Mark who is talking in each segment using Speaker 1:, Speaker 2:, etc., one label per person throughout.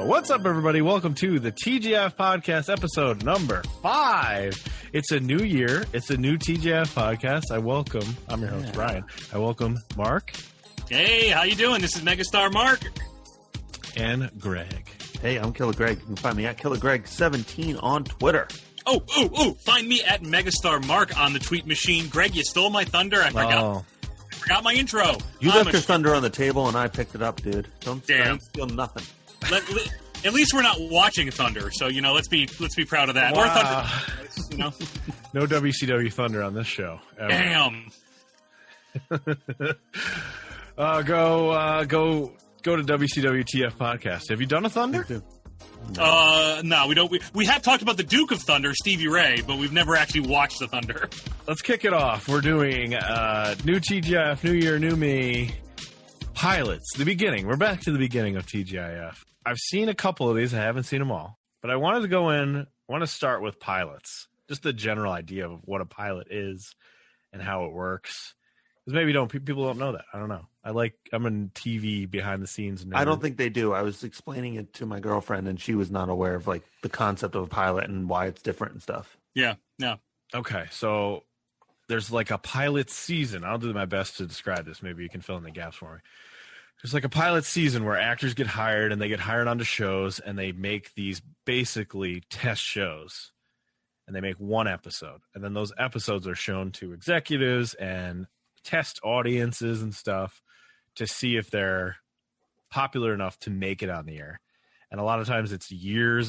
Speaker 1: What's up, everybody? Welcome to the TGIF Podcast, episode number 5. It's a new year. It's a new TGIF Podcast. I'm your host, Ryan. I welcome Mark.
Speaker 2: Hey, how you doing? This is Megastar Mark.
Speaker 1: And Greg.
Speaker 3: Hey, I'm Killer Greg. You can find me at KillerGreg17 on Twitter.
Speaker 2: Oh, find me at Megastar Mark on the tweet machine. Greg, you stole my thunder. I forgot my intro.
Speaker 3: You left your thunder on the table, and I picked it up, dude. Don't steal nothing.
Speaker 2: At least we're not watching Thunder, so let's be proud of that.
Speaker 1: Wow.
Speaker 2: Or Thunder,
Speaker 1: No WCW Thunder on this show. Ever.
Speaker 2: Damn.
Speaker 1: Go to WCW TF Podcast. Have you done a Thunder?
Speaker 2: No, we don't. We have talked about the Duke of Thunder, Stevie Ray, but we've never actually watched the Thunder.
Speaker 1: Let's kick it off. We're doing new TGIF, new year, new me, pilots. The beginning. We're back to the beginning of TGIF. I've seen a couple of these. I haven't seen them all, but I wanted to go in. I want to start with pilots, just the general idea of what a pilot is and how it works. Because maybe people don't know that. I don't know. I'm in TV behind the scenes.
Speaker 3: I don't think they do. I was explaining it to my girlfriend, and she was not aware of the concept of a pilot and why it's different and stuff.
Speaker 2: Yeah.
Speaker 1: Okay, so there's a pilot season. I'll do my best to describe this. Maybe you can fill in the gaps for me. There's a pilot season where actors get hired and they get hired onto shows and they make these basically test shows and they make one episode. And then those episodes are shown to executives and test audiences and stuff to see if they're popular enough to make it on the air. And a lot of times it's a year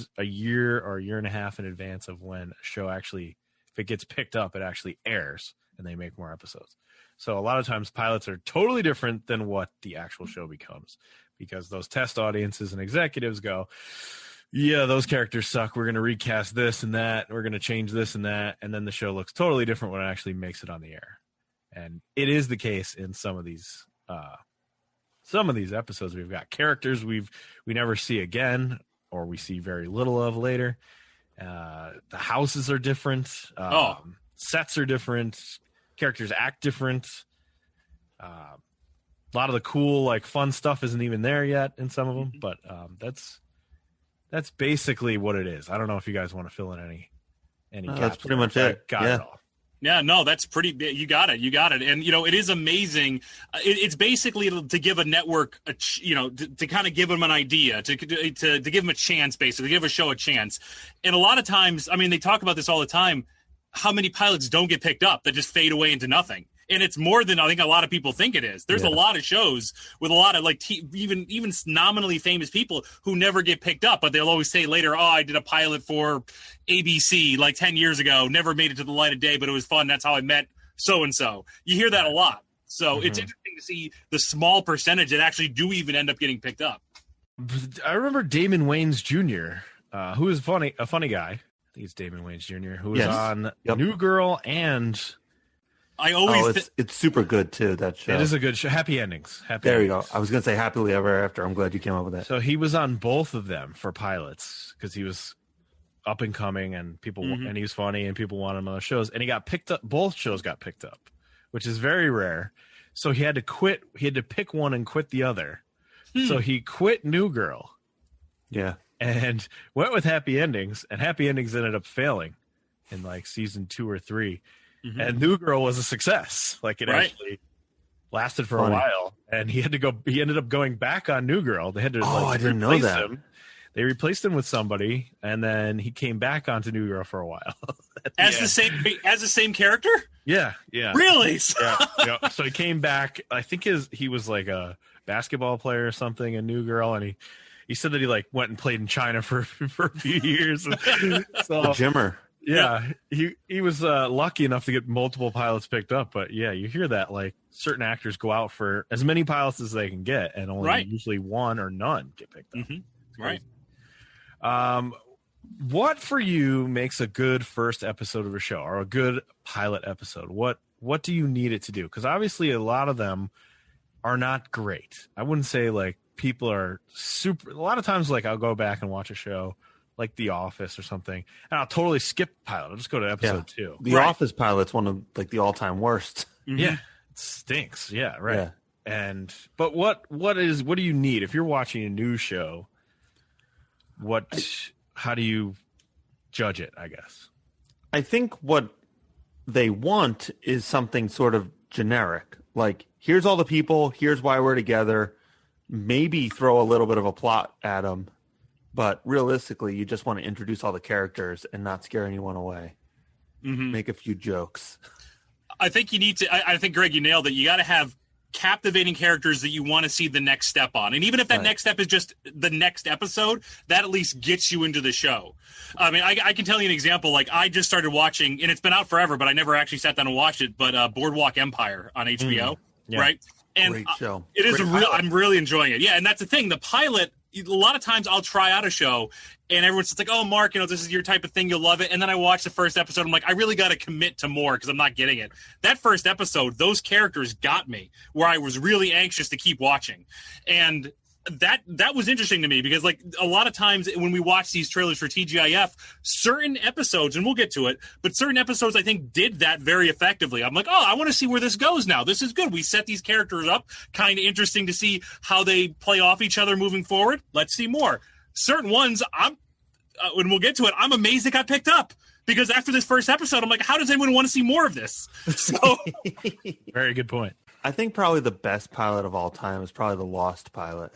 Speaker 1: or a year and a half in advance of when a show actually, if it gets picked up, it actually airs and they make more episodes. So a lot of times pilots are totally different than what the actual show becomes because those test audiences and executives go, yeah, those characters suck. We're going to recast this and that. We're going to change this and that. And then the show looks totally different when it actually makes it on the air. And it is the case in some of these episodes. We've got characters we never see again or we see very little of later. The houses are different. Sets are different. Characters act different. A lot of the cool, fun stuff isn't even there yet in some of them, but that's basically what it is. I don't know if you guys want to fill in any gaps.
Speaker 3: That's pretty much it.
Speaker 1: Got it all.
Speaker 2: Yeah, no, that's pretty. You got it. And it is amazing. It's basically to give a network, to kind of give them an idea, to give them a chance, basically, give a show a chance. And a lot of times, they talk about this all the time. How many pilots don't get picked up that just fade away into nothing? And it's more than I think a lot of people think it is. There's a lot of shows with a lot of even nominally famous people who never get picked up, but they'll always say later, "Oh, I did a pilot for ABC 10 years ago, never made it to the light of day, but it was fun. That's how I met so and so." You hear that a lot, so it's interesting to see the small percentage that actually do even end up getting picked up.
Speaker 1: I remember Damon Wayans Jr., who is a funny guy. I think it's Damon Wayans Jr., who was on New Girl and.
Speaker 3: It's super good too, that show.
Speaker 1: It is a good show. Happy endings.
Speaker 3: There you go. I was going to say Happily Ever After. I'm glad you came up with that.
Speaker 1: So he was on both of them for pilots because he was up and coming and and he was funny and people wanted him on those shows. And he got picked up. Both shows got picked up, which is very rare. So he had to quit. He had to pick one and quit the other. So he quit New Girl. Yeah. And went with Happy Endings. And Happy Endings ended up failing in season 2 or 3. Mm-hmm. And New Girl was a success. It actually lasted for a while, and he ended up going back on New Girl. They had to
Speaker 3: I didn't know that.
Speaker 1: Him. They replaced him with somebody, and then he came back onto New Girl for a while.
Speaker 2: As the same character?
Speaker 1: Yeah.
Speaker 2: Really?
Speaker 1: Yeah. So he came back. I think he was a basketball player or something in New Girl, and he said that he went and played in China for a few years. So
Speaker 3: a gymmer.
Speaker 1: Yeah, he was lucky enough to get multiple pilots picked up, but yeah, you hear that certain actors go out for as many pilots as they can get, and only usually one or none get picked up.
Speaker 2: Mm-hmm. Right.
Speaker 1: What for you makes a good first episode of a show or a good pilot episode? What do you need it to do? Because obviously a lot of them are not great. I wouldn't say people are super. A lot of times I'll go back and watch a show. Like The Office or something, and I'll totally skip pilot. I'll just go to episode 2.
Speaker 3: The Office pilot's one of the all-time worst.
Speaker 1: Mm-hmm. Yeah, it stinks. Yeah, right. Yeah. But what do you need if you're watching a new show? how do you judge it, I guess?
Speaker 3: I think what they want is something sort of generic. Like, here's all the people, here's why we're together. Maybe throw a little bit of a plot at them. But realistically, you just want to introduce all the characters and not scare anyone away.
Speaker 2: Mm-hmm.
Speaker 3: Make a few jokes.
Speaker 2: I think you need to. I think, Greg, you nailed it. You got to have captivating characters that you want to see the next step on. And even if that next step is just the next episode, that at least gets you into the show. I mean, I can tell you an example. Like, I just started watching, and it's been out forever, but I never actually sat down and watched it, but Boardwalk Empire on HBO, right? And
Speaker 3: great show.
Speaker 2: It is I'm really enjoying it. Yeah, and that's the thing. The pilot, a lot of times I'll try out a show and everyone's just like, oh, Mark, this is your type of thing. You'll love it. And then I watch the first episode. I'm like, I really got to commit to more because I'm not getting it. That first episode, those characters got me where I was really anxious to keep watching. And that was interesting to me because, like, a lot of times when we watch these trailers for TGIF, certain episodes, and we'll get to it, but certain episodes I think did that very effectively. I'm like, oh, I want to see where this goes now. This is good. We set these characters up. Kind of interesting to see how they play off each other moving forward. Let's see more. Certain ones, when we'll get to it, I'm amazed it got picked up. Because after this first episode, I'm like, how does anyone want to see more of this? So,
Speaker 1: very good point.
Speaker 3: I think probably the best pilot of all time is probably the Lost pilot.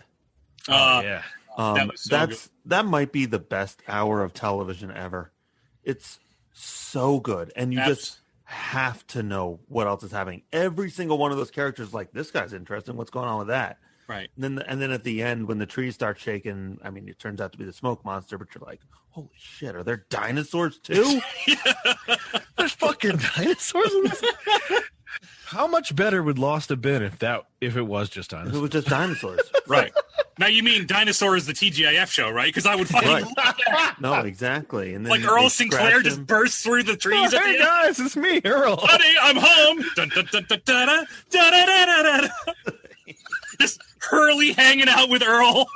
Speaker 1: Yeah.
Speaker 3: That might be the best hour of television ever. It's so good, and you just have to know what else is happening. Every single one of those characters, like, this guy's interesting. What's going on with that?
Speaker 2: Right.
Speaker 3: And then at the end, when the trees start shaking, I mean, it turns out to be the smoke monster, but you're like, holy shit, are there dinosaurs too?
Speaker 1: There's fucking dinosaurs in this. How much better would Lost have been if it was just dinosaurs?
Speaker 3: If it was just dinosaurs.
Speaker 2: Right. Now you mean Dinosaurs, the TGIF show, right? Because I would fucking love that.
Speaker 3: No, exactly. And then
Speaker 2: like Earl Sinclair just bursts through the trees.
Speaker 1: Hey guys, it's me, Earl.
Speaker 2: Honey, I'm home. Dun, dun, dun, dun, dun, dun, dun, dun, dun, dun, dun. Just Hurley hanging out with Earl.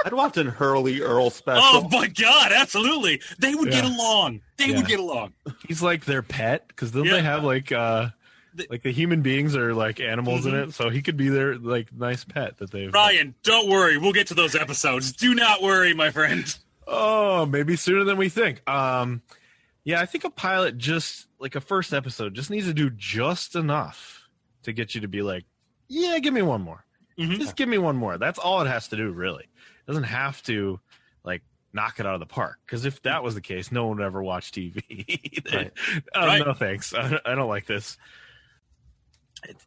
Speaker 3: I'd watch an Hurley Earl special.
Speaker 2: Oh my god, absolutely. They would get along. They would get along.
Speaker 1: He's like their pet because don't they have like the human beings are like animals in it, so he could be their like nice pet that they've.
Speaker 2: Ryan, don't worry, we'll get to those episodes. Do not worry, my friend.
Speaker 1: Oh, maybe sooner than we think. Yeah, I think a pilot, just like a first episode, just needs to do just enough to get you to be like, yeah, give me one more. Just give me one more. That's all it has to do, really. It doesn't have to like knock it out of the park, because if that was the case, no one would ever watch TV. Right. No thanks, I don't like this.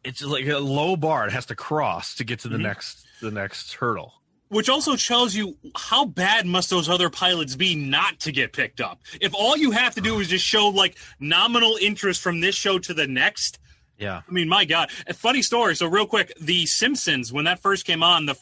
Speaker 1: It's just like a low bar it has to cross to get to the next hurdle.
Speaker 2: Which also shows you how bad must those other pilots be not to get picked up. If all you have to do is just show like nominal interest from this show to the next.
Speaker 1: Yeah.
Speaker 2: I mean, my God. A funny story. So real quick, The Simpsons, when that first came on, now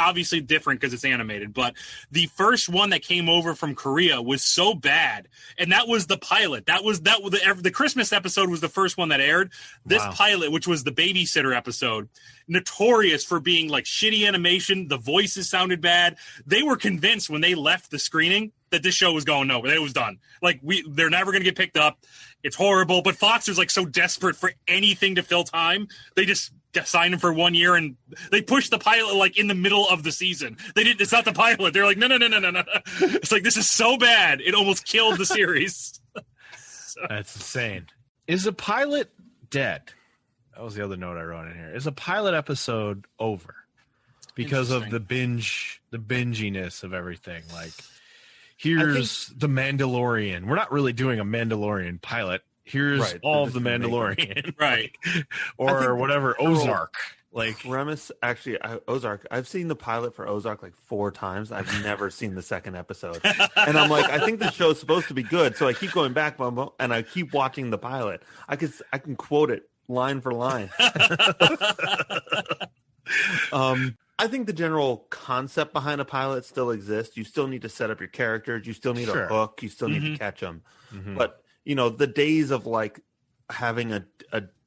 Speaker 2: obviously different because it's animated, but the first one that came over from Korea was so bad. And that was the pilot. The Christmas episode was the first one that aired. This pilot, which was the babysitter episode, notorious for being like shitty animation. The voices sounded bad. They were convinced when they left the screening that this show was going nowhere. It was done. Like they're never going to get picked up. It's horrible, but Fox is like so desperate for anything to fill time. They just signed him for 1 year, and they pushed the pilot like in the middle of the season. It's not the pilot. They're like, no. It's like, this is so bad. It almost killed the series.
Speaker 1: That's insane. Is a pilot dead? That was the other note I wrote in here. Is a pilot episode over because of the binginess of everything? Like, here's The Mandalorian. We're not really doing a Mandalorian pilot. Here's all of The Mandalorian.
Speaker 2: Right.
Speaker 1: Or whatever, Ozark. Like
Speaker 3: premise, actually, Ozark. I've seen the pilot for Ozark like 4 times. I've never seen the second episode. And I'm like, I think the show's supposed to be good. So I keep going back, and I keep watching the pilot. I can quote it line for line. I think the general concept behind a pilot still exists. You still need to set up your characters. You still need a hook. You still need to catch them. But, the days of like having a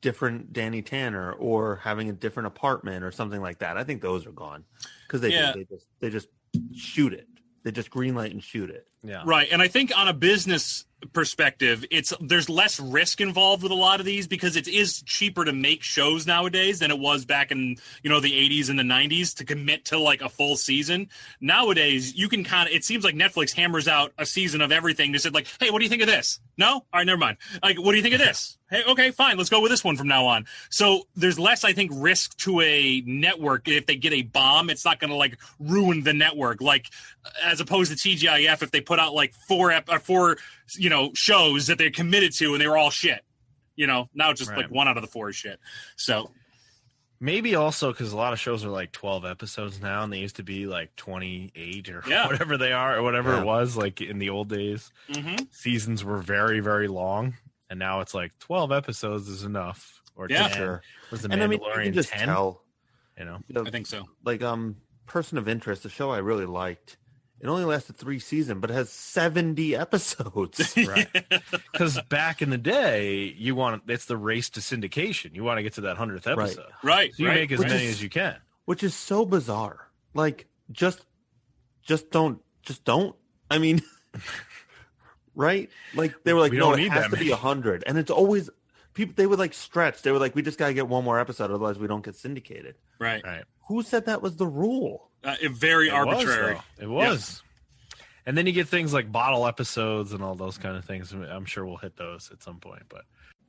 Speaker 3: different Danny Tanner or having a different apartment or something like that, I think those are gone. Because they just shoot it. They just greenlight and shoot it.
Speaker 1: Yeah.
Speaker 2: Right. And I think on a business perspective, there's less risk involved with a lot of these because it is cheaper to make shows nowadays than it was back in, the 80s and the 90s to commit to like a full season. Nowadays, you can it seems like Netflix hammers out a season of everything. They said like, hey, what do you think of this? No? All right, never mind. Like, what do you think of this? Hey, okay, fine. Let's go with this one from now on. So there's less, I think, risk to a network. If they get a bomb, it's not going to like ruin the network. Like, as opposed to TGIF, if they put out like four shows that they're committed to and they were all shit. Now it's just like 1 out of the 4 is shit. So
Speaker 1: maybe also because a lot of shows are like 12 episodes now, and they used to be like 28 or whatever they are, or whatever it was like in the old days.
Speaker 2: Mm-hmm.
Speaker 1: Seasons were very, very long, and now it's like 12 episodes is enough. Or 10.
Speaker 3: Sure.
Speaker 1: Was the
Speaker 3: and
Speaker 1: Mandalorian
Speaker 3: you can just
Speaker 1: 10?
Speaker 3: tell.
Speaker 2: I think so.
Speaker 3: Like Person of Interest, the show I really liked. It only lasted 3 seasons, but it has 70 episodes.
Speaker 1: Right. Because back in the day, it's the race to syndication. You want to get to that 100th episode.
Speaker 2: Right.
Speaker 1: So you make as many as you can.
Speaker 3: Which is so bizarre. Like, just don't. I mean, right? Like, they were like, no, it has to be 100. And it's always, people, they would like stretch. They were like, we just got to get one more episode, otherwise we don't get syndicated.
Speaker 2: Right.
Speaker 3: Who said that was the rule?
Speaker 2: Very arbitrary.
Speaker 1: It was. Yeah. And then you get things like bottle episodes and all those kind of things. I'm sure we'll hit those at some point. But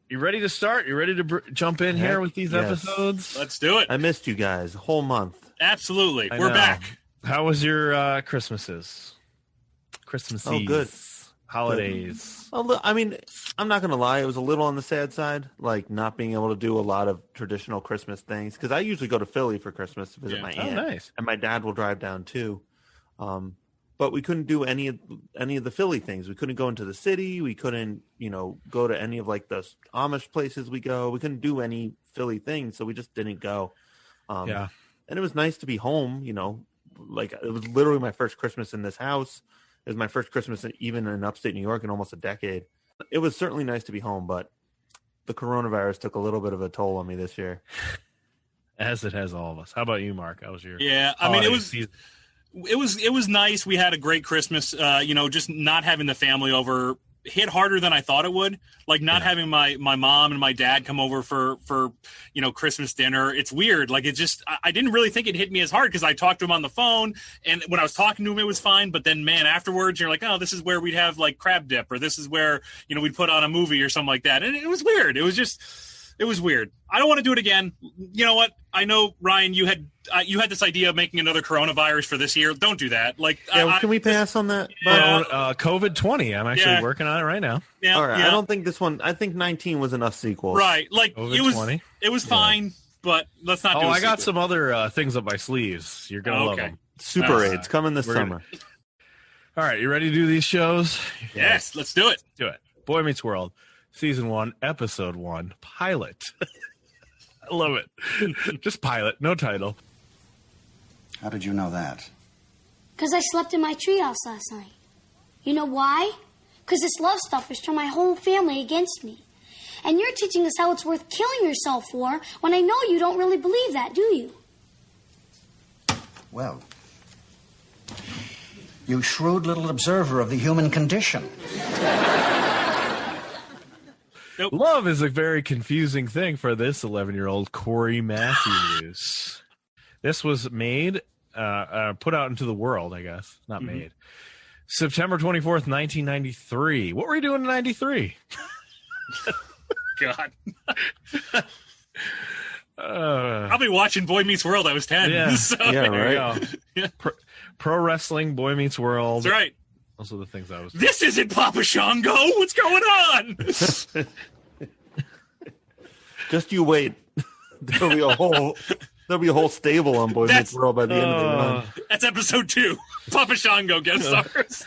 Speaker 1: you ready to start? You ready to jump in here with these episodes?
Speaker 2: Let's do it.
Speaker 3: I missed you guys a whole month.
Speaker 2: Absolutely. We're back.
Speaker 1: How was your Christmases? Christmas Eve.
Speaker 3: Good.
Speaker 1: Holidays.
Speaker 3: Well, I mean, I'm not going to lie. It was a little on the sad side, like not being able to do a lot of traditional Christmas things. Because I usually go to Philly for Christmas to visit my aunt.
Speaker 1: Oh, nice.
Speaker 3: And my dad will drive down too. But we couldn't do any of the Philly things. We couldn't go into the city. We couldn't, go to any of like the Amish places we go. We couldn't do any Philly things. So we just didn't go. And it was nice to be home, like it was literally my first Christmas in this house. It was my first Christmas even in upstate New York in almost a decade. It was certainly nice to be home, but the coronavirus took a little bit of a toll on me this year.
Speaker 1: As it has all of us. How about you, Mark? How was your
Speaker 2: I mean, it was nice. We had a great Christmas. Just not having the family over hit harder than I thought it would. Like not having my mom and my dad come over for Christmas dinner. It's weird. Like it just, I didn't really think it hit me as hard because I talked to him on the phone, and when I was talking to him, it was fine. But then, man, afterwards, you're like, oh, this is where we'd have like crab dip, or this is where we'd put on a movie or something like that, and it was weird. It was weird. I don't want to do it again. You know what? I know, Ryan, you had this idea of making another coronavirus for this year. Don't do that. Like,
Speaker 3: can we pass on that?
Speaker 1: COVID-20. I'm actually working on it right now.
Speaker 2: Yeah,
Speaker 3: all right. I don't think this one. I think 19 was enough sequels.
Speaker 2: Right. Like
Speaker 1: COVID-20.
Speaker 2: It was fine, but let's not.
Speaker 1: I got some other things up my sleeves. You're gonna love them.
Speaker 3: Super AIDS coming this summer.
Speaker 1: All right, you ready to do these shows?
Speaker 2: Yes, let's do it.
Speaker 1: Do it. Boy Meets World. Season 1, Episode 1, Pilot. I love it. Just pilot, no title.
Speaker 4: How did you know that?
Speaker 5: Because I slept in my treehouse last night. You know why? Because this love stuff has turned my whole family against me. And you're teaching us how it's worth killing yourself for when I know you don't really believe that, do you?
Speaker 4: Well, you shrewd little observer of the human condition.
Speaker 1: Nope. Love is a very confusing thing for this 11-year-old Corey Matthews. This was made, put out into the world, I guess. Not made. September 24th, 1993. What were you doing in 93?
Speaker 2: God. Probably watching Boy Meets World. I was 10.
Speaker 1: Yeah,
Speaker 2: so.
Speaker 1: Right. Pro wrestling, Boy Meets World.
Speaker 2: That's right.
Speaker 1: Those are the things I was.
Speaker 2: This isn't Papa Shango. What's going on?
Speaker 3: Just you wait. There'll be a whole stable on Boy Meets World by the end of the run.
Speaker 2: That's episode 2. Papa Shango guest stars.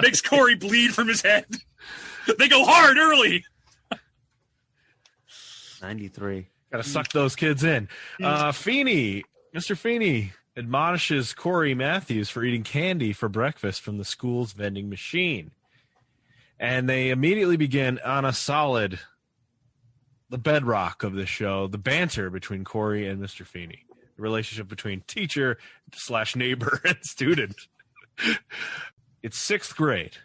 Speaker 2: makes Corey bleed from his head. They go hard early.
Speaker 3: 93.
Speaker 1: Got to suck those kids in. Feeney, Mr. Feeney admonishes Corey Matthews for eating candy for breakfast from the school's vending machine. And they immediately begin on the bedrock of this show, the banter between Corey and Mr. Feeney, the relationship between teacher / neighbor and student. It's sixth grade.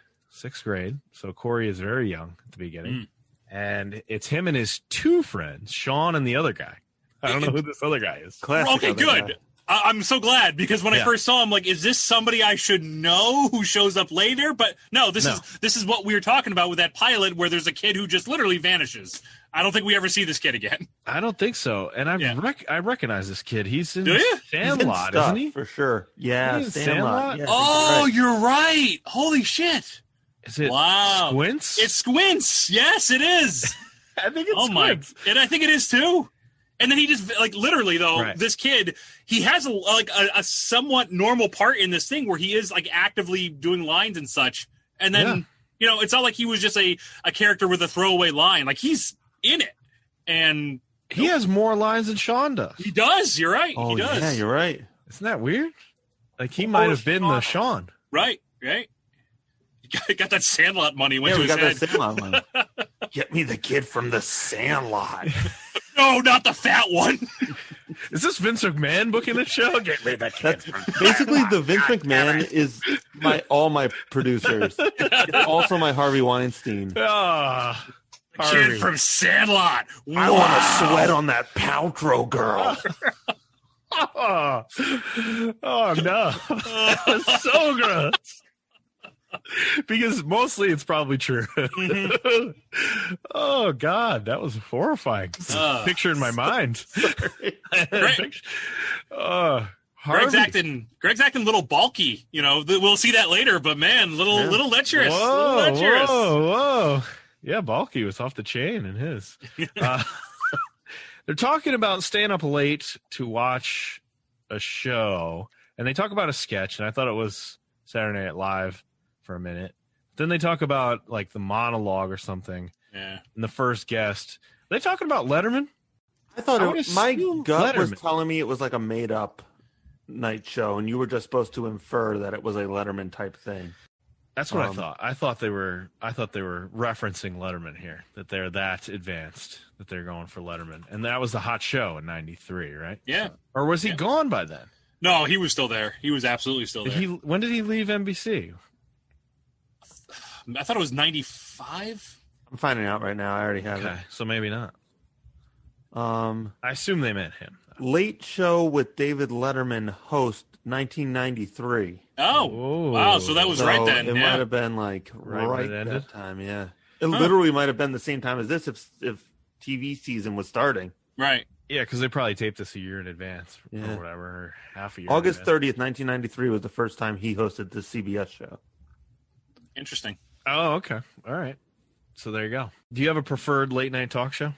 Speaker 1: So Corey is very young at the beginning. And it's him and his two friends, Sean and the other guy. I don't know who this other guy is.
Speaker 2: Okay, good. Guy. I'm so glad, because when I first saw him, like, is this somebody I should know who shows up later? But no, this is what we were talking about with that pilot, where there's a kid who just literally vanishes. I don't think we ever see this kid again.
Speaker 1: I don't think so. And I recognize this kid. He's in Sandlot, isn't he?
Speaker 3: For sure. Yeah, Sandlot. Yeah,
Speaker 2: oh, you're right. Holy shit.
Speaker 1: Is it Squints?
Speaker 2: It's Squints. Yes, it is.
Speaker 1: I think it's Squints.
Speaker 2: And I think it is too. And then he just, like, literally, though, this kid, he has a somewhat normal part in this thing where he is, like, actively doing lines and such. And then, you know, it's not like he was just a character with a throwaway line. Like, he's in it. And
Speaker 1: he has more lines than Sean does.
Speaker 2: He does. You're right.
Speaker 3: Oh,
Speaker 2: he does.
Speaker 3: Yeah, you're right.
Speaker 1: Isn't that weird? Like, he might have been the Sean.
Speaker 2: Right. He got that Sandlot money. Went to his head.
Speaker 3: That Sandlot money. Get me the kid from the Sandlot.
Speaker 2: No, not the fat one.
Speaker 1: Is this Vince McMahon booking the show? Get me that kid.
Speaker 3: Basically, the Vince McMahon is all my producers. It's also my Harvey Weinstein.
Speaker 2: Kid from Sandlot. Wow.
Speaker 3: I want to sweat on that Paltrow girl.
Speaker 1: Oh no. That's so gross. Because mostly it's probably true. Oh God, that was horrifying. Picture in my mind.
Speaker 2: Greg's acting a little bulky. You know, we'll see that later. But man, little lecherous.
Speaker 1: Whoa. Yeah, bulky was off the chain in his. They're talking about staying up late to watch a show, and they talk about a sketch, and I thought it was Saturday Night Live for a minute. Then they talk about, like, the monologue or something.
Speaker 2: Yeah.
Speaker 1: And the first guest. Are they talking about Letterman?
Speaker 3: I thought my gut was telling me it was like a made-up night show, and you were just supposed to infer that it was a Letterman type thing.
Speaker 1: That's what I thought. I thought they were referencing Letterman here, that they're that advanced, that they're going for Letterman. And that was the hot show in 93, right?
Speaker 2: Yeah.
Speaker 1: Or was he gone by then?
Speaker 2: No, he was still there. He was absolutely still there.
Speaker 1: When did he leave NBC?
Speaker 2: I thought it was 95.
Speaker 3: I'm finding out right now. I already have it.
Speaker 1: So maybe not. I assume they meant him.
Speaker 3: Late Show with David Letterman host 1993.
Speaker 2: Oh, wow. So that was right then.
Speaker 3: It might have been like right that time. Yeah. It literally might have been the same time as this if TV season was starting.
Speaker 2: Right.
Speaker 1: Yeah, because they probably taped this a year in advance or whatever, or half a year.
Speaker 3: August 30th, 1993 was the first time he hosted the CBS show.
Speaker 2: Interesting.
Speaker 1: Oh, okay. All right. So there you go. Do you have a preferred late night talk show?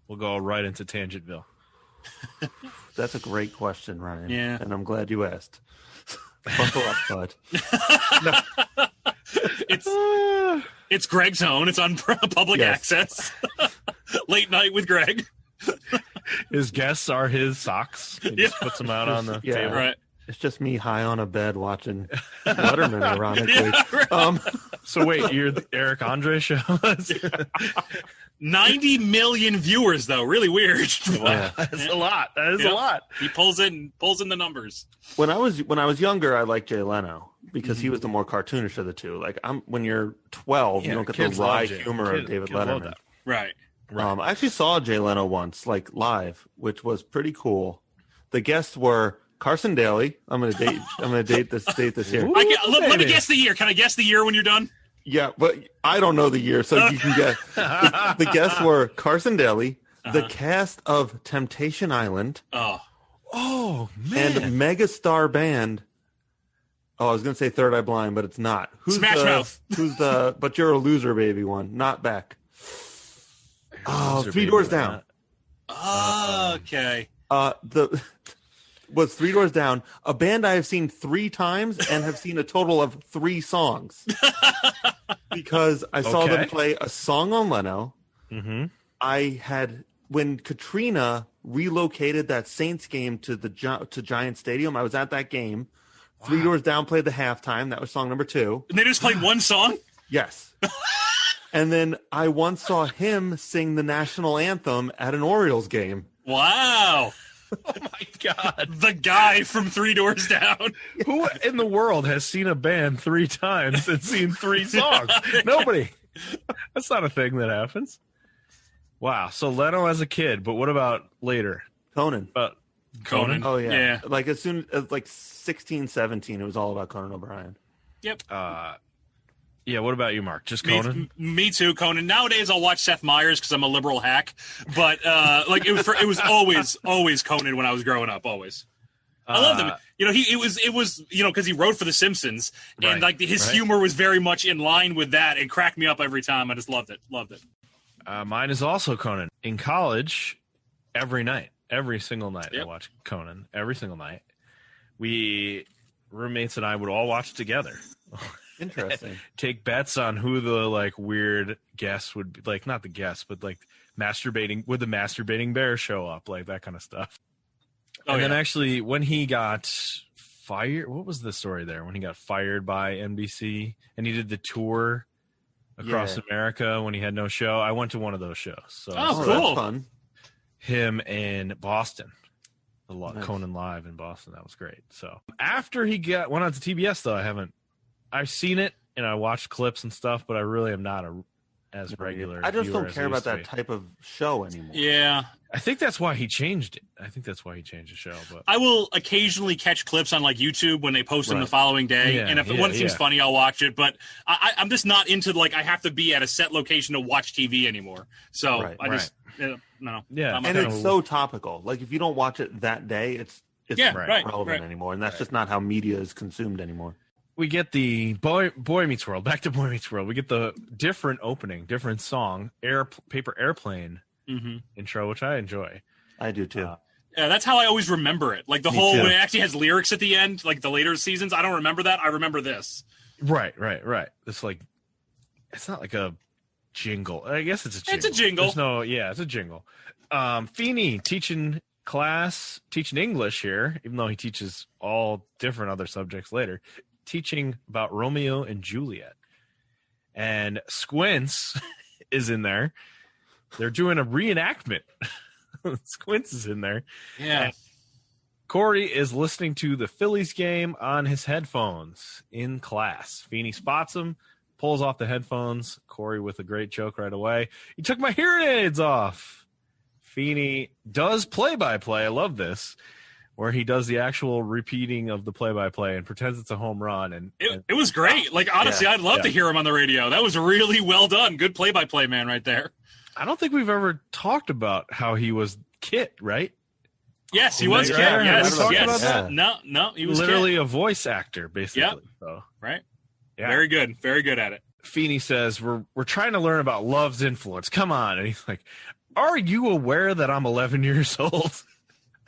Speaker 1: We'll go right into Tangentville.
Speaker 3: That's a great question, Ryan.
Speaker 2: Yeah.
Speaker 3: And I'm glad you asked. Buckle up, bud.
Speaker 2: It's Greg's own. It's on public access. Late night with Greg.
Speaker 1: His guests are his socks. He just puts them out on the table.
Speaker 2: Right.
Speaker 3: It's just me high on a bed watching Letterman, ironically.
Speaker 2: Right.
Speaker 1: So wait, you're the Eric Andre show?
Speaker 2: 90 million viewers, though. Really weird.
Speaker 1: Wow. That's a lot. That is a lot.
Speaker 2: He pulls in the numbers.
Speaker 3: When I was younger, I liked Jay Leno because he was the more cartoonish of the two. Like when you're 12, you don't get the wry humor of David Letterman.
Speaker 2: Right.
Speaker 3: I actually saw Jay Leno once, like live, which was pretty cool. The guests were Carson Daly. I'm gonna date this year.
Speaker 2: Let me guess the year. Can I guess the year when you're done?
Speaker 3: Yeah, but I don't know the year, so you can guess. The guests were Carson Daly, the cast of Temptation Island.
Speaker 1: Oh man!
Speaker 3: And megastar band. Oh, I was gonna say Third Eye Blind, but it's not.
Speaker 2: Smash Mouth.
Speaker 3: Who's the? But you're a loser, baby. One, not Beck. Oh, Three Doors Down.
Speaker 2: Okay.
Speaker 3: Was Three Doors Down, a band I have seen 3 times and have seen a total of 3 songs. Because I saw them play a song on Leno.
Speaker 1: Mm-hmm.
Speaker 3: I had, when Katrina relocated that Saints game to Giant Stadium, I was at that game. Wow. Three Doors Down played the halftime. That was song number 2.
Speaker 2: And they just played one song?
Speaker 3: Yes. And then I once saw him sing the national anthem at an Orioles game.
Speaker 2: Wow.
Speaker 1: Oh my God.
Speaker 2: The guy from Three Doors Down.
Speaker 1: Who in the world has seen a band 3 times and seen 3 songs? Nobody. That's not a thing that happens. Wow. So Leno as a kid, but what about later?
Speaker 3: Conan.
Speaker 2: Conan.
Speaker 3: Oh, yeah. Like as soon as 16, 17, it was all about Conan O'Brien.
Speaker 2: Yep.
Speaker 1: Yeah, what about you, Mark? Just Conan?
Speaker 2: Me too, Conan. Nowadays, I'll watch Seth Meyers because I'm a liberal hack. But it was always Conan when I was growing up. Always. I loved him. It was because he wrote for The Simpsons, and his humor was very much in line with that, and cracked me up every time. I just loved it.
Speaker 1: Mine is also Conan. In college, every single night, I watched Conan. Every single night, roommates and I would all watch together.
Speaker 3: Interesting.
Speaker 1: Take bets on who the weird guests would be, not the guests, but masturbating. Would the masturbating bear show up? That kind of stuff. Then actually, when he got fired, what was the story there? When he got fired by NBC and he did the tour across America when he had no show, I went to one of those shows. So
Speaker 2: cool.
Speaker 3: That's fun.
Speaker 1: Him in Boston.
Speaker 3: Nice.
Speaker 1: Conan Live in Boston. That was great. So after he went on to TBS, though, I've seen it and I watched clips and stuff, but I really am not as regular.
Speaker 3: I just
Speaker 1: viewer
Speaker 3: don't
Speaker 1: as
Speaker 3: care
Speaker 1: I
Speaker 3: about
Speaker 1: used to
Speaker 3: that
Speaker 1: be.
Speaker 3: type of show anymore.
Speaker 2: Yeah.
Speaker 1: I think that's why he changed it. I think that's why he changed the show. But
Speaker 2: I will occasionally catch clips on YouTube when they post them the following day, and if one seems funny, I'll watch it. But I'm just not into I have to be at a set location to watch TV anymore. So no.
Speaker 1: Yeah,
Speaker 3: and it's so topical. If you don't watch it that day, it's not relevant anymore, and that's just not how media is consumed anymore.
Speaker 1: We get the Boy Meets World. Back to Boy Meets World. We get the different opening, different song, Paper Airplane intro, which I enjoy.
Speaker 3: I do too.
Speaker 2: Yeah, that's how I always remember it. When it actually has lyrics at the end, the later seasons. I don't remember that. I remember this.
Speaker 1: Right. It's it's not like a jingle. I guess it's a jingle.
Speaker 2: It's a jingle.
Speaker 1: It's a jingle. Feeney teaching English here, even though he teaches all different other subjects later. Teaching about Romeo and Juliet, and Squints is in there. They're doing a reenactment. Squints is in there.
Speaker 2: Yeah.
Speaker 1: And Corey is listening to the Phillies game on his headphones in class. Feeney spots him, pulls off the headphones. Corey with a great joke right away. "You took my hearing aids off." Feeney does play-by-play. I love this. Where he does the actual repeating of the play-by-play and pretends it's a home run. And
Speaker 2: it was great. Honestly, I'd love to hear him on the radio. That was really well done. Good play-by-play man right there.
Speaker 1: I don't think we've ever talked about how he was Kit, right?
Speaker 2: Yes, he was Kit.
Speaker 1: Right?
Speaker 2: Yes.
Speaker 1: About that?
Speaker 2: No, he was
Speaker 1: literally
Speaker 2: Kit.
Speaker 1: A voice actor, basically.
Speaker 2: Yep.
Speaker 1: So,
Speaker 2: right.
Speaker 1: Yeah.
Speaker 2: Very good at it.
Speaker 1: Feeney says, we're trying to learn about love's influence. Come on. And he's like, "Are you aware that I'm 11 years old?"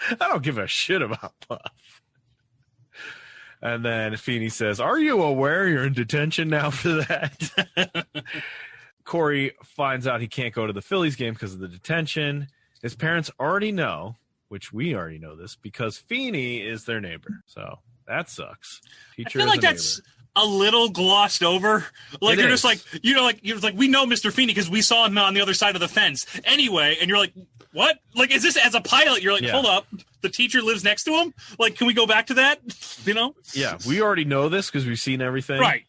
Speaker 1: I don't give a shit about love. And then Feeney says, "Are you aware you're in detention now for that?" Corey finds out he can't go to the Phillies game because of the detention. His parents already know, which we already know this, because Feeney is their neighbor. So that sucks. Teacher
Speaker 2: I feel like that's a little glossed over. You're just we know Mr. Feeney because we saw him on the other side of the fence anyway. And you're like, what? Is this as a pilot? You're like, hold up. The teacher lives next to him. Can we go back to that?
Speaker 1: Yeah, we already know this because we've seen everything.
Speaker 2: Right.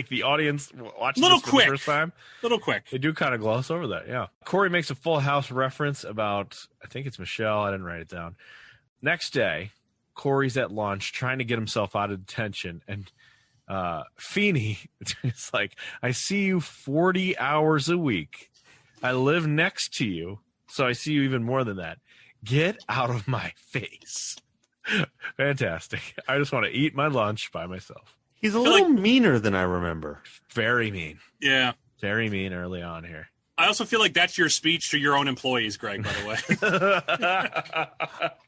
Speaker 1: The audience watching
Speaker 2: this
Speaker 1: for the first time.
Speaker 2: Little quick.
Speaker 1: They do kind of gloss over that, yeah. Corey makes a Full House reference about, I think it's Michelle. I didn't write it down. Next day, Corey's at lunch trying to get himself out of detention, and Feeney is like, "I see you 40 hours a week. I live next to you, so I see you even more than that. Get out of my face." Fantastic. I just want to eat my lunch by myself.
Speaker 3: He's a little meaner than I remember.
Speaker 1: Very mean.
Speaker 2: Yeah.
Speaker 1: Very mean early on here.
Speaker 2: I also feel like that's your speech to your own employees, Greg, by the
Speaker 3: way.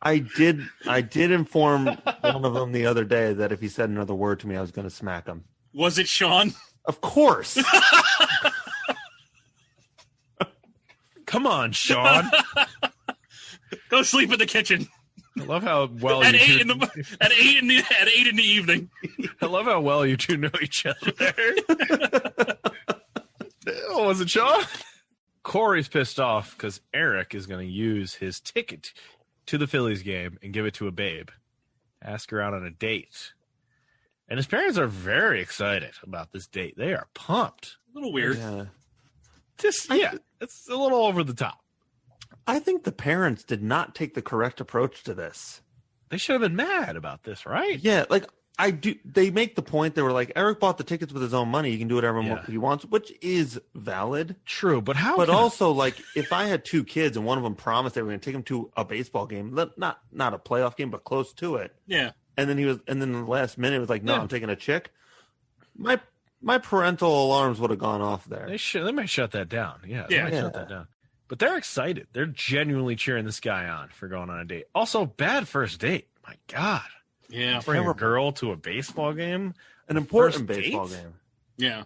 Speaker 3: I did inform one of them the other day that if he said another word to me, I was going to smack him.
Speaker 2: Was it Sean?
Speaker 3: Of course.
Speaker 1: Come on, Sean.
Speaker 2: Go sleep in the kitchen.
Speaker 1: I love how well
Speaker 2: at 8 in the evening.
Speaker 1: I love how well you two know each other. Oh, was it Sean? Corey's pissed off because Eric is going to use his ticket to the Phillies game and give it to a babe. Ask her out on a date. And his parents are very excited about this date. They are pumped.
Speaker 2: A little weird.
Speaker 3: Yeah.
Speaker 1: It's a little over the top.
Speaker 3: I think the parents did not take the correct approach to this.
Speaker 1: They should have been mad about this, right?
Speaker 3: Yeah, like they make the point. They were like, Eric bought the tickets with his own money. He can do whatever he wants, which is valid.
Speaker 1: True, but how?
Speaker 3: But also, like, if I had 2 kids and one of them promised they were going to take him to a baseball game, not a playoff game, but close to it.
Speaker 2: Yeah.
Speaker 3: And then the last minute was like, no, I'm taking a chick. My parental alarms would have gone off there.
Speaker 1: They might shut that down. Yeah, they might shut that down. But they're excited. They're genuinely cheering this guy on for going on a date. Also, bad first date. My God.
Speaker 2: Yeah.
Speaker 1: Bring a girl to a baseball game.
Speaker 3: An important baseball game.
Speaker 2: Yeah.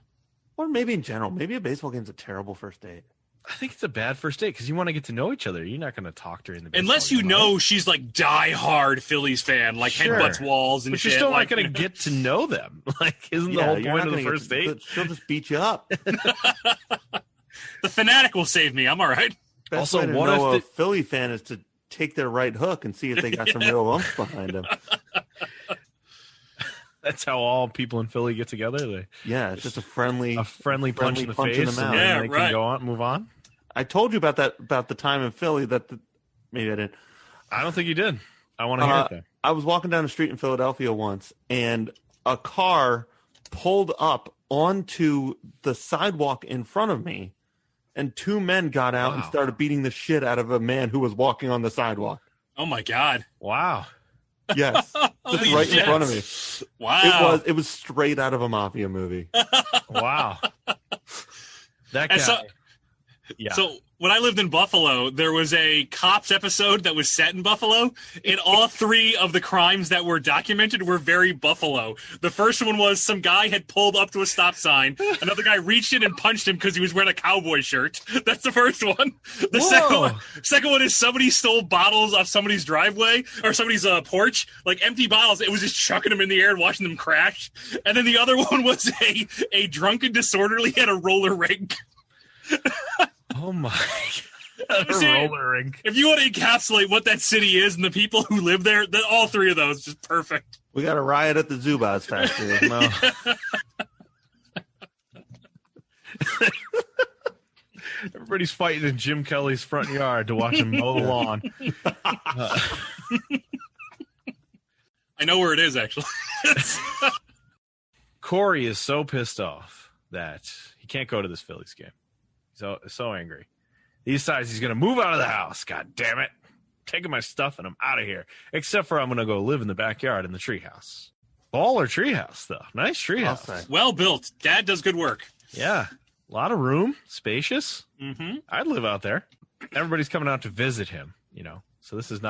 Speaker 3: Or maybe in general. Maybe a baseball game's a terrible first date.
Speaker 1: I think it's a bad first date because you want to get to know each other. You're not going to talk during the baseball
Speaker 2: unless you
Speaker 1: game,
Speaker 2: know
Speaker 1: right?
Speaker 2: she's like diehard Phillies fan, like headbutts walls and
Speaker 1: but
Speaker 2: shit.
Speaker 1: You're still
Speaker 2: like,
Speaker 1: not going to get to know them. Like, isn't the whole point of the first date?
Speaker 3: She'll just beat you up.
Speaker 2: The fanatic will save me. I'm all right.
Speaker 3: Best
Speaker 1: Also,
Speaker 3: way to
Speaker 1: what
Speaker 3: know
Speaker 1: if
Speaker 3: a Philly fan is to take their right hook and see if they got some real oomph behind them.
Speaker 1: That's how all people in Philly get together.
Speaker 3: It's just a friendly
Speaker 1: punch in the
Speaker 3: punch
Speaker 1: face,
Speaker 3: in the
Speaker 1: and
Speaker 3: mouth.
Speaker 1: then they can go on, move on.
Speaker 3: I told you about the time in Philly maybe I didn't.
Speaker 1: I don't think you did. I want to hear it then.
Speaker 3: I was walking down the street in Philadelphia once, and a car pulled up onto the sidewalk in front of me, and 2 men got out and started beating the shit out of a man who was walking on the sidewalk.
Speaker 2: Oh my God.
Speaker 1: Wow.
Speaker 3: Yes. Just right in front of me.
Speaker 2: Wow.
Speaker 3: It was straight out of a mafia movie.
Speaker 1: Wow. That guy.
Speaker 2: So when I lived in Buffalo, there was a Cops episode that was set in Buffalo, and all 3 of the crimes that were documented were very Buffalo. The first one was some guy had pulled up to a stop sign. Another guy reached in and punched him because he was wearing a cowboy shirt. That's the first one. The second one is somebody stole bottles off somebody's driveway or somebody's porch, like empty bottles. It was just chucking them in the air and watching them crash. And then the other one was a drunken disorderly at a roller rink.
Speaker 1: Oh my God. Roller rink.
Speaker 2: If you want to encapsulate what that city is and the people who live there, then all 3 of those just perfect.
Speaker 3: We got a riot at the Zubaz factory. No.
Speaker 1: Everybody's fighting in Jim Kelly's front yard to watch him mow the lawn.
Speaker 2: I know where it is, actually.
Speaker 1: Corey is so pissed off that he can't go to this Phillies game. So angry. He decides he's going to move out of the house. God damn it. Taking my stuff and I'm out of here. Except for I'm going to go live in the backyard in the treehouse. Baller treehouse, though. Nice treehouse.
Speaker 2: Well built. Dad does good work.
Speaker 1: Yeah. A lot of room. Spacious.
Speaker 2: Mm-hmm.
Speaker 1: I'd live out there. Everybody's coming out to visit him, So this is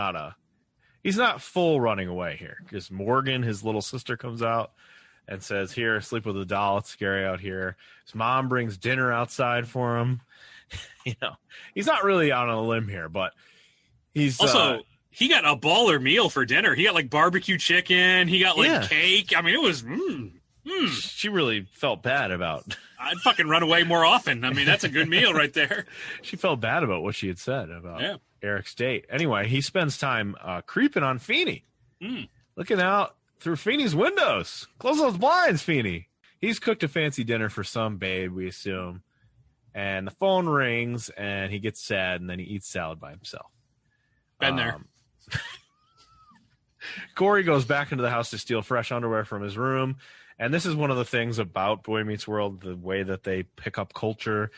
Speaker 1: he's not full running away here. Because Morgan, his little sister, comes out and says, here, sleep with a doll. It's scary out here. His mom brings dinner outside for him. He's not really out on a limb here, but he's
Speaker 2: also he got a baller meal for dinner. He got like barbecue chicken. He got like cake. I mean, it was.
Speaker 1: She really felt bad about.
Speaker 2: I'd fucking run away more often. I mean, that's a good meal right there.
Speaker 1: She felt bad about what she had said about Eric's date. Anyway, he spends time creeping on Feeney, looking out through Feeney's windows. Close those blinds, Feeney. He's cooked a fancy dinner for some babe, we assume. And the phone rings, and he gets sad, and then he eats salad by himself.
Speaker 2: Been there.
Speaker 1: Corey goes back into the house to steal fresh underwear from his room. And this is one of the things about Boy Meets World, the way that they pick up culture.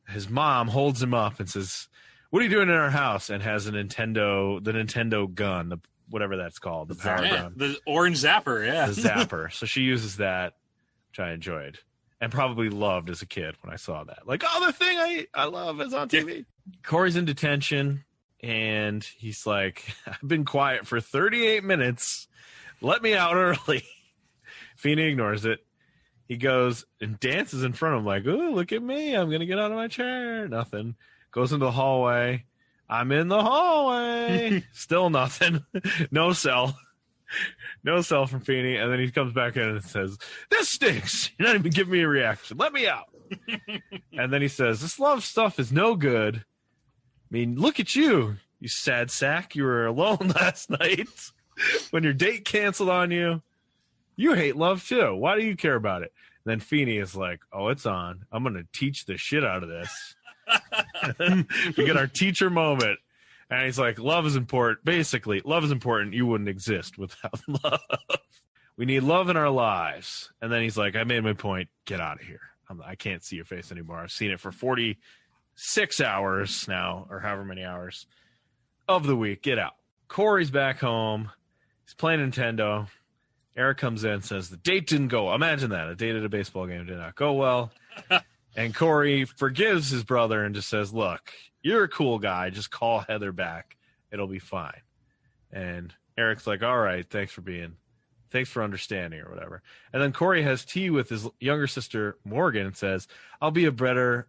Speaker 1: His mom holds him up and says, what are you doing in our house? And has the Nintendo gun, whatever that's called, the power gun.
Speaker 2: The orange zapper,
Speaker 1: The zapper. So she uses that, which I enjoyed and probably loved as a kid when I saw that. Like, the thing I love is on TV. Yeah. Corey's in detention, and he's like, I've been quiet for 38 minutes. Let me out early. Feeney ignores it. He goes and dances in front of him like, oh, look at me. I'm going to get out of my chair. Nothing. Goes into the hallway. I'm in the hallway. Still nothing. No cell. No cell from Feeney. And then he comes back in and says, this stinks. You're not even giving me a reaction. Let me out. And then he says, this love stuff is no good. I mean, look at you. You sad sack. You were alone last night when your date canceled on you. You hate love too. Why do you care about it? And then Feeney is like, oh, it's on. I'm going to teach the shit out of this. We get our teacher moment. And he's like, love is important. Basically, love is important. You wouldn't exist without love. We need love in our lives. And then he's like, I made my point. Get out of here. I can't see your face anymore. I've seen it for 46 hours now, or however many hours of the week. Get out. Corey's back home. He's playing Nintendo. Eric comes in and says, the date didn't go. Imagine that. A date at a baseball game did not go well. And Corey forgives his brother and just says, look, you're a cool guy. Just call Heather back. It'll be fine. And Eric's like, all right, thanks for understanding or whatever. And then Corey has tea with his younger sister, Morgan, and says, I'll be a better,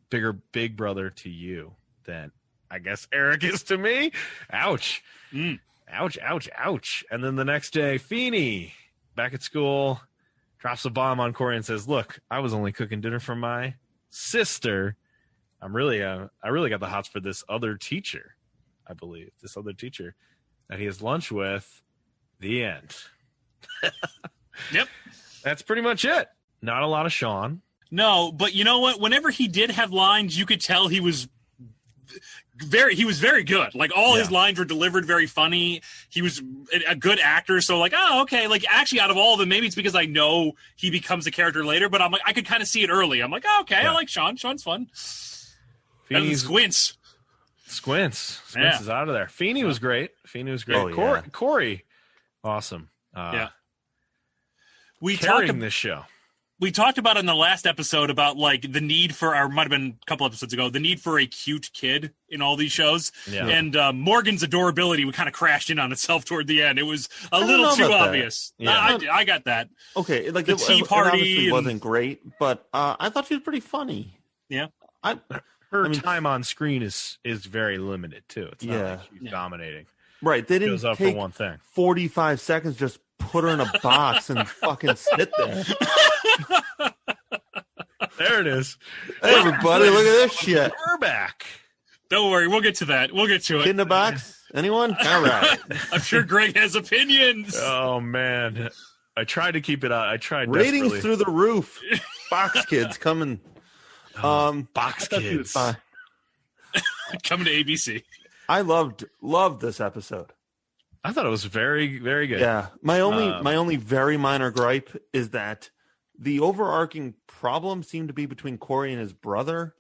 Speaker 1: bigger, big brother to you than I guess Eric is to me. Ouch. Ouch, ouch, ouch. And then the next day, Feeney, back at school, drops a bomb on Corey and says, look, I was only cooking dinner for my sister. I really got the hots for this other teacher, I believe. This other teacher that he has lunch with. The end.
Speaker 2: Yep.
Speaker 1: That's pretty much it. Not a lot of Sean.
Speaker 2: No, but you know what? Whenever he did have lines, you could tell he was very good. Like all his lines were delivered very funny. He was a good actor. So like, oh, okay. Like actually out of all of them, maybe it's because I know he becomes a character later, but I'm like, I could kind of see it early. I'm like, oh, okay. Yeah. I like Sean. Sean's fun. Squints
Speaker 1: is out of there. Feeney was great.
Speaker 3: Oh,
Speaker 1: Corey. Awesome. This show.
Speaker 2: We talked about in the last episode about like the need for might have been a couple episodes ago, the need for a cute kid in all these shows. Yeah. And Morgan's adorability kind of crashed in on itself toward the end. It was a little too obvious. Yeah. I got that.
Speaker 3: Okay. Like
Speaker 2: the tea party
Speaker 3: it wasn't great, but I thought she was pretty funny.
Speaker 2: Yeah.
Speaker 1: Her time on screen is very limited too. It's not like she's dominating.
Speaker 3: Right. They didn't
Speaker 1: take
Speaker 3: for
Speaker 1: one thing.
Speaker 3: 45 seconds, just put her in a box and fucking sit there.
Speaker 1: There it is.
Speaker 3: Hey, everybody, look at this shit.
Speaker 1: We're back.
Speaker 2: Don't worry. We'll get to that. We'll get to it.
Speaker 3: Kid in the box? Anyone? All right.
Speaker 2: I'm sure Greg has opinions.
Speaker 1: Oh, man. I tried to keep it out. I tried
Speaker 3: Ratings
Speaker 1: desperately.
Speaker 3: Through the roof. Box kids coming.
Speaker 1: Box kids.
Speaker 2: Coming to ABC.
Speaker 3: I loved this episode.
Speaker 1: I thought it was very, very good.
Speaker 3: Yeah. My only very minor gripe is that the overarching problem seemed to be between Corey and his brother,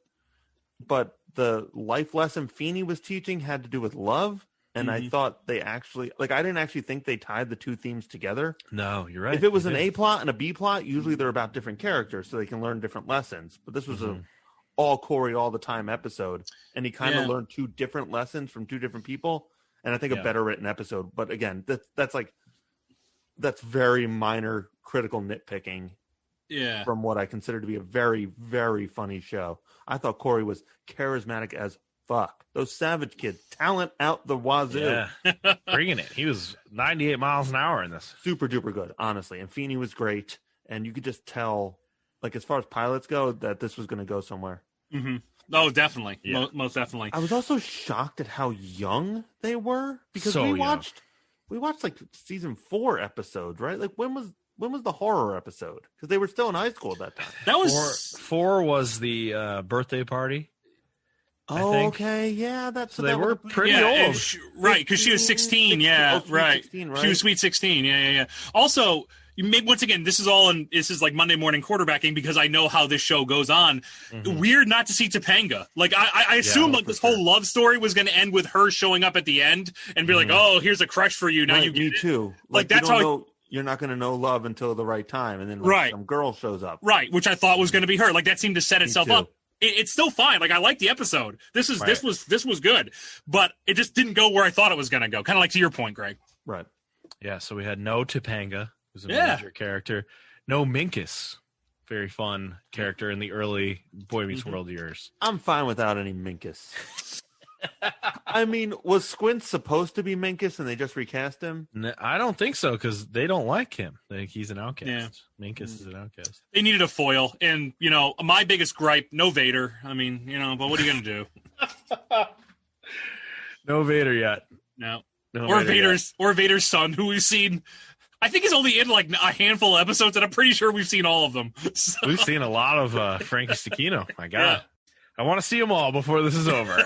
Speaker 3: but the life lesson Feeney was teaching had to do with love. And I thought they actually, I didn't actually think they tied the two themes together.
Speaker 1: No, you're right.
Speaker 3: If it was an A plot and a B plot, usually they're about different characters so they can learn different lessons. But this was a all Corey all the time episode. And he kind of learned two different lessons from two different people. And I think a better written episode. But again, that's very minor critical nitpicking.
Speaker 2: Yeah.
Speaker 3: From what I consider to be a very, very funny show. I thought Corey was charismatic as fuck. Those Savage kids, talent out the wazoo.
Speaker 1: Yeah. Bringing it. He was 98 miles an hour in this.
Speaker 3: Super duper good, honestly. And Feeney was great. And you could just tell, as far as pilots go, that this was going to go somewhere.
Speaker 2: Mm-hmm. Oh, definitely. Yeah. Most definitely.
Speaker 3: I was also shocked at how young they were because we watched season 4 episodes, right? When was the horror episode? Because they were still in high school at that time.
Speaker 2: That was
Speaker 1: four was the birthday party.
Speaker 3: Oh, okay, yeah,
Speaker 1: so they were pretty old,
Speaker 2: right? Because she was 16. Yeah, right.
Speaker 3: 16, right.
Speaker 2: She was sweet 16. Yeah. Also, once again, this is like Monday morning quarterbacking because I know how this show goes on. Mm-hmm. Weird not to see Topanga. I assumed this whole love story was going to end with her showing up at the end and be like, "Oh, here's a crush for you." Now you get
Speaker 3: me too.
Speaker 2: That's how.
Speaker 3: You're not going to know love until the right time, and then some girl shows up.
Speaker 2: Right, which I thought was going to be her. That seemed to set itself up. It's still fine. I like the episode. This was good, but it just didn't go where I thought it was going to go. Kind of like to your point, Greg.
Speaker 3: Right.
Speaker 1: Yeah. So we had no Topanga, who's a major character. No Minkus, very fun character in the early Boy Meets World years.
Speaker 3: I'm fine without any Minkus. I mean, was Squint supposed to be Minkus and they just recast him?
Speaker 1: No, I don't think so because they don't like him. They think he's an outcast. Yeah. Minkus is an outcast.
Speaker 2: They needed a foil, and my biggest gripe: no Vader. I mean, but what are you gonna do?
Speaker 1: No Vader yet.
Speaker 2: No.
Speaker 1: No
Speaker 2: Or
Speaker 1: Vader
Speaker 2: Vader's son, who we've seen. I think he's only in like a handful of episodes, and I'm pretty sure we've seen all of them. So.
Speaker 1: We've seen a lot of Frankie Stechino. My God. Yeah. I want to see them all before this is over.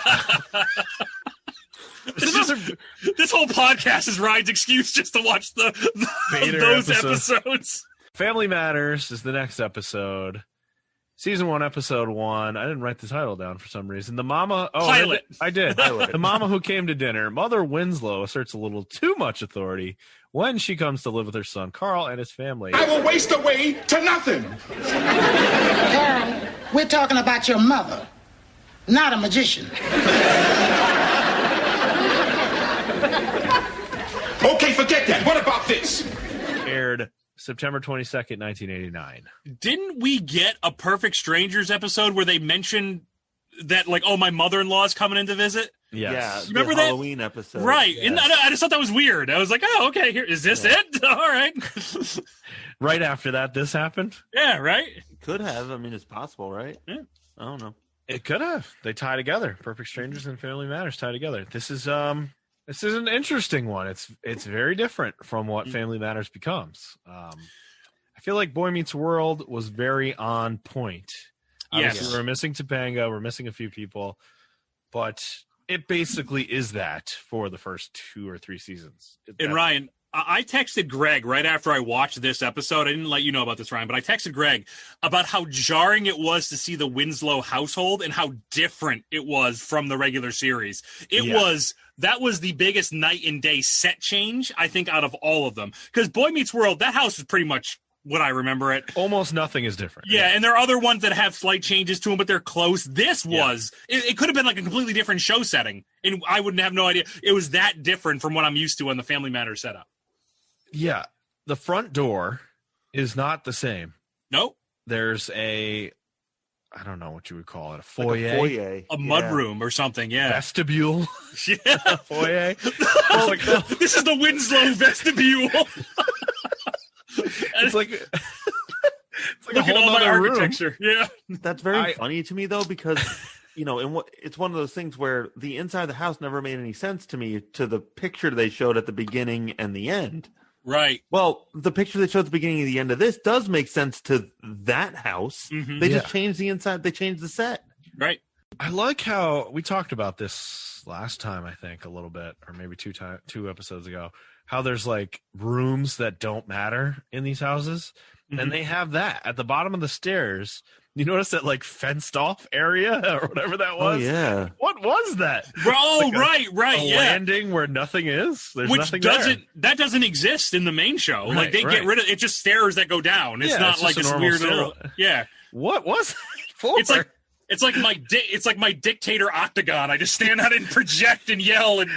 Speaker 2: This whole podcast is Ryan's excuse just to watch those episodes.
Speaker 1: Family Matters is the next episode. Season 1, episode 1. I didn't write the title down for some reason. The mama... Oh,
Speaker 2: Pilot.
Speaker 1: I did. The mama who came to dinner. Mother Winslow asserts a little too much authority when she comes to live with her son, Carl, and his family.
Speaker 6: I will waste away to nothing.
Speaker 7: Carl, we're talking about your mother, not a magician.
Speaker 6: Okay, forget that. What about this?
Speaker 1: Aired September 22nd, 1989.
Speaker 2: Didn't we get a Perfect Strangers episode where they mentioned that, like, oh, my mother-in-law is coming in to visit?
Speaker 1: Yes.
Speaker 3: Yeah,
Speaker 2: remember that
Speaker 3: Halloween episode,
Speaker 2: right?
Speaker 3: Yes.
Speaker 2: And I just thought that was weird. I was like, oh, okay, here is this it? All right.
Speaker 1: Right after that, this happened.
Speaker 2: Yeah, right.
Speaker 3: Could have. I mean, it's possible, right?
Speaker 2: Yeah.
Speaker 3: I don't know.
Speaker 1: It could have. They tie together. Perfect Strangers and Family Matters tie together. This is an interesting one. It's very different from what Family Matters becomes. I feel like Boy Meets World was very on point. Obviously, we're missing Topanga. We're missing a few people, but it basically is that for the first 2 or 3 seasons.
Speaker 2: And Ryan, I texted Greg right after I watched this episode. I didn't let you know about this, Ryan, but I texted Greg about how jarring it was to see the Winslow household and how different it was from the regular series. That was the biggest night and day set change, I think, out of all of them. Because Boy Meets World, that house is pretty much what I remember it.
Speaker 1: Almost nothing is different.
Speaker 2: Yeah, and there are other ones that have slight changes to them, but they're close. This was, it could have been like a completely different show setting, and I wouldn't have no idea. It was that different from what I'm used to on the Family Matters setup.
Speaker 1: Yeah, the front door is not the same.
Speaker 2: Nope.
Speaker 1: There's I don't know what you would call it, a foyer,
Speaker 3: like a foyer.
Speaker 2: A mudroom or something, yeah.
Speaker 1: Vestibule,
Speaker 2: yeah.
Speaker 1: foyer.
Speaker 2: This is the Winslow vestibule.
Speaker 1: It's like
Speaker 2: look at all my architecture. Room. Yeah,
Speaker 3: that's very funny to me though, because it's one of those things where the inside of the house never made any sense to me to the picture they showed at the beginning and the end.
Speaker 2: Right.
Speaker 3: Well, the picture they showed at the beginning and the end of this does make sense to that house. Mm-hmm. They just changed the inside. They changed the set.
Speaker 2: Right.
Speaker 1: I like how we talked about this last time, I think, a little bit, or maybe 2 episodes ago, how there's like rooms that don't matter in these houses. Mm-hmm. And they have that at the bottom of the stairs. You notice that like fenced off area or whatever that was?
Speaker 3: Oh, yeah.
Speaker 1: What was that?
Speaker 2: Oh, like right.
Speaker 1: A landing where nothing is. There's nothing there.
Speaker 2: That doesn't exist in the main show. Right, like they get rid of it. Just stairs that go down. It's not like this weird little. Yeah.
Speaker 1: What was it for?
Speaker 2: It's like my dictator octagon. I just stand out and project and yell and.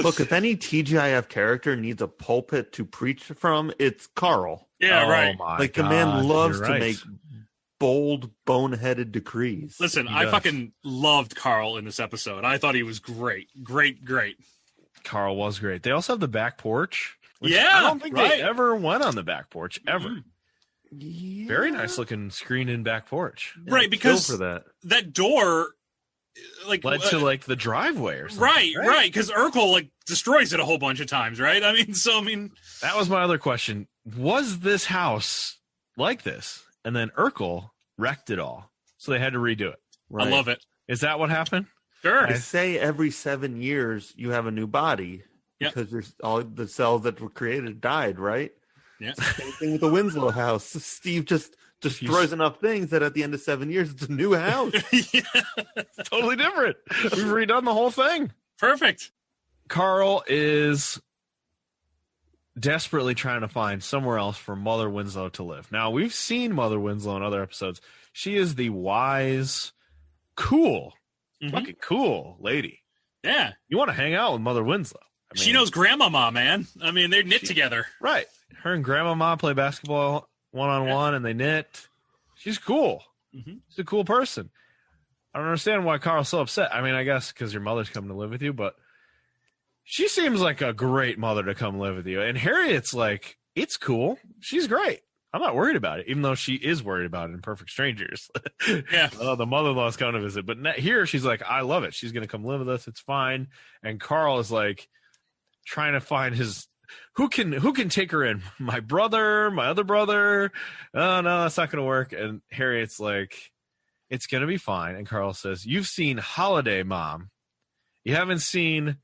Speaker 3: Look, if any TGIF character needs a pulpit to preach from, it's Carl.
Speaker 2: Yeah, right.
Speaker 3: Like the man loves to make bold, boneheaded decrees.
Speaker 2: Listen, I fucking loved Carl in this episode. I thought he was great. Great.
Speaker 1: Carl was great. They also have the back porch.
Speaker 2: Yeah.
Speaker 1: I don't think they ever went on the back porch, ever.
Speaker 2: Mm-hmm.
Speaker 3: Yeah.
Speaker 1: Very nice looking screen-in back porch.
Speaker 2: Right, because
Speaker 3: for
Speaker 2: that door
Speaker 1: led to like the driveway or something.
Speaker 2: Right, because Urkel like destroys it a whole bunch of times, right? I mean
Speaker 1: that was my other question. Was this house like this? And then Urkel wrecked it all. So they had to redo it.
Speaker 3: Right.
Speaker 2: I love it.
Speaker 1: Is that what happened?
Speaker 2: Sure.
Speaker 3: They say every 7 years you have a new body because there's all the cells that were created died, right?
Speaker 2: Yeah.
Speaker 3: Same thing with the Winslow house. Steve just destroys enough things that at the end of 7 years, it's a new house.
Speaker 1: Totally different. We've redone the whole thing.
Speaker 2: Perfect.
Speaker 1: Carl is desperately trying to find somewhere else for Mother Winslow to live. Now, we've seen Mother Winslow in other episodes. She is the wise, cool, fucking cool lady.
Speaker 2: Yeah.
Speaker 1: You want to hang out with Mother Winslow.
Speaker 2: I mean, she knows Grandmama, man. I mean, they knit together.
Speaker 1: Right. Her and Grandmama play basketball one-on-one, and they knit. She's cool. Mm-hmm. She's a cool person. I don't understand why Carl's so upset. I mean, I guess because your mother's coming to live with you, but she seems like a great mother to come live with you. And Harriet's like, it's cool. She's great. I'm not worried about it, even though she is worried about it in Perfect Strangers.
Speaker 2: Yeah.
Speaker 1: Oh, the mother-in-law is coming to visit. But here she's like, I love it. She's going to come live with us. It's fine. And Carl is like trying to find his who can take her in? My brother, my other brother. Oh, no, that's not going to work. And Harriet's like, it's going to be fine. And Carl says, you've seen Holiday, Mom. You haven't seen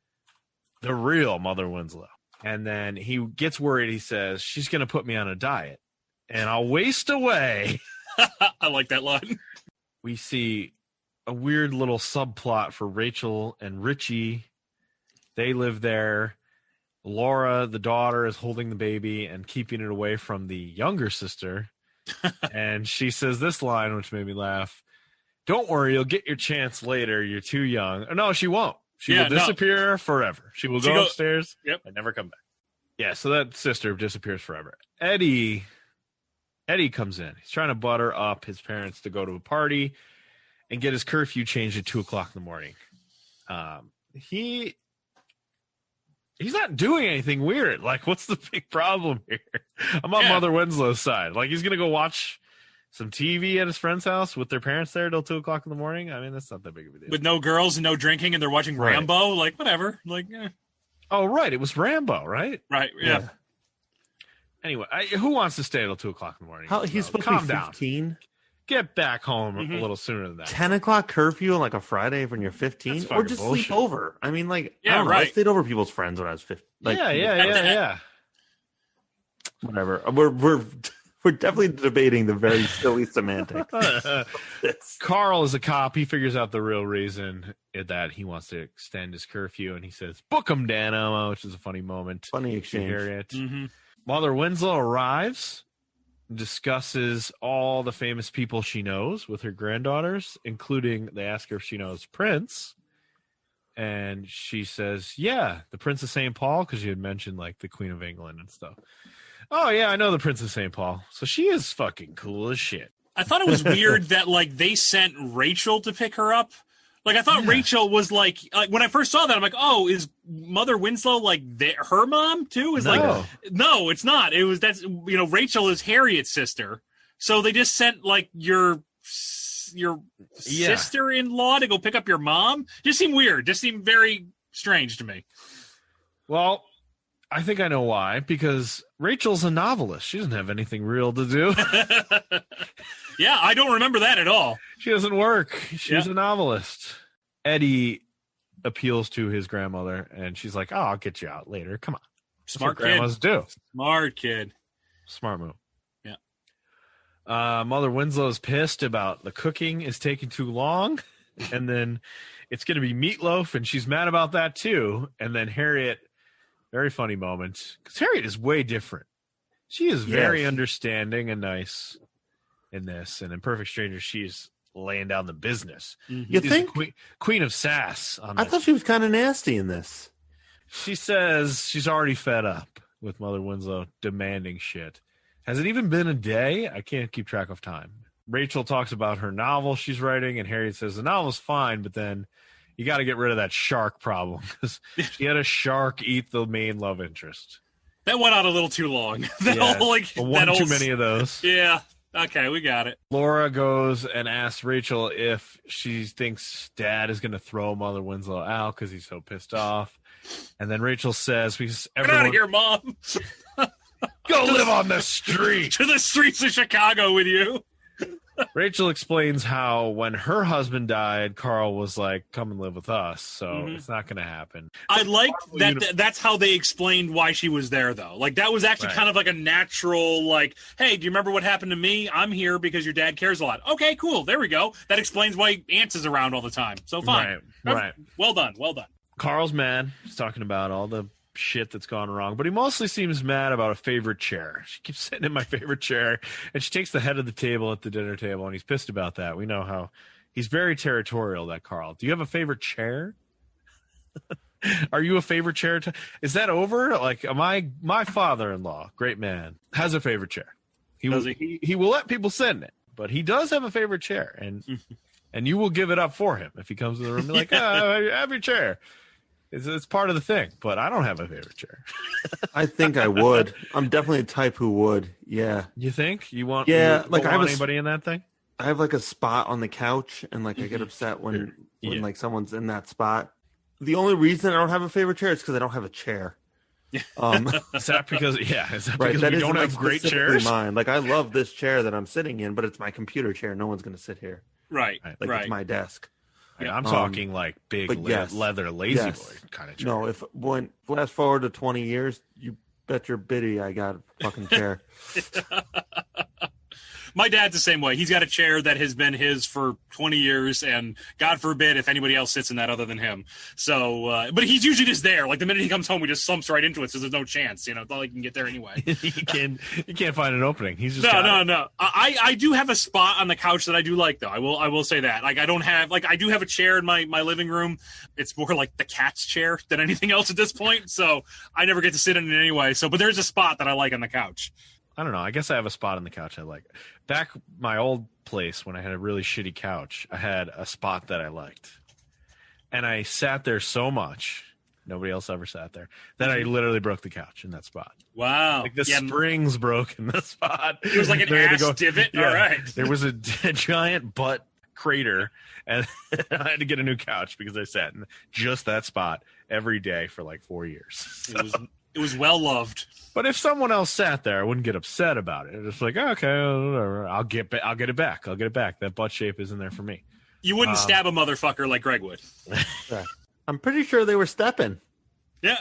Speaker 1: the real Mother Winslow. And then he gets worried. He says, she's going to put me on a diet and I'll waste away.
Speaker 2: I like that line.
Speaker 1: We see a weird little subplot for Rachel and Richie. They live there. Laura, the daughter, is holding the baby and keeping it away from the younger sister. And she says this line, which made me laugh. Don't worry, you'll get your chance later. You're too young. No, she won't. She will disappear forever. She will go upstairs and never come back. Yeah, so that sister disappears forever. Eddie comes in. He's trying to butter up his parents to go to a party and get his curfew changed at 2 o'clock in the morning. He's not doing anything weird. Like, what's the big problem here? I'm on Mother Winslow's side. Like, he's going to go watch some TV at his friend's house with their parents there till 2 o'clock in the morning. I mean, that's not that big of a deal.
Speaker 2: With no girls and no drinking, and they're watching Rambo. Like, whatever. Like,
Speaker 1: Oh, right. It was Rambo, right?
Speaker 2: Right. Yeah.
Speaker 1: Anyway, who wants to stay till 2 o'clock in the morning?
Speaker 3: He's supposed to be 15?
Speaker 1: Down. Get back home a little sooner than that.
Speaker 3: 10 o'clock curfew on like a Friday when you're 15? Or just
Speaker 1: bullshit.
Speaker 3: sleep over. I mean, like,
Speaker 2: Yeah,
Speaker 3: I don't know.
Speaker 2: right.
Speaker 3: I stayed over people's friends when I was 15. Like,
Speaker 1: Yeah.
Speaker 3: Whatever. We're definitely debating the very silly semantics.
Speaker 1: Carl is a cop. He figures out the real reason that he wants to extend his curfew, and he says, book him, Dan, which is a funny moment.
Speaker 3: Funny exchange.
Speaker 1: Harriet. Mother Winslow arrives, discusses all the famous people she knows with her granddaughters, including, they ask her if she knows Prince. And she says, yeah, the Prince of St. Paul, because she had mentioned, like, the Queen of England and stuff. Oh, yeah, I know the Prince of St. Paul. So she is fucking cool as shit.
Speaker 2: I thought it was weird that, like, they sent Rachel to pick her up. Like, I thought Rachel was, like, when I first saw that, I'm like, oh, is Mother Winslow, like, her mom, too? No, it's not. Rachel is Harriet's sister. So they just sent, like, your sister-in-law to go pick up your mom? Just seemed weird. Just seemed very strange to me.
Speaker 1: Well, I think I know why. Because Rachel's a novelist. She doesn't have anything real to do.
Speaker 2: Yeah, I don't remember that at all.
Speaker 1: She doesn't work. She's a novelist. Eddie appeals to his grandmother, and she's like, oh, I'll get you out later. Come on.
Speaker 2: Smart kid.
Speaker 1: Grandmas do.
Speaker 2: Smart kid.
Speaker 1: Smart move.
Speaker 2: Yeah.
Speaker 1: Mother Winslow's pissed about the cooking is taking too long, and then it's going to be meatloaf, and she's mad about that too. And then Harriet, very funny moment, because Harriet is way different. She is very understanding and nice in this, and in Perfect Strangers, she's laying down the business.
Speaker 3: You think?
Speaker 1: Queen of sass.
Speaker 3: I thought she was kind of nasty in this.
Speaker 1: She says she's already fed up with Mother Winslow demanding shit. Has it even been a day? I can't keep track of time. Rachel talks about her novel she's writing, and Harriet says the novel's fine, but then you got to get rid of that shark problem, because she had a shark eat the main love interest.
Speaker 2: That went on a little too long.
Speaker 1: Too many of those.
Speaker 2: Yeah. Okay, we got it.
Speaker 1: Laura goes and asks Rachel if she thinks Dad is going to throw Mother Winslow out because he's so pissed off. And then Rachel says, because
Speaker 2: everyone... Get out of here, Mom.
Speaker 1: Go live on the street.
Speaker 2: To the streets of Chicago with you.
Speaker 1: Rachel explains how when her husband died, Carl was like, come and live with us. So it's not going to happen.
Speaker 2: I like that. That's how they explained why she was there, though. Like, that was actually kind of like a natural, like, hey, do you remember what happened to me? I'm here because your dad cares a lot. Okay, cool. There we go. That explains why Ants is around all the time. So fine.
Speaker 1: Right.
Speaker 2: Well done. Well done.
Speaker 1: Carl's mad. He's talking about all the shit that's gone wrong, but he mostly seems mad about a favorite chair. She keeps sitting in my favorite chair, and she takes the head of the table at the dinner table, and he's pissed about that. We know how he's very territorial, that Carl. Do you have a favorite chair? Are you a favorite chair? Is that over? Like, my father-in-law, great man, has a favorite chair. He will let people sit in it, but he does have a favorite chair, and you will give it up for him if he comes to the room and be like, have your chair. It's part of the thing, but I don't have a favorite chair.
Speaker 3: I think I would. I'm definitely a type who would. Yeah.
Speaker 1: You think you want?
Speaker 3: Yeah,
Speaker 1: you
Speaker 3: like I have
Speaker 1: anybody in that thing.
Speaker 3: I have like a spot on the couch, and like I get upset when like someone's in that spot. The only reason I don't have a favorite chair is because I don't have a chair.
Speaker 1: Is that because is that
Speaker 3: right,
Speaker 1: because
Speaker 3: that
Speaker 1: we don't have great chairs?
Speaker 3: Mine. Like I love this chair that I'm sitting in, but it's my computer chair. No one's going to sit here.
Speaker 2: Right.
Speaker 3: Like it's my desk.
Speaker 1: Yeah, I'm talking like big leather lazy boy kind of chair.
Speaker 3: No, if fast forward to 20 years, you bet your biddy I got a fucking chair.
Speaker 2: My dad's the same way. He's got a chair that has been his for 20 years, and God forbid if anybody else sits in that other than him. So, but he's usually just there. Like the minute he comes home, he just slumps right into it, so there's no chance. You know, it's not like he can get there anyway.
Speaker 1: You can't find an opening. He's just
Speaker 2: no. I do have a spot on the couch that I do like, though. I will say that. Like I do have a chair in my living room. It's more like the cat's chair than anything else at this point. So I never get to sit in it anyway. So, but there's a spot that I like on the couch.
Speaker 1: I don't know. I guess I have a spot on the couch I like. Back my old place when I had a really shitty couch, I had a spot that I liked. And I sat there so much, nobody else ever sat there, that I literally broke the couch in that spot.
Speaker 2: Wow.
Speaker 1: Like the springs broke in the spot.
Speaker 2: It was like an ass divot? Yeah, all right.
Speaker 1: There was a giant butt crater, and I had to get a new couch because I sat in just that spot every day for like 4 years. So.
Speaker 2: It was well loved.
Speaker 1: But if someone else sat there, I wouldn't get upset about it. It's like, okay, whatever. I'll get it back. That butt shape isn't there for me.
Speaker 2: You wouldn't stab a motherfucker like Greg would.
Speaker 3: I'm pretty sure they were stepping.
Speaker 2: Yeah.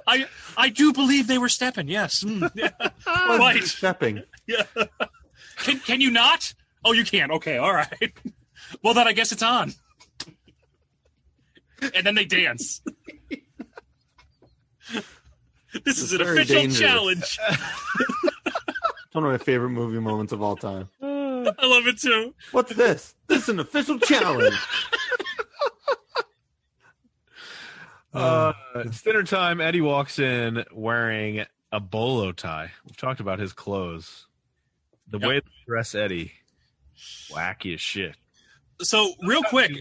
Speaker 2: I do believe they were stepping. Yes. Yeah.
Speaker 3: Right. Stepping.
Speaker 2: Yeah. Can you not? Oh, you can. Okay. All right. Well, then I guess it's on. And then they dance. This is an official dangerous challenge.
Speaker 3: One of my favorite movie moments of all time.
Speaker 2: I love it too.
Speaker 3: What's this? This is an official challenge.
Speaker 1: It's dinner time. Eddie walks in wearing a bolo tie. We've talked about his clothes. The way they dress Eddie, wacky as shit.
Speaker 2: So real quick,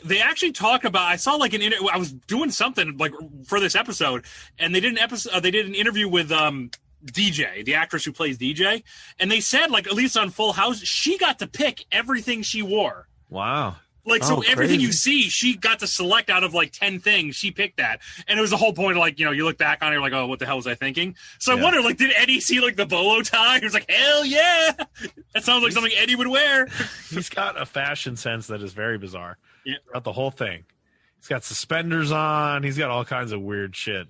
Speaker 2: they actually talk about. I saw like I was doing something like for this episode, and they did an interview with DJ, the actress who plays DJ, and they said like at least on Full House, she got to pick everything she wore.
Speaker 1: Wow.
Speaker 2: Like, so everything you see, she got to select out of like 10 things. She picked that. And it was the whole point of like, you know, you look back on it, you're like, oh, what the hell was I thinking? So I wonder, like, did Eddie see like the bolo tie? He was like, hell yeah. That sounds like something Eddie would wear.
Speaker 1: He's got a fashion sense that is very bizarre throughout the whole thing. He's got suspenders on. He's got all kinds of weird shit.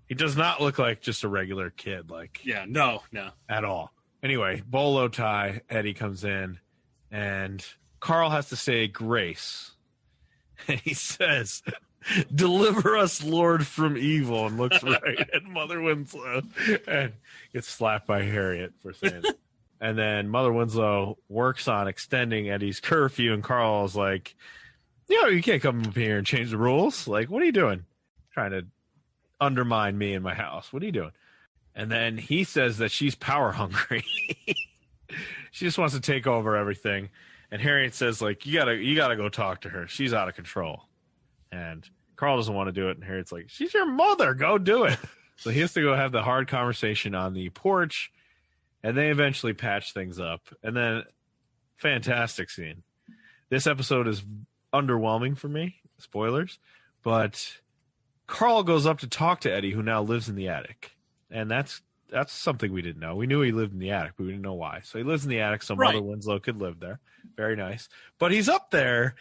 Speaker 1: He does not look like just a regular kid. Like,
Speaker 2: no.
Speaker 1: At all. Anyway, bolo tie, Eddie comes in and Carl has to say grace. And he says, deliver us, Lord, from evil, and looks right at Mother Winslow and gets slapped by Harriet for saying it. And then Mother Winslow works on extending Eddie's curfew, and Carl's like, you can't come up here and change the rules. Like, what are you doing? Trying to undermine me in my house. What are you doing? And then he says that she's power hungry. She just wants to take over everything. And Harriet says, like, you gotta go talk to her. She's out of control. And Carl doesn't want to do it. And Harriet's like, she's your mother. Go do it. So he has to go have the hard conversation on the porch. And they eventually patch things up. And then, fantastic scene. This episode is underwhelming for me. Spoilers. But Carl goes up to talk to Eddie, who now lives in the attic. And that's something we didn't know. We knew he lived in the attic, but we didn't know why. So he lives in the attic so Mother Winslow could live there. Very nice. But he's up there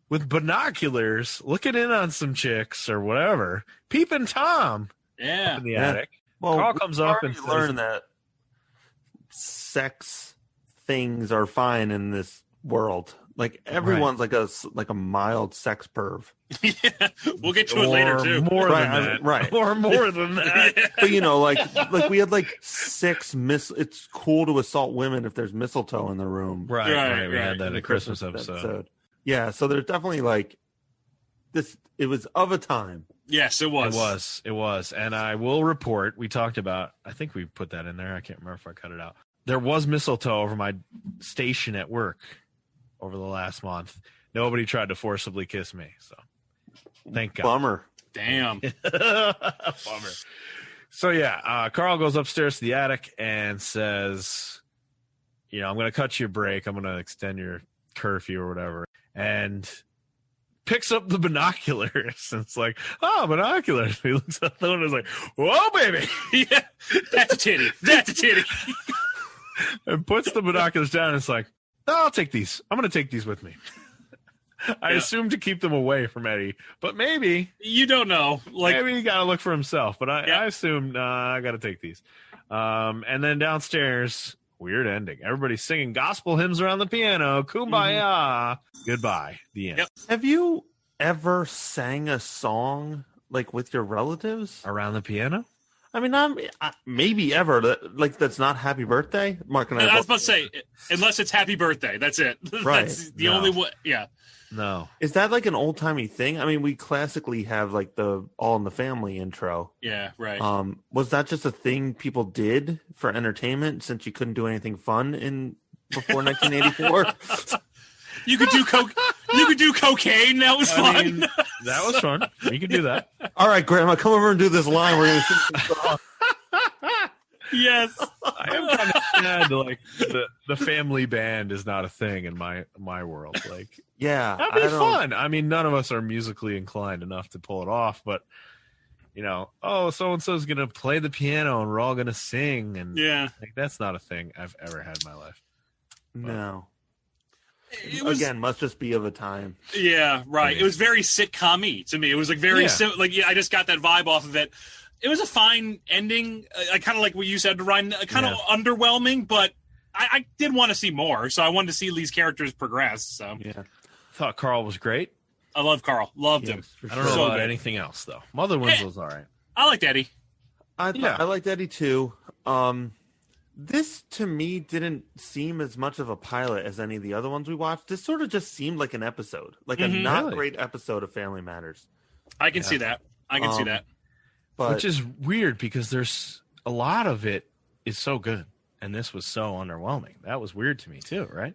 Speaker 1: with binoculars looking in on some chicks or whatever. Peeping Tom in the attic. Well, Carl comes up and
Speaker 3: learn that sex things are fine in this world. Like everyone's like a mild sex perv.
Speaker 2: Yeah, we'll get to it later too.
Speaker 1: More than that. Or more than that.
Speaker 3: But like we had like 6 it's cool to assault women if there's mistletoe in the room.
Speaker 1: Right. We had that in a Christmas episode.
Speaker 3: Yeah, so there's definitely like this. It was of a time.
Speaker 2: Yes, it was.
Speaker 1: It was. And I will report. We talked about. I think we put that in there. I can't remember if I cut it out. There was mistletoe over my station at work over the last month. Nobody tried to forcibly kiss me, so thank God.
Speaker 3: Bummer.
Speaker 2: Damn.
Speaker 1: Bummer. So yeah, Carl goes upstairs to the attic and says, I'm going to cut you a break. I'm going to extend your curfew or whatever. And picks up the binoculars. And it's like, oh, binoculars. He looks at the one and is like, whoa, baby.
Speaker 2: Yeah, that's a titty. That's a titty.
Speaker 1: And puts the binoculars down and it's like, oh, I'll take these. I'm going to take these with me. I assume to keep them away from Eddie, but maybe.
Speaker 2: You don't know.
Speaker 1: Maybe he got to look for himself, but I assume I got to take these. And then downstairs, weird ending. Everybody's singing gospel hymns around the piano. Kumbaya. Goodbye. The end.
Speaker 2: Yep.
Speaker 3: Have you ever sang a song like with your relatives
Speaker 1: Around the piano?
Speaker 3: I mean, maybe ever. That's not Happy Birthday. Mark and I
Speaker 2: was about to say, unless it's Happy Birthday, that's it.
Speaker 3: Right.
Speaker 2: That's the only one. Yeah.
Speaker 1: No.
Speaker 3: Is that like an old timey thing? I mean, we classically have like the All in the Family intro.
Speaker 2: Yeah. Right.
Speaker 3: Was that just a thing people did for entertainment since you couldn't do anything fun before 1984?
Speaker 2: You could do You could do cocaine. That was fun.
Speaker 1: That was fun. We could do that.
Speaker 3: All right, Grandma, come over and do this line. We're gonna sing some song.
Speaker 2: Yes.
Speaker 1: I am kind of sad. Like the family band is not a thing in my world. Like,
Speaker 3: yeah,
Speaker 1: that'd be fun. I mean, none of us are musically inclined enough to pull it off, but so and so is gonna play the piano and we're all gonna sing, and like that's not a thing I've ever had in my life.
Speaker 3: No. Again, must just be of a time.
Speaker 2: Yeah, right. It was very sitcom-y to me. It was like very I just got that vibe off of it. It was a fine ending. I kind of like what you said, Ryan. Kind of underwhelming, but I did want to see more. So I wanted to see these characters progress. So
Speaker 1: I thought Carl was great.
Speaker 2: I love Carl. Loved him.
Speaker 1: I don't know about anything else though. Mother Winslow's all right.
Speaker 2: I liked Eddie.
Speaker 3: I liked Eddie too. This, to me, didn't seem as much of a pilot as any of the other ones we watched. This sort of just seemed like an episode, like a not great episode of Family Matters.
Speaker 2: I can see that. I can see that.
Speaker 3: But,
Speaker 1: which is weird because there's a lot of it is so good, and this was so underwhelming. That was weird to me too, right?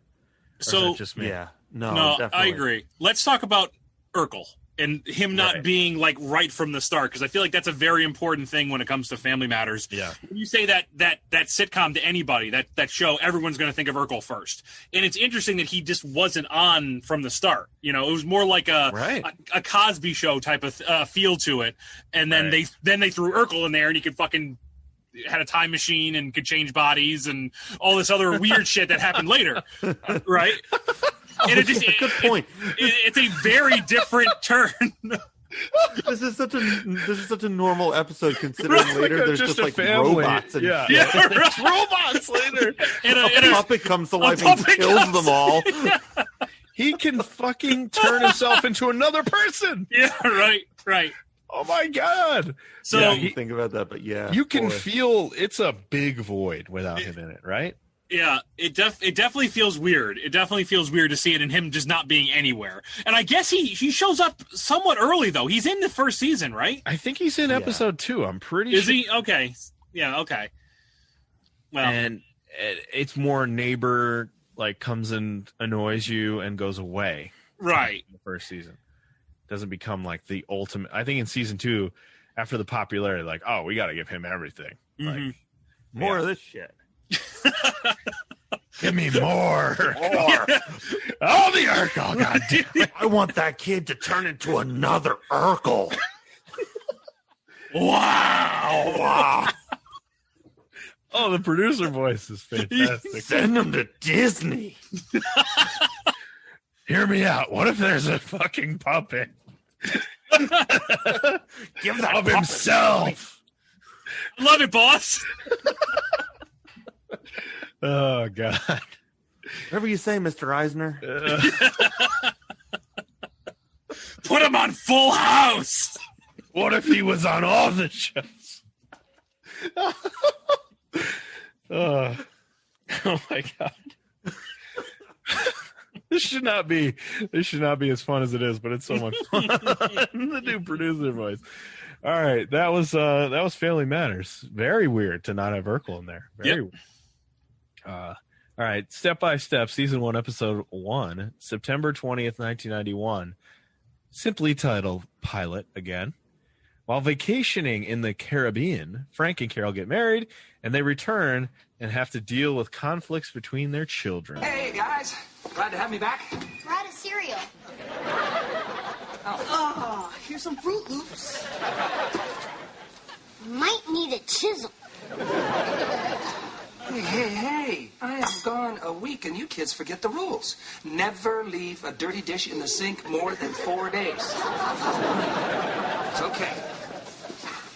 Speaker 1: Or
Speaker 2: so
Speaker 1: just me?
Speaker 3: Yeah,
Speaker 2: no,
Speaker 3: definitely.
Speaker 2: I agree. Let's talk about Urkel and him not being like right from the start, because I feel like that's a very important thing when it comes to Family Matters.
Speaker 1: Yeah.
Speaker 2: When you say that sitcom to anybody, that show, everyone's going to think of Urkel first. And it's interesting that he just wasn't on from the start. It was more like a Cosby Show type of feel to it. And then they threw Urkel in there, and he could fucking had a time machine and could change bodies and all this other weird shit that happened later, right? And
Speaker 3: good point.
Speaker 2: It's a very different turn.
Speaker 3: This is such a normal episode considering later there's just like
Speaker 1: family.
Speaker 3: robots and
Speaker 2: robots later.
Speaker 3: And a puppet comes to life and kills them all.
Speaker 2: Yeah.
Speaker 1: He can fucking turn himself into another person.
Speaker 2: Yeah, right.
Speaker 1: Oh my God.
Speaker 2: So
Speaker 3: I didn't think about that, but
Speaker 1: you can feel it's a big void without him in it, right?
Speaker 2: Yeah, it definitely feels weird. It definitely feels weird to see it in him just not being anywhere. And I guess he shows up somewhat early, though. He's in the first season, right?
Speaker 1: I think he's in episode 2. I'm pretty sure.
Speaker 2: Is he? Okay. Yeah, okay. Well,
Speaker 1: and it's more neighbor, like, comes and annoys you and goes away.
Speaker 2: Right.
Speaker 1: In the first season. Doesn't become, like, the ultimate. I think in season 2, after the popularity, like, oh, we got to give him everything.
Speaker 2: Mm-hmm.
Speaker 1: Like,
Speaker 3: more of this shit.
Speaker 1: Give me more. Oh, the Urkel, God damn it.
Speaker 3: I want that kid to turn into another Urkel.
Speaker 2: Wow.
Speaker 1: Oh, the producer voice is fantastic.
Speaker 3: Send him to Disney.
Speaker 1: Hear me out. What if there's a fucking puppet
Speaker 3: Give that
Speaker 1: of himself?
Speaker 2: Love it, boss.
Speaker 1: Oh, God.
Speaker 3: Whatever you say, Mr. Eisner.
Speaker 2: Put him on Full House.
Speaker 1: What if he was on all the shows? Oh my God. This should not be as fun as it is, but it's so much fun. The new producer voice. All right, that was Family Matters. Very weird to not have Urkel in there. Very weird. All right, Step by Step, Season 1, Episode 1, September 20th, 1991, simply titled Pilot again. While vacationing in the Caribbean, Frank and Carol get married, and they return and have to deal with conflicts between their children.
Speaker 8: Hey, guys. Glad to have me back.
Speaker 5: We're out of cereal.
Speaker 7: Oh, here's some Fruit Loops.
Speaker 5: Might need a chisel.
Speaker 8: Hey, I have gone a week and you kids forget the rules. Never leave a dirty dish in the sink more than 4 days. It's okay.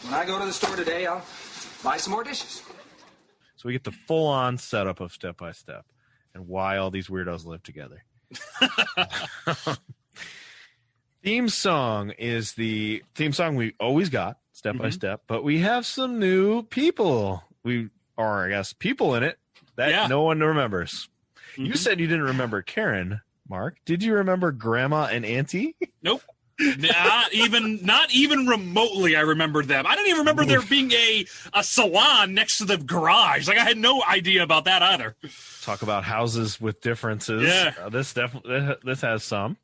Speaker 8: When I go to the store today, I'll buy some more dishes.
Speaker 1: So we get the full-on setup of Step by Step and why all these weirdos live together. Theme song is the theme song we always got, Step by Step, but we have some new people. Or I guess people in it that no one remembers. You said you didn't remember Karen, Mark. Did you remember Grandma and Auntie?
Speaker 2: Nope. Not even remotely I remembered them. I didn't even remember there being a salon next to the garage. Like, I had no idea about that either.
Speaker 1: Talk about houses with differences.
Speaker 2: Yeah.
Speaker 1: This has some.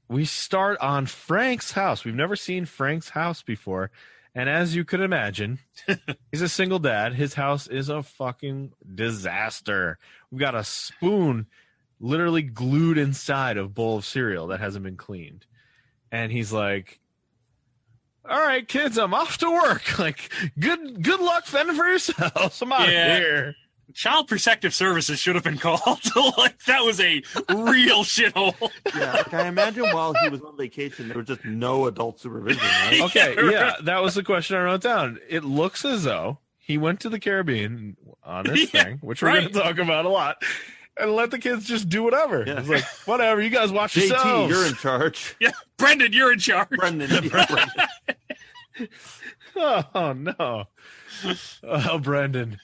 Speaker 1: We start on Frank's house. We've never seen Frank's house before. And as you could imagine, he's a single dad. His house is a fucking disaster. We've got a spoon literally glued inside a bowl of cereal that hasn't been cleaned. And he's like, all right, kids, I'm off to work. Like, good luck fending for yourselves. I'm out of here.
Speaker 2: Child Protective Services should have been called. Like, that was a real shithole.
Speaker 3: Yeah, like I imagine while he was on vacation, there was just no adult supervision. Right?
Speaker 1: Okay, that was the question I wrote down. It looks as though he went to the Caribbean on this thing, which we're going to talk about a lot, and let the kids just do whatever. Yeah. It's like, whatever, you guys watch
Speaker 3: JT,
Speaker 1: yourselves.
Speaker 3: you're in charge.
Speaker 2: Yeah, Brendan, you're in charge.
Speaker 3: Brendan.
Speaker 1: Oh, no. Oh, Brendan.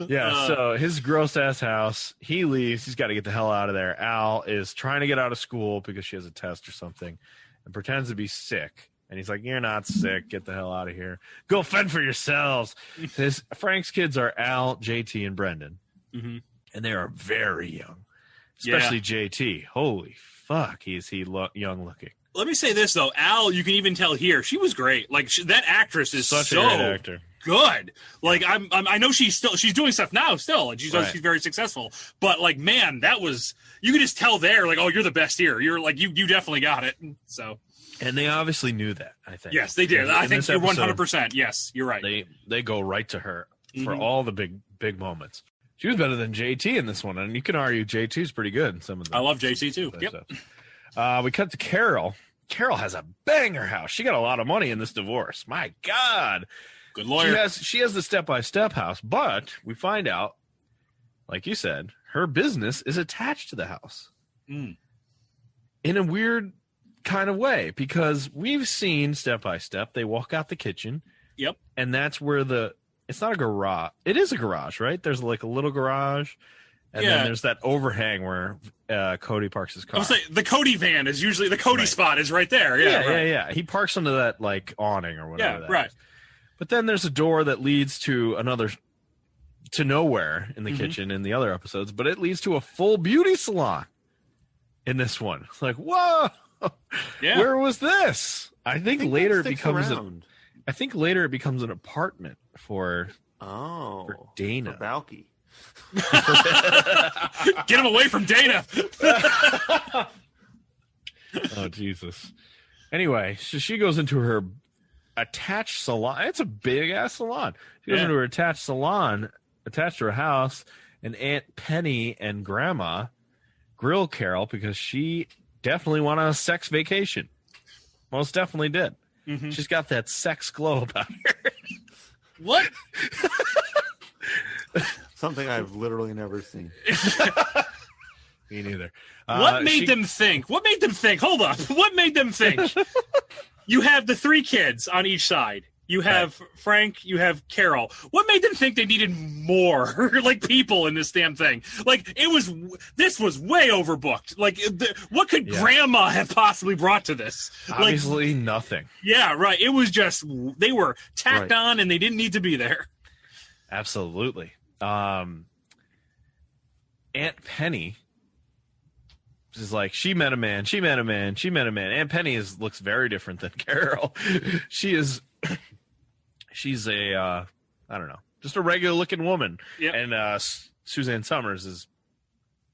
Speaker 1: Yeah, so his gross-ass house, he leaves. He's got to get the hell out of there. Al is trying to get out of school because she has a test or something and pretends to be sick. And he's like, you're not sick. Get the hell out of here. Go fend for yourselves. Frank's kids are Al, JT, and Brendan. Mm-hmm. And they are very young, especially JT. Holy fuck, is he young looking.
Speaker 2: Let me say this, though. Al, you can even tell here, she was great. Like, that actress is
Speaker 1: such a great actor.
Speaker 2: Good. Like, I know she's doing stuff now still, and she's very successful. But, like, man, that was, you could just tell there, like, oh, you're the best here. You're like, you definitely got it. So.
Speaker 1: And they obviously knew that, I think.
Speaker 2: Yes, they did. I think you're 100%. Yes, you're right.
Speaker 1: They go right to her for all the big moments. She was better than JT in this one, and you can argue JT's pretty good in some of the.
Speaker 2: I love JT too. Yep.
Speaker 1: We cut to Carol. Carol has a banger house. She got a lot of money in this divorce. My God.
Speaker 2: Good lawyer.
Speaker 1: She has the step-by-step house, but we find out, like you said, her business is attached to the house. In a weird kind of way, because we've seen Step by Step. They walk out the kitchen.
Speaker 2: Yep.
Speaker 1: And that's where it's not a garage. It is a garage, right? There's like a little garage. And then there's that overhang where Cody parks his car.
Speaker 2: I was saying, the Cody van is usually, the Cody spot is right there.
Speaker 1: Yeah. He parks under that like awning or whatever that is. But then there's a door that leads to nowhere in the kitchen in the other episodes, but it leads to a full beauty salon in this one. It's like, whoa, where was this? I think later it becomes later it becomes an apartment for Dana.
Speaker 3: For Balky.
Speaker 2: Get him away from Dana.
Speaker 1: Oh, Jesus. Anyway, so she goes into her attached salon. It's a big ass salon. She goes into her attached salon, attached to her house, and Aunt Penny and Grandma grill Carol because she definitely went on a sex vacation. Most definitely did. Mm-hmm. She's got that sex glow about her.
Speaker 2: What?
Speaker 3: Something I've literally never seen.
Speaker 1: Me neither.
Speaker 2: What made them think? Hold up. What made them think? You have the three kids on each side. You have Frank, you have Carol. What made them think they needed more like people in this damn thing? Like this was way overbooked. Like what could Grandma have possibly brought to this?
Speaker 1: Obviously nothing.
Speaker 2: Yeah, right. It was just, they were tacked on and they didn't need to be there.
Speaker 1: Absolutely. Aunt Penny is like, she met a man. Aunt Penny looks very different than Carol. She's a, I don't know, just a regular looking woman.
Speaker 2: Yep.
Speaker 1: And Suzanne Summers is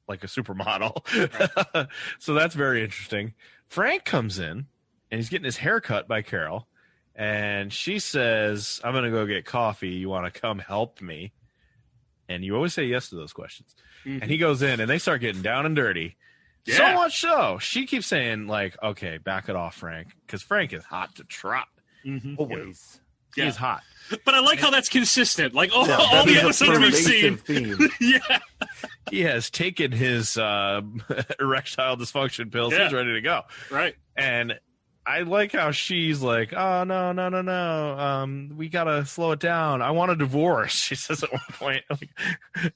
Speaker 1: like a supermodel. Right. So that's very interesting. Frank comes in and he's getting his hair cut by Carol. And she says, I'm going to go get coffee. You want to come help me? And you always say yes to those questions. Mm-hmm. And he goes in and they start getting down and dirty. Yeah. So much so, she keeps saying, like, okay, back it off, Frank. Because Frank is hot to trot.
Speaker 3: Mm-hmm. Always.
Speaker 1: Yeah. He's hot.
Speaker 2: But I like how that's consistent. Like, all the episodes we've seen. Yeah.
Speaker 1: He has taken his erectile dysfunction pills. Yeah. He's ready to go.
Speaker 2: Right.
Speaker 1: And I like how she's like, oh, no. We got to slow it down. I want a divorce. She says at one point, like,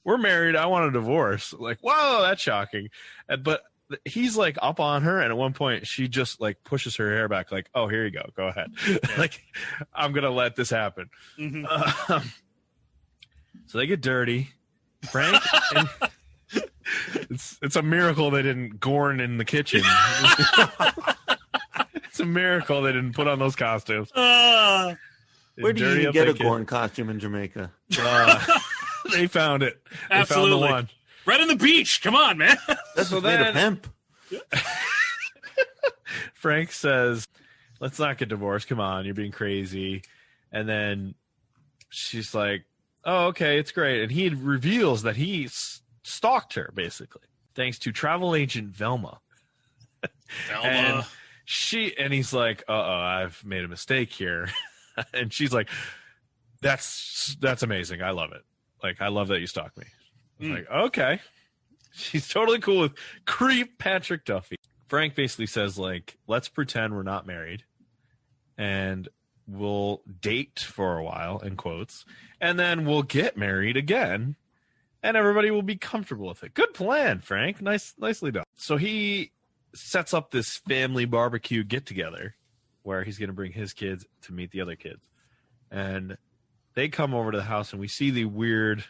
Speaker 1: we're married. I want a divorce. Like, whoa, that's shocking. But he's like up on her. And at one point she just like pushes her hair back. Like, oh, here you go. Go ahead. Yeah. Like, I'm going to let this happen. Mm-hmm. So they get dirty. Frank. It's a miracle they didn't gorn in the kitchen. It's a miracle they didn't put on those costumes.
Speaker 3: Where do you get a Gorn costume in Jamaica?
Speaker 1: They found it. They
Speaker 2: Absolutely.
Speaker 1: found the one.
Speaker 2: Right on the beach. Come on, man.
Speaker 3: That's so made of hemp.
Speaker 1: Frank says, let's not get divorced. Come on, you're being crazy. And then she's like, oh, okay, it's great. And he reveals that he stalked her, basically, thanks to travel agent Velma. And he's like, I've made a mistake here. And she's like, that's amazing. I love it. Like, I love that you stalked me. Like, okay. She's totally cool with creep Patrick Duffy. Frank basically says, like, let's pretend we're not married and we'll date for a while, in quotes, and then we'll get married again and everybody will be comfortable with it. Good plan, Frank. Nicely done. So he sets up this family barbecue get together where he's going to bring his kids to meet the other kids. And they come over to the house and we see the weird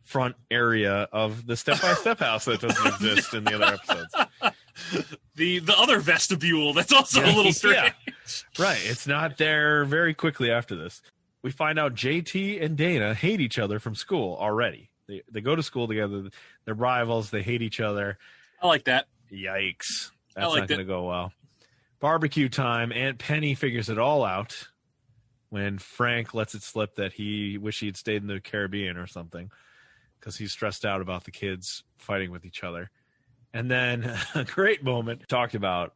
Speaker 1: front area of the step-by-step house that doesn't exist in the other episodes.
Speaker 2: The other vestibule that's also a little strange.
Speaker 1: Yeah. Right. It's not there very quickly after this. We find out JT and Dana hate each other from school already. They go to school together. They're rivals. They hate each other.
Speaker 2: I like that.
Speaker 1: Yikes. That's not going to go well. Barbecue time. Aunt Penny figures it all out when Frank lets it slip that he wished he had stayed in the Caribbean or something because he's stressed out about the kids fighting with each other. And then a great moment, talked about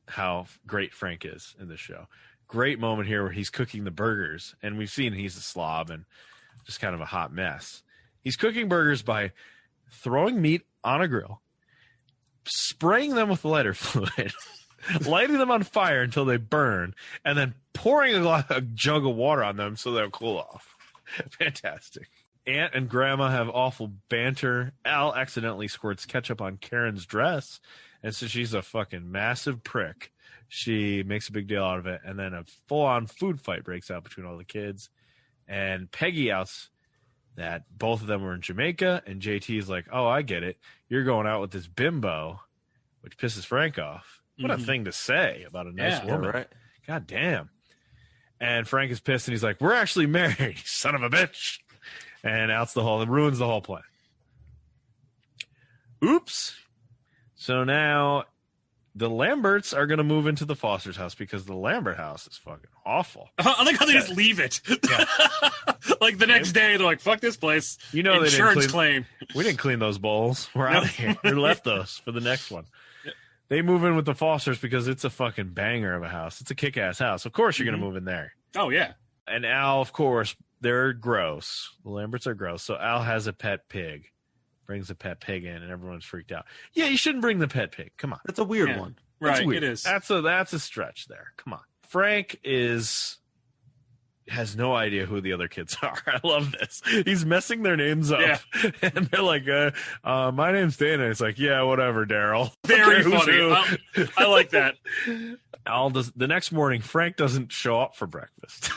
Speaker 1: how great Frank is in this show. Great moment here where he's cooking the burgers. And we've seen he's a slob and just kind of a hot mess. He's cooking burgers by throwing meat on a grill, spraying them with lighter fluid, lighting them on fire until they burn, and then pouring a jug of water on them so they'll cool off. Fantastic. Aunt and Grandma have awful banter. Al accidentally squirts ketchup on Karen's dress, and so she's a fucking massive prick. She makes a big deal out of it, and then a full-on food fight breaks out between all the kids. And Peggy outs that both of them were in Jamaica, and JT is like, oh, I get it. You're going out with this bimbo, which pisses Frank off. What a thing to say about a nice woman. Right? God damn. And Frank is pissed, and he's like, we're actually married, you son of a bitch. And ruins the whole plan. Oops. So now the Lamberts are going to move into the Foster's house because the Lambert house is fucking awful.
Speaker 2: I like how they just leave it. Yeah. Like the next day, they're like, fuck this place.
Speaker 1: You know,
Speaker 2: insurance claim.
Speaker 1: We didn't clean those bowls. We're out of here. We left those for the next one. They move in with the Fosters because it's a fucking banger of a house. It's a kick-ass house. Of course you're going to move in there.
Speaker 2: Oh, yeah.
Speaker 1: And Al, of course, they're gross. The Lamberts are gross. So Al has a pet pig. Brings a pet pig in, and everyone's freaked out. Yeah, you shouldn't bring the pet pig. Come on.
Speaker 3: That's a weird one.
Speaker 2: Right,
Speaker 1: weird.
Speaker 2: It is.
Speaker 1: That's a stretch there. Come on. Frank has no idea who the other kids are. I love this. He's messing their names up. Yeah. And they're like, my name's Dana. It's like, yeah, whatever, Daryl.
Speaker 2: Very funny. I like that.
Speaker 1: The next morning, Frank doesn't show up for breakfast.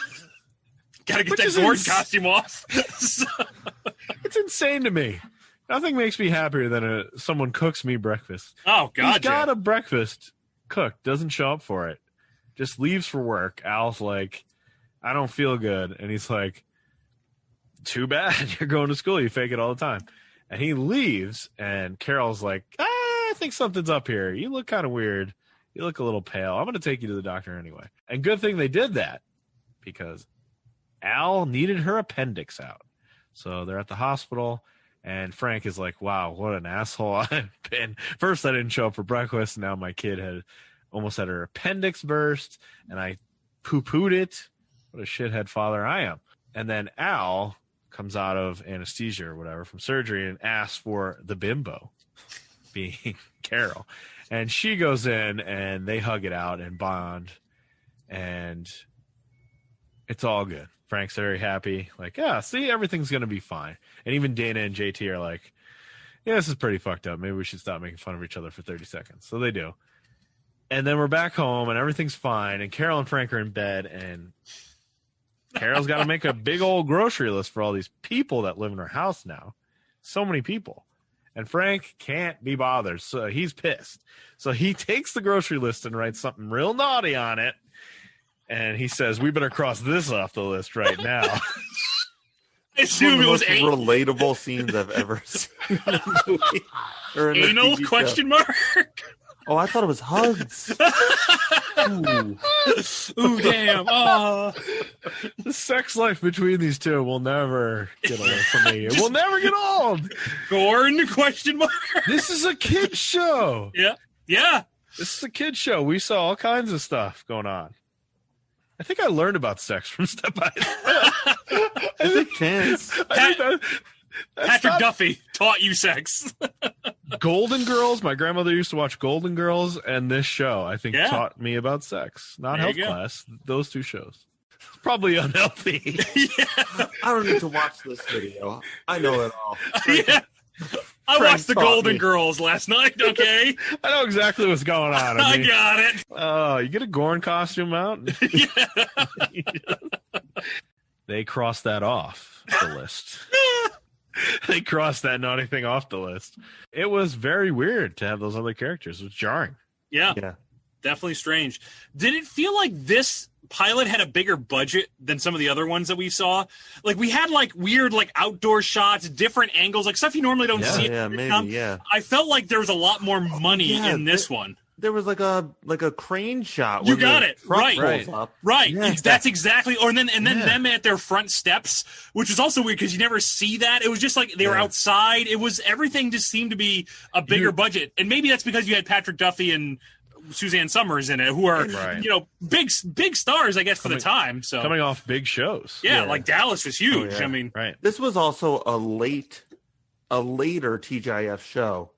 Speaker 2: Gotta get that Gordon costume off.
Speaker 1: It's insane to me. Nothing makes me happier than someone cooks me breakfast.
Speaker 2: Oh, God.
Speaker 1: He's got a breakfast cooked, doesn't show up for it, just leaves for work. Al's like, I don't feel good. And he's like, too bad. You're going to school. You fake it all the time. And he leaves, and Carol's like, I think something's up here. You look kind of weird. You look a little pale. I'm going to take you to the doctor anyway. And good thing they did that, because Al needed her appendix out. So they're at the hospital, and Frank is like, wow, what an asshole I've been. First, I didn't show up for breakfast. Now my kid had almost had her appendix burst, and I poo-pooed it. What a shithead father I am. And then Al comes out of anesthesia or whatever from surgery and asks for the bimbo, being Carol. And she goes in, and they hug it out and bond, and it's all good. Frank's very happy. Like, yeah, see, everything's going to be fine. And even Dana and JT are like, yeah, this is pretty fucked up. Maybe we should stop making fun of each other for 30 seconds. So they do. And then we're back home, and everything's fine. And Carol and Frank are in bed, and Carol's got to make a big old grocery list for all these people that live in her house now. So many people. And Frank can't be bothered, so he's pissed. So he takes the grocery list and writes something real naughty on it. And he says, we better cross this off the list right now.
Speaker 2: I assume it was
Speaker 3: relatable scenes I've ever seen in a movie. Or in
Speaker 2: anal question mark?
Speaker 3: Oh, I thought it was hugs.
Speaker 2: Ooh, damn. Oh.
Speaker 1: The sex life between these two will never get old for me. It will never get old.
Speaker 2: Gorn question mark?
Speaker 1: This is a kid's show.
Speaker 2: Yeah. Yeah.
Speaker 1: This is a kid's show. We saw all kinds of stuff going on. I think I learned about sex from Step by Step.
Speaker 3: There's a chance.
Speaker 2: Patrick Duffy taught you sex.
Speaker 1: Golden Girls. My grandmother used to watch Golden Girls, and this show, I think, taught me about sex. Not
Speaker 2: there
Speaker 1: health class. Those two shows. It's probably unhealthy.
Speaker 3: Yeah. I don't need to watch this video. I know it all.
Speaker 2: Yeah. I watched the Golden Girls last night, okay?
Speaker 1: I know exactly what's going on.
Speaker 2: I got it.
Speaker 1: Oh, you get a Gorn costume out?
Speaker 2: Yeah.
Speaker 1: They crossed that off the list. They crossed that naughty thing off the list. It was very weird to have those other characters. It was jarring.
Speaker 2: Yeah. Definitely strange. Did it feel like this pilot had a bigger budget than some of the other ones that we saw? Like, we had like weird like outdoor shots, different angles, like stuff you normally don't see.
Speaker 3: Yeah, maybe.
Speaker 2: I felt like there was a lot more money in this one.
Speaker 3: There was like a crane shot.
Speaker 2: You got it right. Right.
Speaker 3: Yeah.
Speaker 2: That's exactly. Or then them at their front steps, which was also weird because you never see that. It was just like they were outside. It was everything just seemed to be a bigger budget, and maybe that's because you had Patrick Duffy and Suzanne Summers in it, who are big stars, I guess, for the time. So
Speaker 1: coming off big shows,
Speaker 2: like Dallas was huge. I mean,
Speaker 3: this was also a later TGIF show,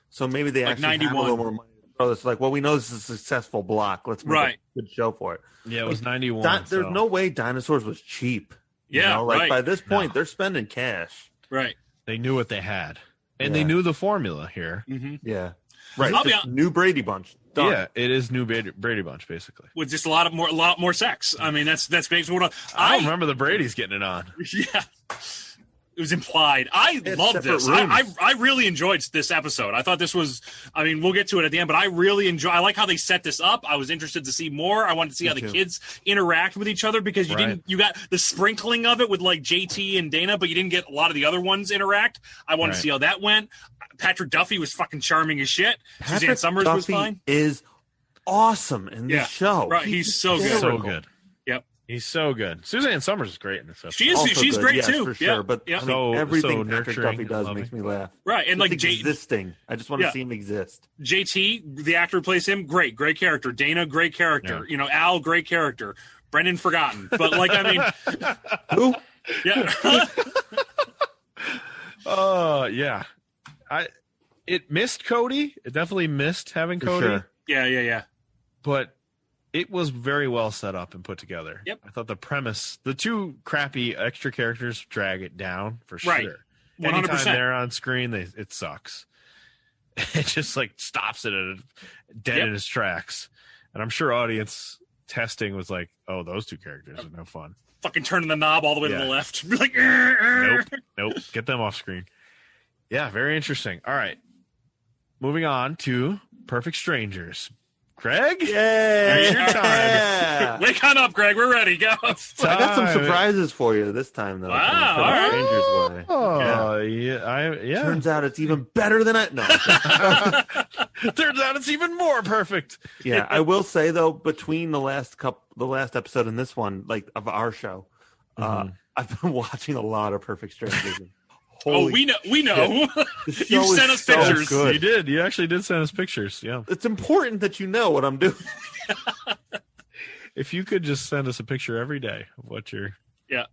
Speaker 3: so maybe they
Speaker 2: like
Speaker 3: actually
Speaker 2: 91.
Speaker 3: have a little more money. So it's like, well, we know this is a successful block. Let's make a good show for it.
Speaker 1: Yeah, it was 91.
Speaker 3: There's no way Dinosaurs was cheap.
Speaker 2: Yeah,
Speaker 3: like by this point, they're spending cash.
Speaker 2: Right.
Speaker 1: They knew what they had, and they knew the formula here.
Speaker 2: Mm-hmm.
Speaker 3: Yeah. Right. New Brady Bunch. Done.
Speaker 1: Yeah, it is new Brady Bunch, basically.
Speaker 2: With just a lot more sex. I mean, that's basically what
Speaker 1: I don't remember the Brady's getting it on.
Speaker 2: Yeah. It was implied. I loved this. I really enjoyed this episode. I thought this was, I mean, we'll get to it at the end, but I really I like how they set this up. I was interested to see more. I wanted to see how the kids interact with each other, because you got the sprinkling of it with like JT and Dana, but you didn't get a lot of the other ones interact. I wanted to see how that went. Patrick Duffy was fucking charming as shit. Suzanne Summers was fine.
Speaker 3: Is awesome in this show.
Speaker 2: Right. He's so good.
Speaker 1: So good.
Speaker 2: Yep.
Speaker 1: He's so good. Suzanne Summers is great in this episode.
Speaker 2: She is. She's
Speaker 3: good.
Speaker 2: great too.
Speaker 3: For sure. But I mean, everything Patrick Duffy does makes me laugh.
Speaker 2: Right. And like
Speaker 3: existing. I just want to see him exist.
Speaker 2: JT, the actor who plays him, great character. Dana, great character. You know, Al, great character. Brendan, forgotten. But like, I mean,
Speaker 3: who?
Speaker 2: Yeah.
Speaker 1: Yeah. It missed Cody. It definitely missed having Cody.
Speaker 3: Sure.
Speaker 2: Yeah.
Speaker 1: But it was very well set up and put together.
Speaker 2: Yep.
Speaker 1: I thought the premise, the two crappy extra characters drag it down for sure.
Speaker 2: Right. 100%.
Speaker 1: Anytime they're on screen, it sucks. It just like stops it dead in its tracks. And I'm sure audience testing was like, oh, those two characters are no fun.
Speaker 2: Fucking turning the knob all the way to the left. Like,
Speaker 1: nope. Get them off screen. Yeah, very interesting. All right. Moving on to Perfect Strangers. Greg?
Speaker 3: Yeah.
Speaker 1: It's your time.
Speaker 2: Wake on up, Greg. We're ready. Go.
Speaker 3: I got some surprises for you this time, though.
Speaker 2: Wow, all right.
Speaker 3: Strangers way.
Speaker 1: Oh, yeah.
Speaker 3: Turns out it's even better than I. No.
Speaker 1: Turns out it's even more perfect.
Speaker 3: Yeah, I will say though, between the last episode and this one, like of our show, I've been watching a lot of Perfect Strangers.
Speaker 2: We know. You sent us
Speaker 3: so
Speaker 2: pictures.
Speaker 3: good.
Speaker 1: You did. You actually did send us pictures. Yeah.
Speaker 3: It's important that you know what I'm doing.
Speaker 1: If you could just send us a picture every day of what you're.
Speaker 2: Yeah.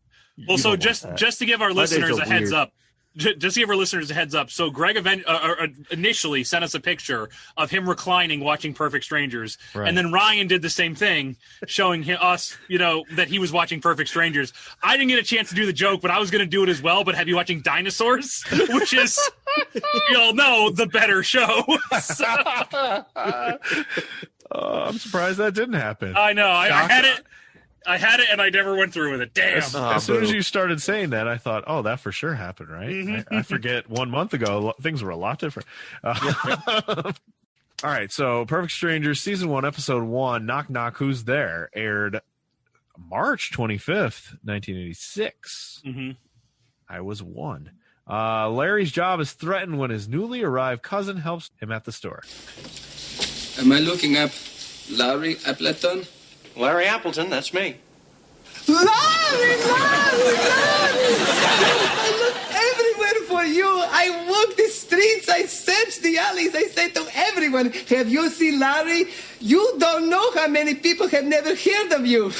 Speaker 2: Well, so just to give our listeners a heads up. Just to give our listeners a heads up. So Greg initially sent us a picture of him reclining watching Perfect Strangers.
Speaker 1: Right.
Speaker 2: And then Ryan did the same thing, showing us, that he was watching Perfect Strangers. I didn't get a chance to do the joke, but I was going to do it as well, but have you watching Dinosaurs, which is, you all know, the better show.
Speaker 1: I'm surprised that didn't happen.
Speaker 2: I know. I had it and I never went through with it. Damn.
Speaker 1: As soon as you started saying that, I thought, oh, that for sure happened, right?
Speaker 2: Mm-hmm.
Speaker 1: I forget 1 month ago, things were a lot different. All right, so Perfect Strangers, Season 1, Episode 1, Knock Knock, Who's There, aired March 25th, 1986.
Speaker 2: Mm-hmm.
Speaker 1: I was 1. Larry's job is threatened when his newly arrived cousin helps him at the store.
Speaker 9: Am I looking up Larry Appleton?
Speaker 10: Larry Appleton, that's me.
Speaker 11: Larry! I look everywhere for you. I walk the streets. I search the alleys. I say to everyone, have you seen Larry? You don't know how many people have never heard of you.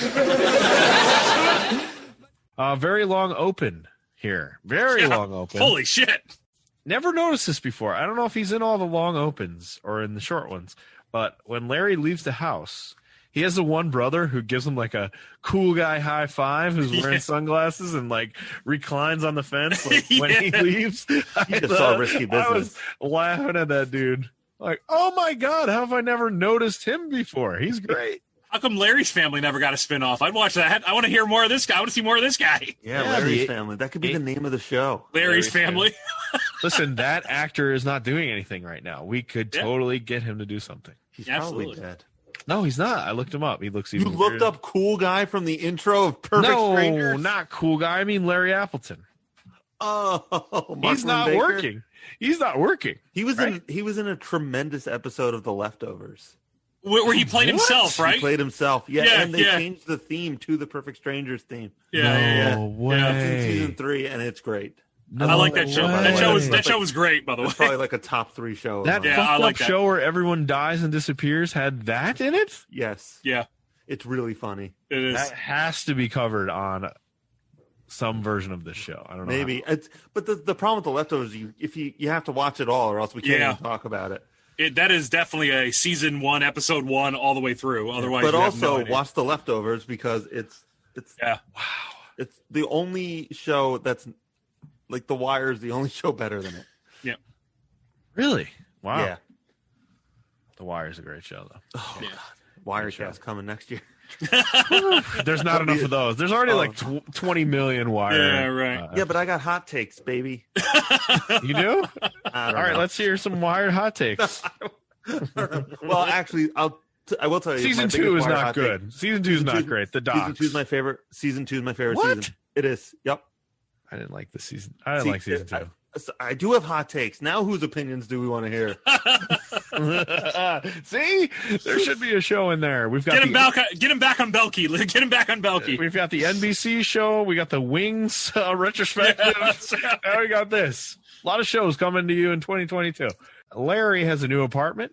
Speaker 1: Very long open here. Very long open.
Speaker 2: Holy shit.
Speaker 1: Never noticed this before. I don't know if he's in all the long opens or in the short ones, but when Larry leaves the house, he has the one brother who gives him like a cool guy high five, who's wearing sunglasses and like reclines on the fence when he leaves.
Speaker 3: You just saw Risky Business.
Speaker 1: I was laughing at that dude. Like, oh my God, how have I never noticed him before? He's great.
Speaker 2: How come Larry's Family never got a spinoff? I'd watch that. I want to hear more of this guy. I want to see more of this guy.
Speaker 3: Yeah, Larry's Family. That could be the name of the show.
Speaker 2: Larry's Family.
Speaker 1: Listen, that actor is not doing anything right now. We could totally get him to do something.
Speaker 3: He's probably dead.
Speaker 1: No, he's not. I looked him up. He looks even
Speaker 3: You looked
Speaker 1: weird.
Speaker 3: up cool guy from the intro of Perfect Strangers?
Speaker 1: No, not cool guy. I mean Larry Appleton.
Speaker 3: Oh,
Speaker 1: he's not working. He's not working.
Speaker 3: He was in a tremendous episode of The Leftovers.
Speaker 2: Where he played himself, right?
Speaker 3: He played himself. Yeah,
Speaker 2: Yeah,
Speaker 3: and they
Speaker 2: yeah.
Speaker 3: changed the theme to the Perfect Strangers theme.
Speaker 1: No way.
Speaker 3: It's in season 3, and it's great.
Speaker 2: I like that show. That show was great, by the way.
Speaker 3: It's probably like a top 3 show.
Speaker 1: That fucked up show where everyone dies and disappears had that in it?
Speaker 3: Yes.
Speaker 2: Yeah.
Speaker 3: It's really funny.
Speaker 2: It is.
Speaker 1: That has to be covered on some version of this show. I don't know.
Speaker 3: Maybe. But the problem with The Leftovers, you have to watch it all, or else we can't even talk about it.
Speaker 2: That is definitely a season 1, episode 1, all the way through. Otherwise,
Speaker 3: but
Speaker 2: you have
Speaker 3: also
Speaker 2: no idea.
Speaker 3: watch The Leftovers because it's it's the only show that's like The Wire is the only show better than it.
Speaker 2: Yeah.
Speaker 1: Really? Wow.
Speaker 3: Yeah.
Speaker 1: The Wire is a great show, though.
Speaker 3: Oh, God. Wirecast coming next year.
Speaker 1: There's not enough of those. There's already like 20 million Wire.
Speaker 2: Yeah, right.
Speaker 3: Yeah, but I got hot takes, baby.
Speaker 1: You do?
Speaker 3: All
Speaker 1: right, let's hear some Wired hot takes.
Speaker 3: Well, actually, I will tell you.
Speaker 1: Season 2 is not good. Season 2 is not great. The docs.
Speaker 3: Season 2 is my favorite. Season 2 is my favorite
Speaker 1: What?
Speaker 3: season. It is. Yep.
Speaker 1: I didn't like the season. I didn't like season 2.
Speaker 3: I do have hot takes. Now whose opinions do we want to hear?
Speaker 1: See? There should be a show in there. We've got
Speaker 2: Get him back on Belky. Get him back on Belky.
Speaker 1: We've got the NBC show. We got the Wings retrospective. Now we got this. A lot of shows coming to you in 2022. Larry has a new apartment.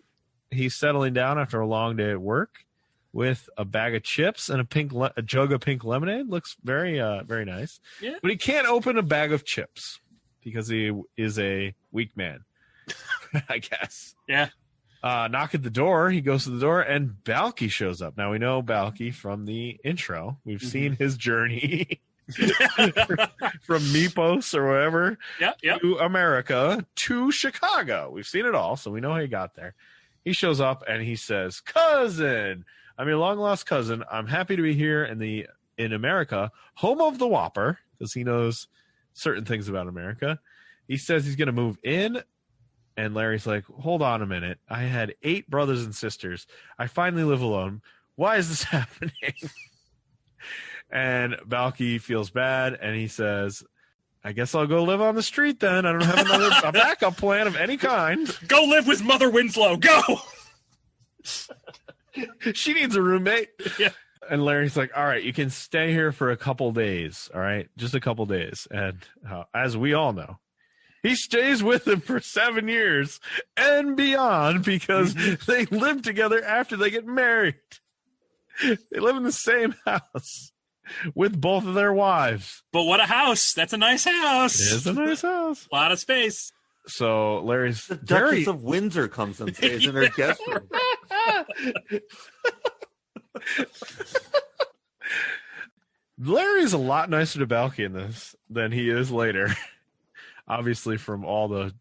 Speaker 1: He's settling down after a long day at work with a bag of chips and a jug of pink lemonade. Looks very nice.
Speaker 2: Yeah.
Speaker 1: But he can't open a bag of chips because he is a weak man, I guess.
Speaker 2: Yeah.
Speaker 1: Knock at the door. He goes to the door, and Balky shows up. Now, we know Balky from the intro. We've seen his journey from Mepos or wherever to America to Chicago. We've seen it all, so we know how he got there. He shows up, and he says, "Cousin, I'm your long-lost cousin. I'm happy to be here in America, home of the Whopper," because he knows certain things about America. He says he's going to move in. And Larry's like, hold on a minute. I had 8 brothers and sisters. I finally live alone. Why is this happening? And Balky feels bad, and he says, I guess I'll go live on the street then. I don't have a backup plan of any kind.
Speaker 2: Go live with Mother Winslow. Go!
Speaker 1: She needs a roommate.
Speaker 2: Yeah.
Speaker 1: And Larry's like, all right, you can stay here for a couple days, all right? Just a couple days. And as we all know, he stays with him for 7 years and beyond because they live together after they get married. They live in the same house with both of their wives.
Speaker 2: But what a house. That's a nice house.
Speaker 1: It is a nice house.
Speaker 2: A lot of space.
Speaker 1: So Larry's...
Speaker 3: The Duchess of Windsor comes and stays in her guest room.
Speaker 1: Larry's a lot nicer to Balky in this than he is later. Obviously, from all the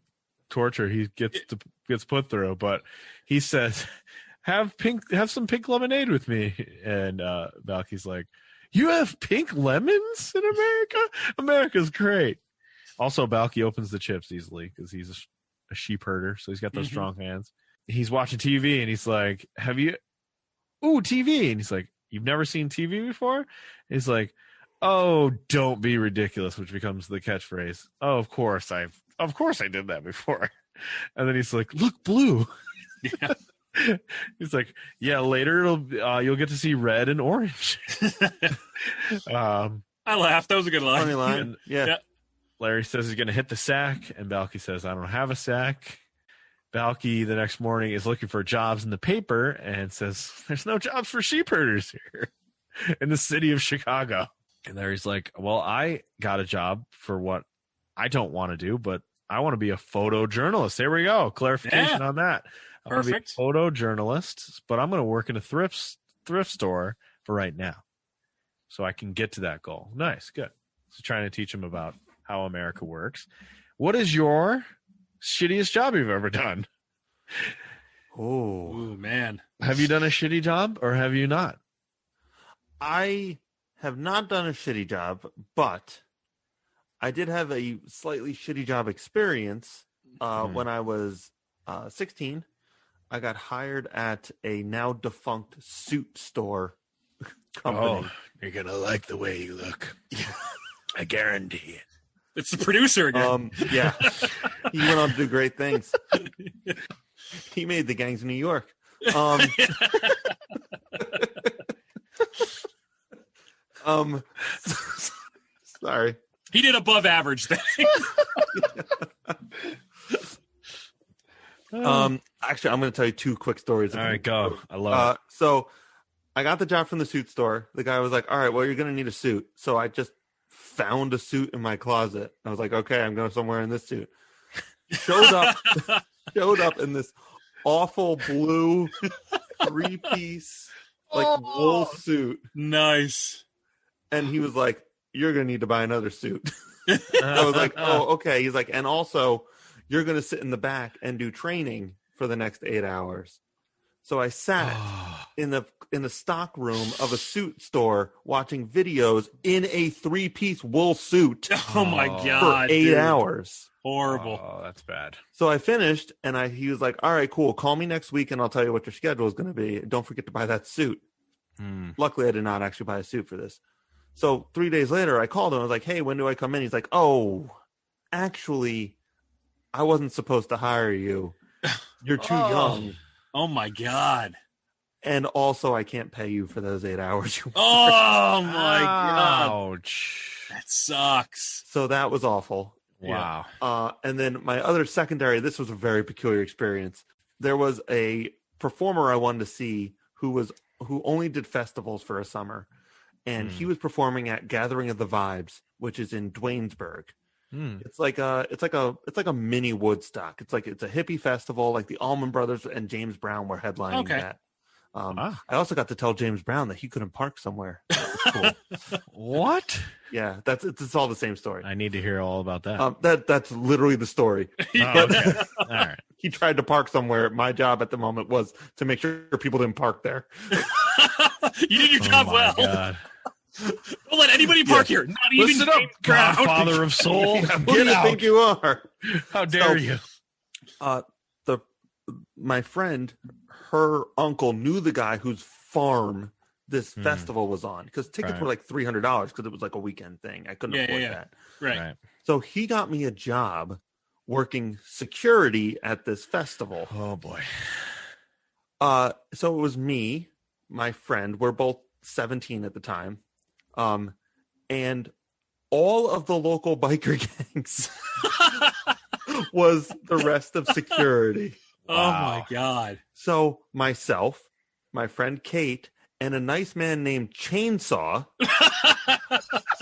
Speaker 1: torture he gets put through, but he says, "Have some pink lemonade with me." And Balky's like, "You have pink lemons in America? America's great." Also, Balky opens the chips easily because he's a sheep herder, so he's got those strong hands. He's watching TV, and he's like, "Have you? Ooh, TV!" And he's like, "You've never seen TV before?" And he's like, "Oh, don't be ridiculous," which becomes the catchphrase. "Oh, of course I did that before." And then he's like, "Look blue." Yeah. He's like, "Yeah, later you'll get to see red and orange."
Speaker 2: I laughed. That was a good line.
Speaker 3: Funny line. Yeah.
Speaker 1: Larry says he's going to hit the sack, and Balky says, "I don't have a sack." Balky the next morning is looking for jobs in the paper and says, "There's no jobs for sheep herders here in the city of Chicago." And Larry's like, "Well, I got a job for what I don't want to do, but I want to be a photojournalist." There we go. Clarification on that. I want to be a photojournalist, but I'm going to work in a thrift store for right now so I can get to that goal. Nice. Good. So trying to teach him about how America works. What is your shittiest job you've ever done?
Speaker 3: Oh,
Speaker 2: man.
Speaker 1: Have you done a shitty job or have you not?
Speaker 3: I have not done a shitty job, but I did have a slightly shitty job experience when I was 16. I got hired at a now defunct suit store company.
Speaker 1: Oh, you're going to like the way you look. I guarantee it.
Speaker 2: It's the producer again.
Speaker 3: Yeah. He went on to do great things. He made the Gangs of New York. Sorry.
Speaker 2: He did above average things.
Speaker 3: Actually, I'm going to tell you 2 quick stories.
Speaker 1: All right, go. I love it.
Speaker 3: So I got the job from the suit store. The guy was like, "All right, well, you're going to need a suit." So I just found a suit in my closet. I was like, "Okay, I'm going somewhere in this suit." Showed up in this awful blue 3-piece wool suit.
Speaker 2: Nice.
Speaker 3: And he was like, "You're going to need to buy another suit." I was like, "Oh, okay." He's like, "And also, you're going to sit in the back and do training for the next 8 hours." So I sat in the stock room of a suit store watching videos in a 3-piece wool suit.
Speaker 2: Oh my God.
Speaker 3: For 8 hours.
Speaker 2: Horrible.
Speaker 1: Oh, that's bad.
Speaker 3: So I finished and he was like, "All right, cool. Call me next week and I'll tell you what your schedule is going to be. Don't forget to buy that suit." Luckily, I did not actually buy a suit for this. So 3 days later, I called him. I was like, "Hey, when do I come in?" He's like, "Oh, actually, I wasn't supposed to hire you. You're too young.
Speaker 2: Oh my God.
Speaker 3: And also, I can't pay you for those 8 hours."
Speaker 2: Oh my God.
Speaker 1: Ouch.
Speaker 2: That sucks.
Speaker 3: So that was awful.
Speaker 1: Wow.
Speaker 3: And then my other secondary, this was a very peculiar experience. There was a performer I wanted to see who only did festivals for a summer. And he was performing at Gathering of the Vibes, which is in Duanesburg. It's like a mini Woodstock. It's a hippie festival, like the Allman Brothers and James Brown were headlining that. I also got to tell James Brown that he couldn't park somewhere. Cool.
Speaker 1: What?
Speaker 3: Yeah, it's all the same story.
Speaker 1: I need to hear all about that.
Speaker 3: That's literally the story.
Speaker 1: Okay. All right.
Speaker 3: He tried to park somewhere. My job at the moment was to make sure people didn't park there.
Speaker 2: You did your job well.
Speaker 1: God.
Speaker 2: Don't let anybody park here. Not even
Speaker 1: Listen up, Godfather of Soul.
Speaker 3: Who do you think you are?
Speaker 1: How dare you?
Speaker 3: My friend, her uncle knew the guy whose farm this festival was on, because tickets were like $300 because it was like a weekend thing. I couldn't afford that.
Speaker 2: Right.
Speaker 3: So he got me a job working security at this festival.
Speaker 1: Oh boy.
Speaker 3: So it was me, my friend. We're both 17 at the time, and all of the local biker gangs was the rest of security.
Speaker 2: Oh my God.
Speaker 3: So myself, my friend Kate, and a nice man named Chainsaw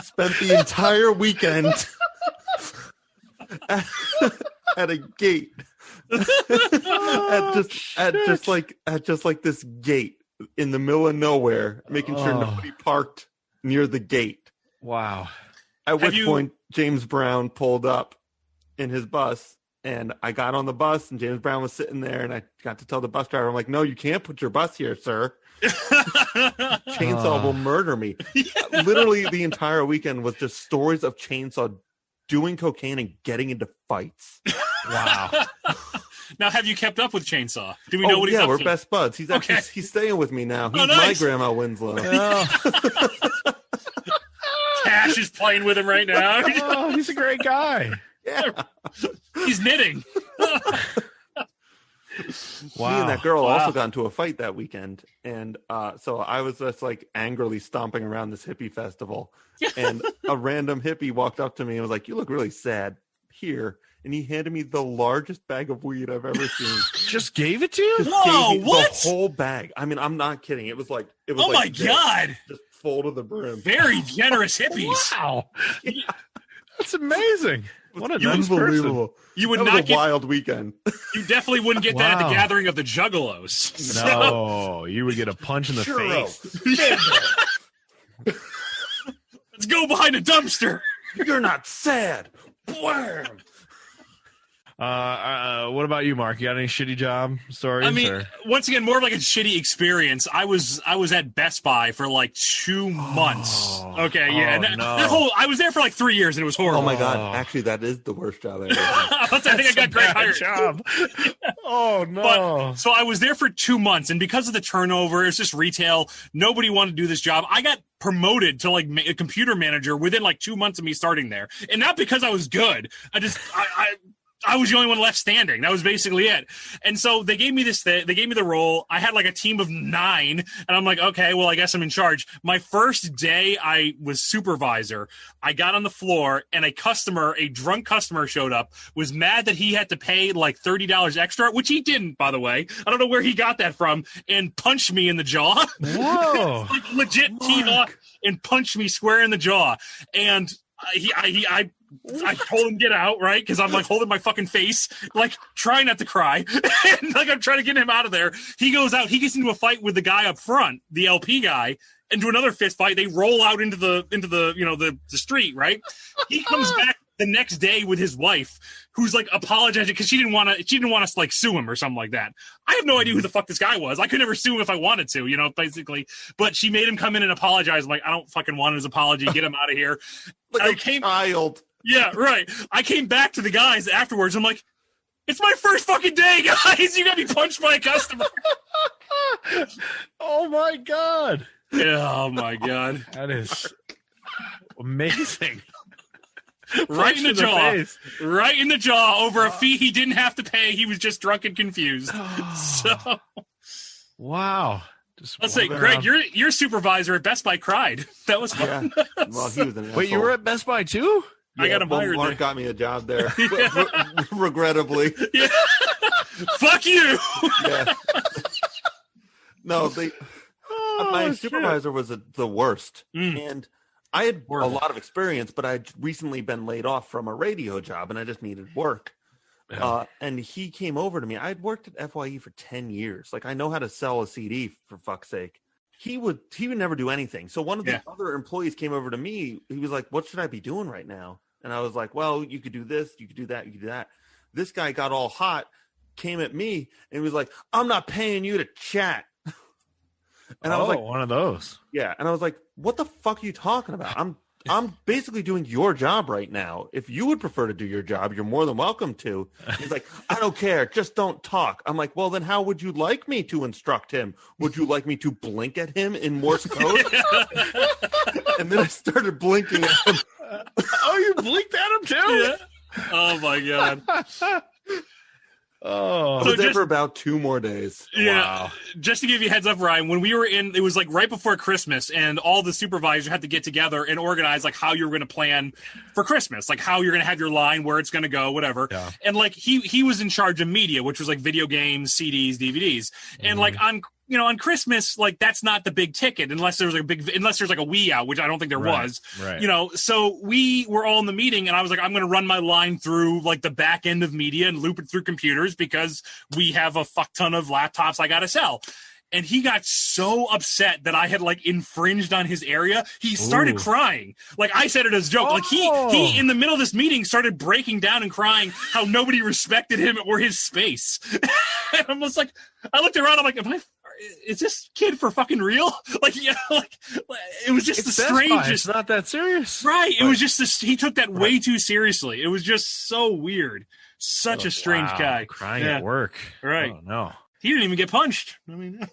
Speaker 3: spent the entire weekend at a gate at just like this gate in the middle of nowhere, making sure nobody parked near the gate.
Speaker 1: Wow.
Speaker 3: At which point James Brown pulled up in his bus, and I got on the bus, and James Brown was sitting there, and I got to tell the bus driver, I'm like, no, you can't put your bus here, sir. Chainsaw will murder me. Literally the entire weekend was just stories of Chainsaw doing cocaine and getting into fights.
Speaker 1: Wow.
Speaker 2: Now, have you kept up with Chainsaw? Do we know what he's up
Speaker 3: we're
Speaker 2: to?
Speaker 3: best buds. He's actually he's staying with me now. He's
Speaker 2: nice.
Speaker 3: my Grandma Winslow.
Speaker 2: Cash is playing with him right now.
Speaker 1: Oh, he's a great guy.
Speaker 3: Yeah.
Speaker 2: He's knitting.
Speaker 3: Wow. Me and that girl also got into a fight that weekend. And so I was just like angrily stomping around this hippie festival. And a random hippie walked up to me and was like, you look really sad here. And he handed me the largest bag of weed I've ever seen.
Speaker 1: Just gave it to you?
Speaker 2: Whoa, what?
Speaker 3: The whole bag. I mean, I'm not kidding. It was like,
Speaker 2: oh my God.
Speaker 3: Just full to the brim.
Speaker 2: Very generous hippies.
Speaker 1: Wow. Yeah. That's amazing. What a nice
Speaker 3: unbelievable
Speaker 1: person.
Speaker 2: You would
Speaker 3: that
Speaker 2: not
Speaker 3: was a
Speaker 2: get
Speaker 3: wild weekend.
Speaker 2: You definitely wouldn't get that at the gathering of the Juggalos.
Speaker 1: No, you would get a punch in the face.
Speaker 2: Let's go behind a dumpster.
Speaker 3: You're not sad. Blam.
Speaker 1: What about you, Mark? You got any shitty job stories?
Speaker 2: I mean, once again, more of like a shitty experience. I was at Best Buy for like 2 months. I was there for like 3 years, and it was horrible.
Speaker 3: Oh my God! Actually, that is the worst job I ever had.
Speaker 2: I think I got great hired.
Speaker 1: Job. Oh no!
Speaker 2: But, so I was there for 2 months, and because of the turnover, it's just retail. Nobody wanted to do this job. I got promoted to like a computer manager within like 2 months of me starting there, and not because I was good. I was the only one left standing. That was basically it. And so they gave me they gave me the role. I had like a team of 9, and I'm like, okay, well, I guess I'm in charge. My first day I was supervisor. I got on the floor, and a drunk customer showed up, was mad that he had to pay like $30 extra, which he didn't, by the way. I don't know where he got that from, and punched me in the jaw.
Speaker 1: Whoa.
Speaker 2: Like legit teed off and punched me square in the jaw. And I told him get out, right? Because I'm like holding my fucking face, like trying not to cry, and like I'm trying to get him out of there. He goes out. He gets into a fight with the guy up front, the LP guy, into another fist fight. They roll out into the the street, right? He comes back the next day with his wife, who's like apologizing because she didn't want us to like sue him or something like that. I have no idea who the fuck this guy was. I could never sue him if I wanted to, basically. But she made him come in and apologize. I'm like, I don't fucking want his apology. Get him out of here.
Speaker 3: Child.
Speaker 2: Yeah, right. I came back to the guys afterwards. I'm like, it's my first fucking day, guys. You got me punched by a customer.
Speaker 1: Oh my God.
Speaker 2: Yeah, oh my God.
Speaker 1: That is amazing.
Speaker 2: Right in the jaw. Right in the jaw over a fee he didn't have to pay. He was just drunk and confused. So,
Speaker 1: wow.
Speaker 2: Let's say, Greg, your supervisor at Best Buy cried. That was fun.
Speaker 3: Yeah. Well, he was an asshole.
Speaker 1: Wait, you were at Best Buy too?
Speaker 3: Yeah,
Speaker 2: I got him hired.
Speaker 3: Mark got me a job there, regrettably.
Speaker 2: Yeah. Fuck you.
Speaker 3: Yeah. No, my supervisor was the worst, and I had a lot of experience, but I'd recently been laid off from a radio job, and I just needed work. Yeah. And he came over to me. I'd worked at FYE for 10 years. Like, I know how to sell a CD, for fuck's sake. He would never do anything. So one of the other employees came over to me. He was like, what should I be doing right now? And I was like, well, you could do this, you could do that, you could do that. This guy got all hot, came at me, and was like, I'm not paying you to chat. And I was like,
Speaker 1: one of those.
Speaker 3: Yeah, and I was like, what the fuck are you talking about? I'm basically doing your job right now. If you would prefer to do your job, you're more than welcome to. He's like, I don't care, just don't talk. I'm like, well, then how would you like me to instruct him? Would you like me to blink at him in Morse code? And then I started blinking at him.
Speaker 1: Oh, you blinked at him too?
Speaker 2: Yeah. Oh my god.
Speaker 3: I was there for about 2 more days.
Speaker 2: Yeah.
Speaker 1: Wow.
Speaker 2: Just to give you a heads up, Ryan, when we were it was like right before Christmas, and all the supervisors had to get together and organize like how you were going to plan for Christmas, like how you're going to have your line, where it's going to go, whatever. Yeah. And like he was in charge of media, which was like video games, CDs, DVDs, and like on Christmas, like that's not the big ticket unless there's like a Wii out, which I don't think there was.
Speaker 1: Right.
Speaker 2: So we were all in the meeting, and I was like, I'm going to run my line through like the back end of media and loop it through computers because we have a fuck ton of laptops I got to sell. And he got so upset that I had like infringed on his area. He started crying. Like I said it as a joke. Like he in the middle of this meeting started breaking down and crying how nobody respected him or his space. And I'm just like, I looked around. I'm like, is this kid for fucking real? Like, yeah, like it was just the strangest.
Speaker 1: It's not that serious,
Speaker 2: right? It was just he took that way too seriously. It was just so weird. Such a strange guy.
Speaker 1: Crying at work,
Speaker 2: right?
Speaker 1: Oh, no,
Speaker 2: he didn't even get punched. I mean,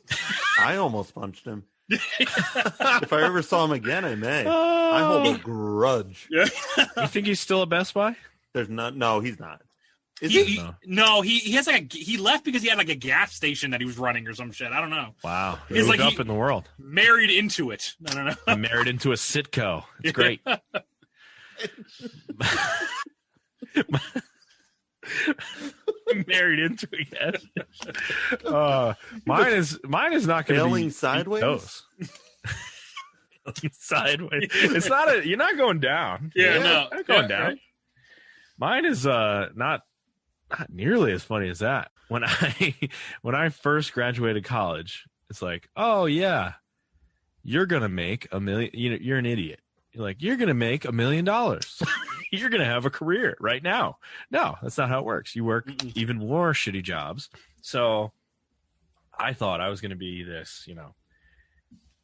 Speaker 3: I almost punched him. If I ever saw him again, I may. I hold a grudge.
Speaker 2: Yeah.
Speaker 1: You think he's still at Best Buy?
Speaker 3: There's not. No, he's not.
Speaker 2: No, he has like he left because he had like a gas station that he was running or some shit. I don't know.
Speaker 1: Wow,
Speaker 2: he's like
Speaker 1: up in the world.
Speaker 2: Married into it. I don't know.
Speaker 1: I'm married into a sitco. It's great. Married into a gas station. Mine is not going to be
Speaker 3: failing sideways.
Speaker 1: Sideways. It's not you're not going down.
Speaker 2: Yeah, no,
Speaker 1: not going down. Right. Mine is not nearly as funny as that. When I first graduated college, it's like, oh yeah, you're gonna make $1 million. You're an idiot. You're like, you're gonna make $1 million. You're gonna have a career right now. No, that's not how it works. You work even more shitty jobs. So I thought I was gonna be this,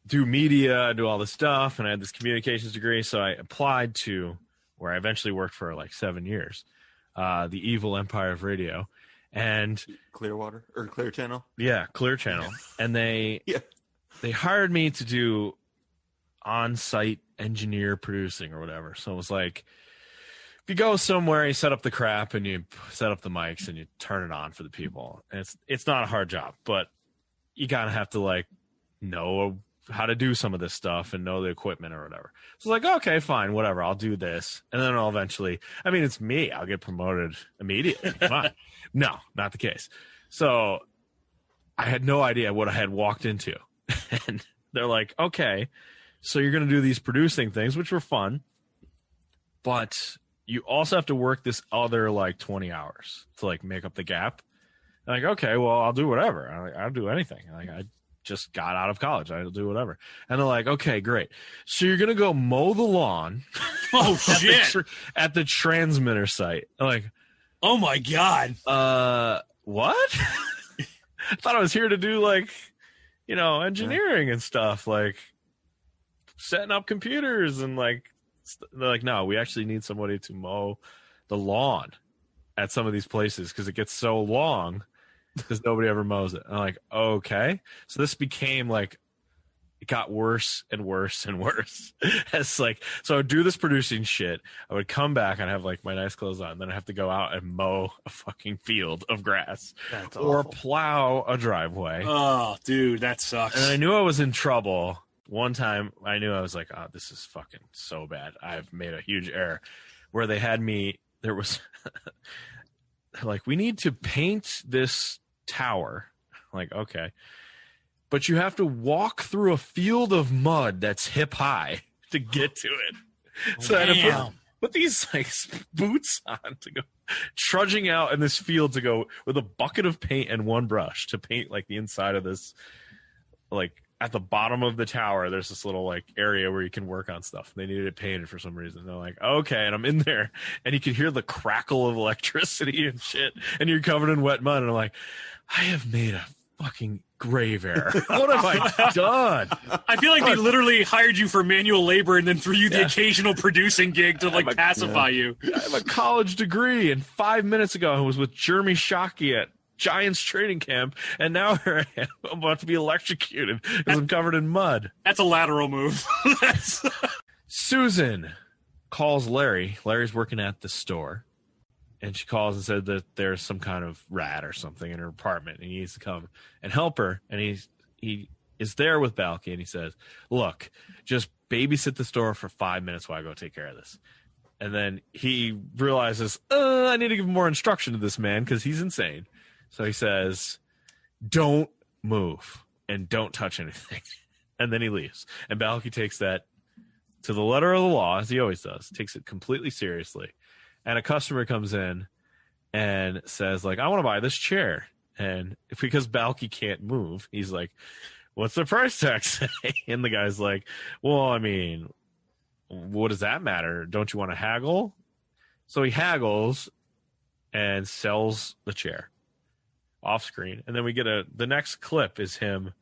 Speaker 1: do media, do all this stuff, and I had this communications degree. So I applied to where I eventually worked for like 7 years. The evil empire of radio, and
Speaker 3: Clearwater or Clear Channel.
Speaker 1: Yeah, Clear Channel. And they hired me to do on-site engineer producing or whatever. So it was like, if you go somewhere, you set up the crap and you set up the mics and you turn it on for the people. And it's not a hard job, but you gotta have to like know how to do some of this stuff and know the equipment or whatever. So like, okay, fine, whatever, I'll do this. And then I'll eventually, it's me, I'll get promoted immediately. Fine. No, not the case. So I had no idea what I had walked into. And they're like, okay, so you're going to do these producing things, which were fun, but you also have to work this other like 20 hours to like make up the gap. I'm like, okay, well, I'll do whatever. I'll do anything. Like I just got out of college. I'll do whatever. And they're like, okay, great. So you're going to go mow the lawn.
Speaker 2: Oh, shit.
Speaker 1: At the transmitter site. I'm like,
Speaker 2: oh my God.
Speaker 1: What? I thought I was here to do like, engineering and stuff, like setting up computers and like, they're like, no, we actually need somebody to mow the lawn at some of these places because it gets so long because nobody ever mows it. I'm like, okay. So this became like, it got worse and worse and worse. It's like, so I would do this producing shit. I would come back and have like my nice clothes on. Then I have to go out and mow a fucking field of grass.
Speaker 3: That's
Speaker 1: or
Speaker 3: awful.
Speaker 1: Plow a driveway.
Speaker 2: Oh, dude, that sucks.
Speaker 1: And I knew I was in trouble. One time I knew I was like, oh, this is fucking so bad. I've made a huge error where they had me. There was like, we need to paint this tower. Like, okay. But you have to walk through a field of mud that's hip high to get to it. So I had to put these like boots on to go trudging out in this field to go with a bucket of paint and one brush to paint like the inside of this, like at the bottom of the tower, there's this little like area where you can work on stuff. They needed it painted for some reason. They're like, okay. And I'm in there and you can hear the crackle of electricity and shit. And you're covered in wet mud. And I'm like, I have made a fucking grave error. What have I done?
Speaker 2: I feel like they literally hired you for manual labor and then threw you the occasional producing gig to like pacify you.
Speaker 1: I have a college degree, and 5 minutes ago I was with Jeremy Shockey at Giants training camp, and now here I am about to be electrocuted because I'm covered in mud.
Speaker 2: That's a lateral move.
Speaker 1: Susan calls Larry. Larry's working at the store, and she calls and said that there's some kind of rat or something in her apartment, and he needs to come and help her. And he is there with Balky, and he says, look, just babysit the store for 5 minutes while I go take care of this. And then he realizes, I need to give more instruction to this man because he's insane. So he says, don't move and don't touch anything. And then he leaves. And Balky takes that to the letter of the law, as he always does, takes it completely seriously. And a customer comes in and says, like, I want to buy this chair. And because Balky can't move, he's like, what's the price tag say? And the guy's like, well, I mean, what does that matter? Don't you want to haggle? So he haggles and sells the chair off screen. And then we get the next clip is him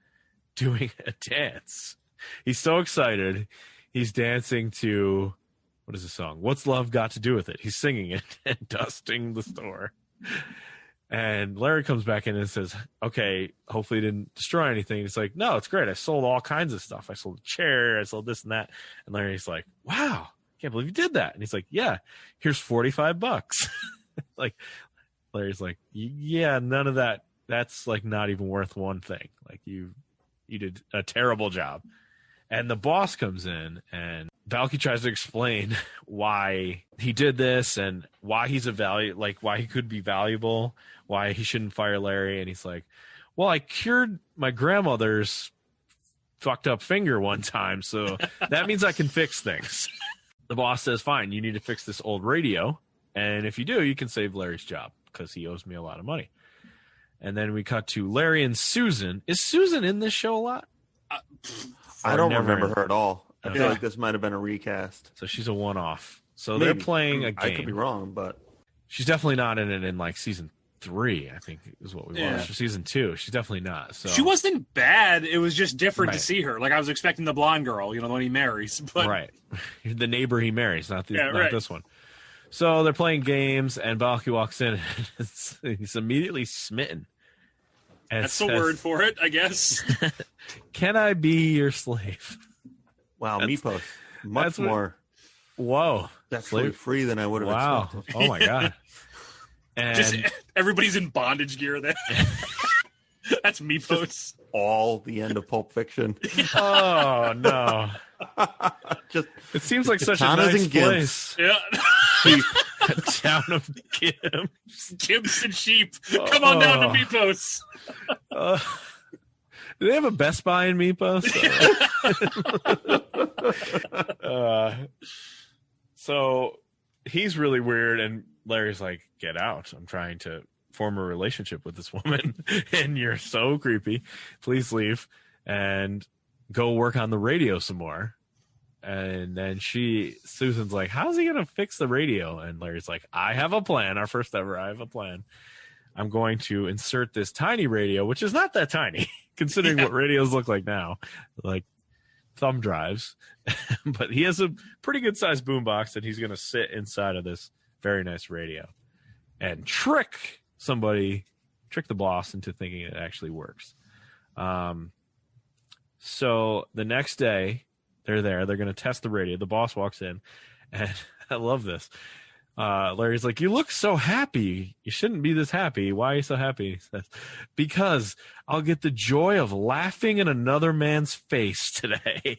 Speaker 1: doing a dance. He's so excited. He's dancing to, what is the song? What's Love Got to Do with It? He's singing it and dusting the store. And Larry comes back in and says, okay, hopefully you didn't destroy anything. He's like, no, it's great. I sold all kinds of stuff. I sold a chair. I sold this and that. And Larry's like, wow, can't believe you did that. And he's like, yeah, here's $45. Like, Larry's like, yeah, none of that. That's like not even worth one thing. Like you did a terrible job. And the boss comes in and Balky tries to explain why he did this and why he's why he could be valuable, why he shouldn't fire Larry. And he's like, well, I cured my grandmother's fucked up finger one time, so that means I can fix things. The boss says, fine, you need to fix this old radio. And if you do, you can save Larry's job because he owes me a lot of money. And then we cut to Larry and Susan. Is Susan in this show a lot?
Speaker 3: I don't remember her at all. I feel like this might have been a recast.
Speaker 1: So she's a one-off. So they're playing a game.
Speaker 3: I could be wrong, but
Speaker 1: she's definitely not in it in like season 3, I think is what we watched. Or season 2. She's definitely not. So
Speaker 2: she wasn't bad. It was just different to see her. Like I was expecting the blonde girl, the one he marries. But...
Speaker 1: Right. The neighbor he marries, not this one. So they're playing games, and Balky walks in, and he's immediately smitten.
Speaker 2: That's says, the word for it, I guess.
Speaker 1: Can I be your slave?
Speaker 3: Wow, Meepos. Much more.
Speaker 1: Whoa.
Speaker 3: That's really free than I would have expected.
Speaker 1: Oh, my God. And
Speaker 2: just everybody's in bondage gear there. That's Meepos.
Speaker 3: All the end of Pulp Fiction.
Speaker 1: Oh, no. It seems like such a nice place.
Speaker 2: Yeah.
Speaker 1: A town of Gibbs.
Speaker 2: Gibbs and sheep. Come on down to Meepos.
Speaker 1: Do they have a Best Buy in Meepos? So he's really weird, and Larry's like, get out. I'm trying to form a relationship with this woman, and you're so creepy. Please leave and go work on the radio some more. And then Susan's like, how's he going to fix the radio? And Larry's like, I have a plan. Our first ever, I have a plan. I'm going to insert this tiny radio, which is not that tiny, considering what radios look like now, like thumb drives. But he has a pretty good sized boombox that he's going to sit inside of this very nice radio and trick the boss into thinking it actually works. So the next day, they're there. They're going to test the radio. The boss walks in, and I love this. Larry's like, you look so happy. You shouldn't be this happy. Why are you so happy? He says, because I'll get the joy of laughing in another man's face today.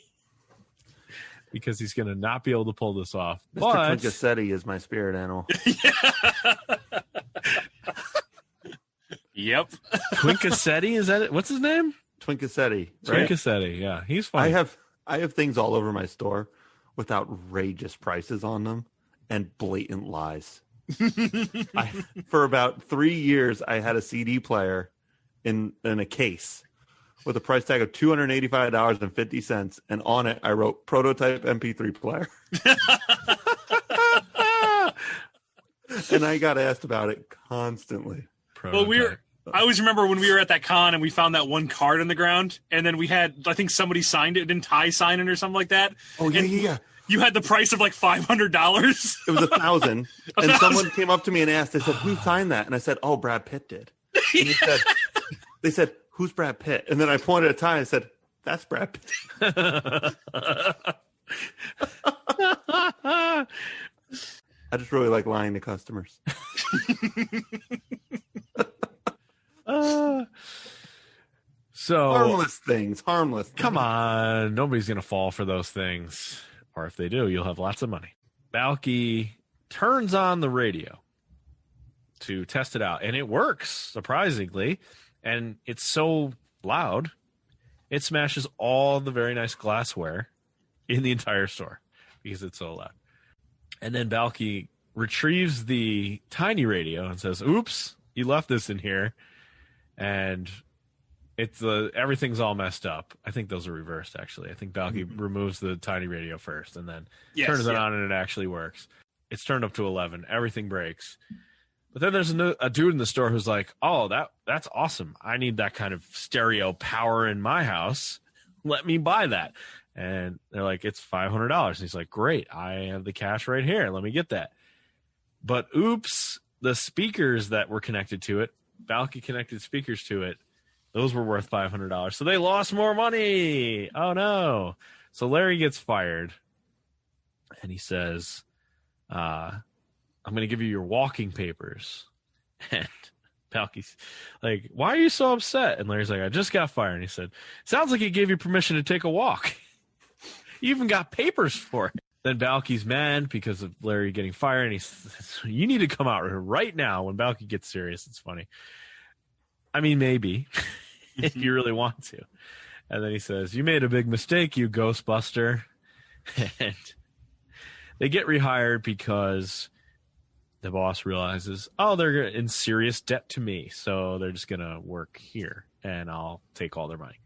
Speaker 1: Because he's going to not be able to pull this off.
Speaker 3: Mr. Twinkassetti is my spirit animal.
Speaker 2: Yep.
Speaker 1: Twinkassetti, is that it? What's his name?
Speaker 3: Twinkassetti. Right?
Speaker 1: Twinkassetti, yeah. He's funny.
Speaker 3: I have things all over my store with outrageous prices on them and blatant lies. For about 3 years, I had a CD player in a case with a price tag of $285.50, and on it I wrote prototype MP3 player. And I got asked about it constantly.
Speaker 2: Well, I always remember when we were at that con and we found that one card on the ground, and then we had, I think somebody signed it, didn't Ty sign it or something like that?
Speaker 3: Oh, yeah,
Speaker 2: and
Speaker 3: yeah.
Speaker 2: You had the price of like $500.
Speaker 3: It was $1,000. And someone came up to me and asked, they said, who signed that? And I said, oh, Brad Pitt did. And they said, who's Brad Pitt? And then I pointed at Ty and said, that's Brad Pitt. I just really like lying to customers.
Speaker 1: So
Speaker 3: harmless things.
Speaker 1: Come on, nobody's gonna fall for those things, or if they do, you'll have lots of money. Balky turns on the radio to test it out, and it works surprisingly, and it's so loud it smashes all the very nice glassware in the entire store because it's so loud. And then Balky retrieves the tiny radio and says, oops, you left this in here. And it's everything's all messed up. I think those are reversed, actually. I think Balky removes the tiny radio first and then turns it on, and it actually works. It's turned up to 11. Everything breaks. But then there's a dude in the store who's like, oh, that's awesome. I need that kind of stereo power in my house. Let me buy that. And they're like, it's $500. And he's like, great. I have the cash right here. Let me get that. But oops, the speakers that were connected to it, Balky connected speakers to it, those were worth $500. So they lost more money. Oh, no. So Larry gets fired. And he says, I'm going to give you your walking papers. And Balky's like, why are you so upset? And Larry's like, I just got fired. And he said, sounds like he gave you permission to take a walk. You even got papers for it. Then Balky's mad because of Larry getting fired. And he says, you need to come out right now. When Balky gets serious, it's funny. I mean, maybe if you really want to. And then he says, you made a big mistake, you Ghostbuster. And they get rehired because the boss realizes, oh, they're in serious debt to me. So they're just going to work here and I'll take all their money.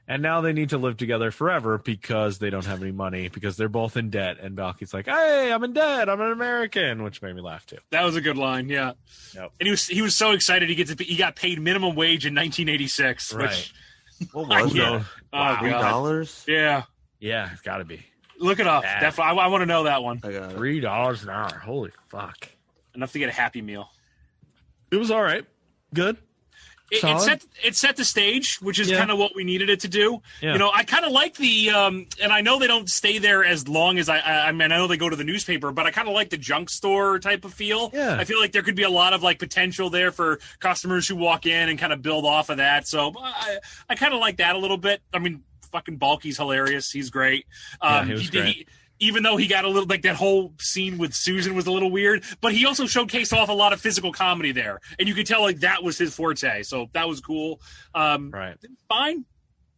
Speaker 1: And now they need to live together forever because they don't have any money because they're both in debt. And Balky's like, hey, I'm in debt. I'm an American, which made me laugh too.
Speaker 2: That was a good line. Yeah.
Speaker 1: Yep.
Speaker 2: And he was so excited he got paid minimum wage in 1986.
Speaker 1: Right.
Speaker 2: Which,
Speaker 3: what was that? $3?
Speaker 2: Yeah.
Speaker 1: Yeah, it's got to be.
Speaker 2: Look it up. Definitely. I want to know that one.
Speaker 3: I got it.
Speaker 1: $3 an hour. Holy fuck.
Speaker 2: Enough to get a Happy Meal.
Speaker 1: It was all right. Good.
Speaker 2: It set the stage, which is kind of what we needed it to do.
Speaker 1: Yeah.
Speaker 2: You know, I kind of like the and I know they don't stay there as long as I mean, I know they go to the newspaper, but I kind of like the junk store type of feel.
Speaker 1: Yeah.
Speaker 2: I feel like there could be a lot of like potential there for customers who walk in and kind of build off of that. So I kind of like that a little bit. I mean, fucking Balky's hilarious. He's great.
Speaker 1: He was great.
Speaker 2: Even though he got a little, like that whole scene with Susan was a little weird, but he also showcased off a lot of physical comedy there. And you could tell like that was his forte. So that was cool.
Speaker 1: Right.
Speaker 2: Fine.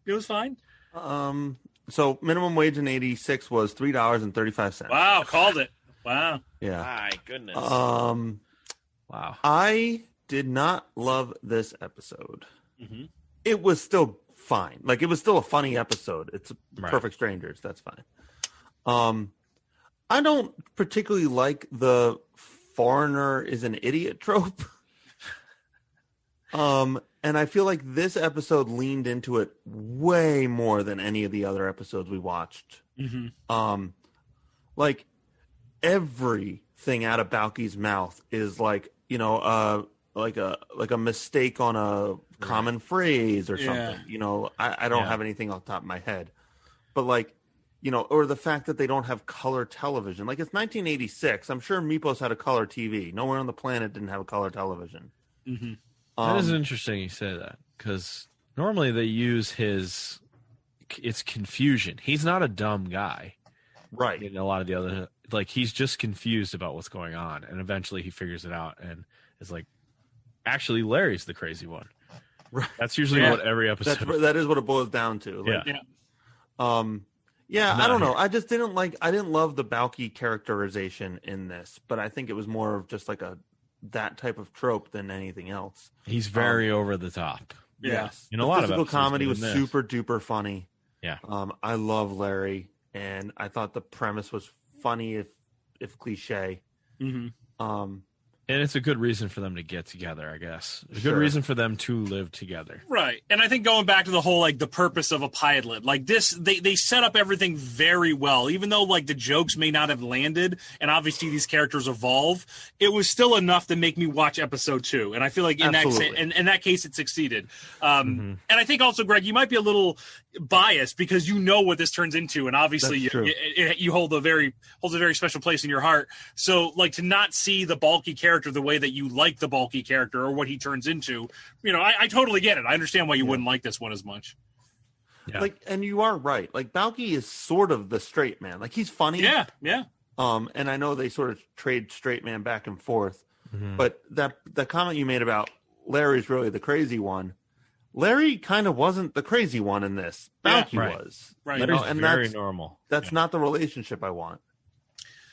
Speaker 2: It was fine.
Speaker 3: So minimum wage in 86 was $3.35.
Speaker 2: Wow. Called it. Wow.
Speaker 3: Yeah.
Speaker 1: My goodness.
Speaker 3: Wow. I did not love this episode.
Speaker 2: Mm-hmm.
Speaker 3: It was still fine. Like it was still a funny episode. It's Perfect Strangers. That's fine. I don't particularly like the foreigner is an idiot trope. And I feel like this episode leaned into it way more than any of the other episodes we watched.
Speaker 2: Mm-hmm.
Speaker 3: Like everything out of Balky's mouth is like, you know, like a mistake on a common phrase or something. You know, I don't have anything off the top of my head, but like, you know, or the fact that they don't have color television. Like it's 1986. I'm sure Mypos had a color TV. Nowhere on the planet didn't have a color television.
Speaker 2: Mm-hmm.
Speaker 1: That is interesting you say that, because normally they use it's confusion. He's not a dumb guy.
Speaker 3: Right.
Speaker 1: In a lot of the other, like he's just confused about what's going on. And eventually he figures it out and is like, actually Larry's the crazy one.
Speaker 3: Right.
Speaker 1: That's usually what every episode.
Speaker 3: That is what it boils down to. Like, I don't know. I just didn't love the Balky characterization in this, but I think it was more of just like that type of trope than anything else.
Speaker 1: He's very over the top.
Speaker 3: Yes.
Speaker 1: In a lot of
Speaker 3: physical comedy was super duper funny.
Speaker 1: Yeah.
Speaker 3: I love Larry, and I thought the premise was funny if cliche.
Speaker 2: Mm-hmm.
Speaker 1: And it's a good reason for them to get together, I guess. A good
Speaker 3: Sure.
Speaker 1: reason for them to live together.
Speaker 2: Right. And I think going back to the whole, like, the purpose of a pilot, like this, they set up everything very well. Even though, like, the jokes may not have landed and obviously these characters evolve, it was still enough to make me watch episode 2. And I feel like in that case, it succeeded. And I think also, Greg, you might be a little biased because you know what this turns into. And obviously you hold a very special place in your heart. So, like, to not see the bulky character the way that you like the bulky character or what he turns into, you know, I totally get it. I understand why you wouldn't like this one as much.
Speaker 1: Yeah.
Speaker 3: Like, and you are right. Like, Balky is sort of the straight man. Like, he's funny.
Speaker 2: Yeah.
Speaker 3: And I know they sort of trade straight man back and forth. But the comment you made about Larry's really the crazy one. Larry kind of wasn't the crazy one in this. Balky was.
Speaker 2: Right.
Speaker 1: Larry's
Speaker 3: and
Speaker 1: very normal.
Speaker 3: That's not the relationship I want.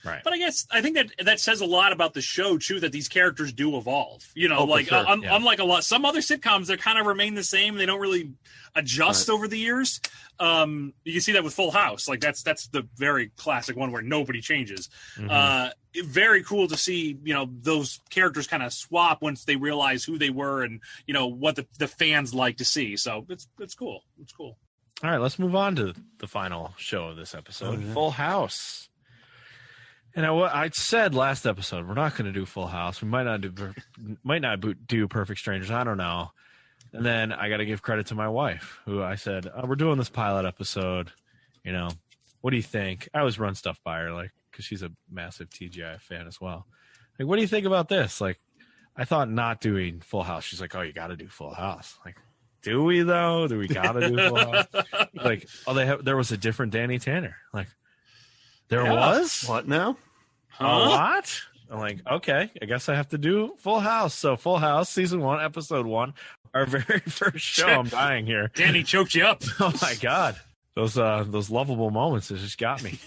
Speaker 1: Right.
Speaker 2: But I think that says a lot about the show too, that these characters do evolve. You know, unlike some other sitcoms, they kind of remain the same. They don't really adjust over the years. You can see that with Full House. Like that's the very classic one where nobody changes. Very cool to see, you know, those characters kind of swap once they realize who they were and, you know, what the fans like to see. So it's cool. It's cool.
Speaker 1: All right, let's move on to the final show of this episode, Full House. And I said last episode, we're not going to do Full House. We might not do Perfect Strangers. I don't know. And then I got to give credit to my wife, who I said, we're doing this pilot episode. You know, what do you think? I always run stuff by her, like, because she's a massive TGIF fan as well. Like, what do you think about this? Like, I thought not doing Full House. She's like, oh, you got to do Full House. Like, do we though? Do we got to do Full House? Like, there was a different Danny Tanner. Like, there was?
Speaker 3: What now?
Speaker 1: What? I'm like, okay, I guess I have to do Full House. So Full House, season 1, episode 1, our very first show. I'm dying here.
Speaker 2: Danny choked you up.
Speaker 1: Oh my God. Those lovable moments that just got me.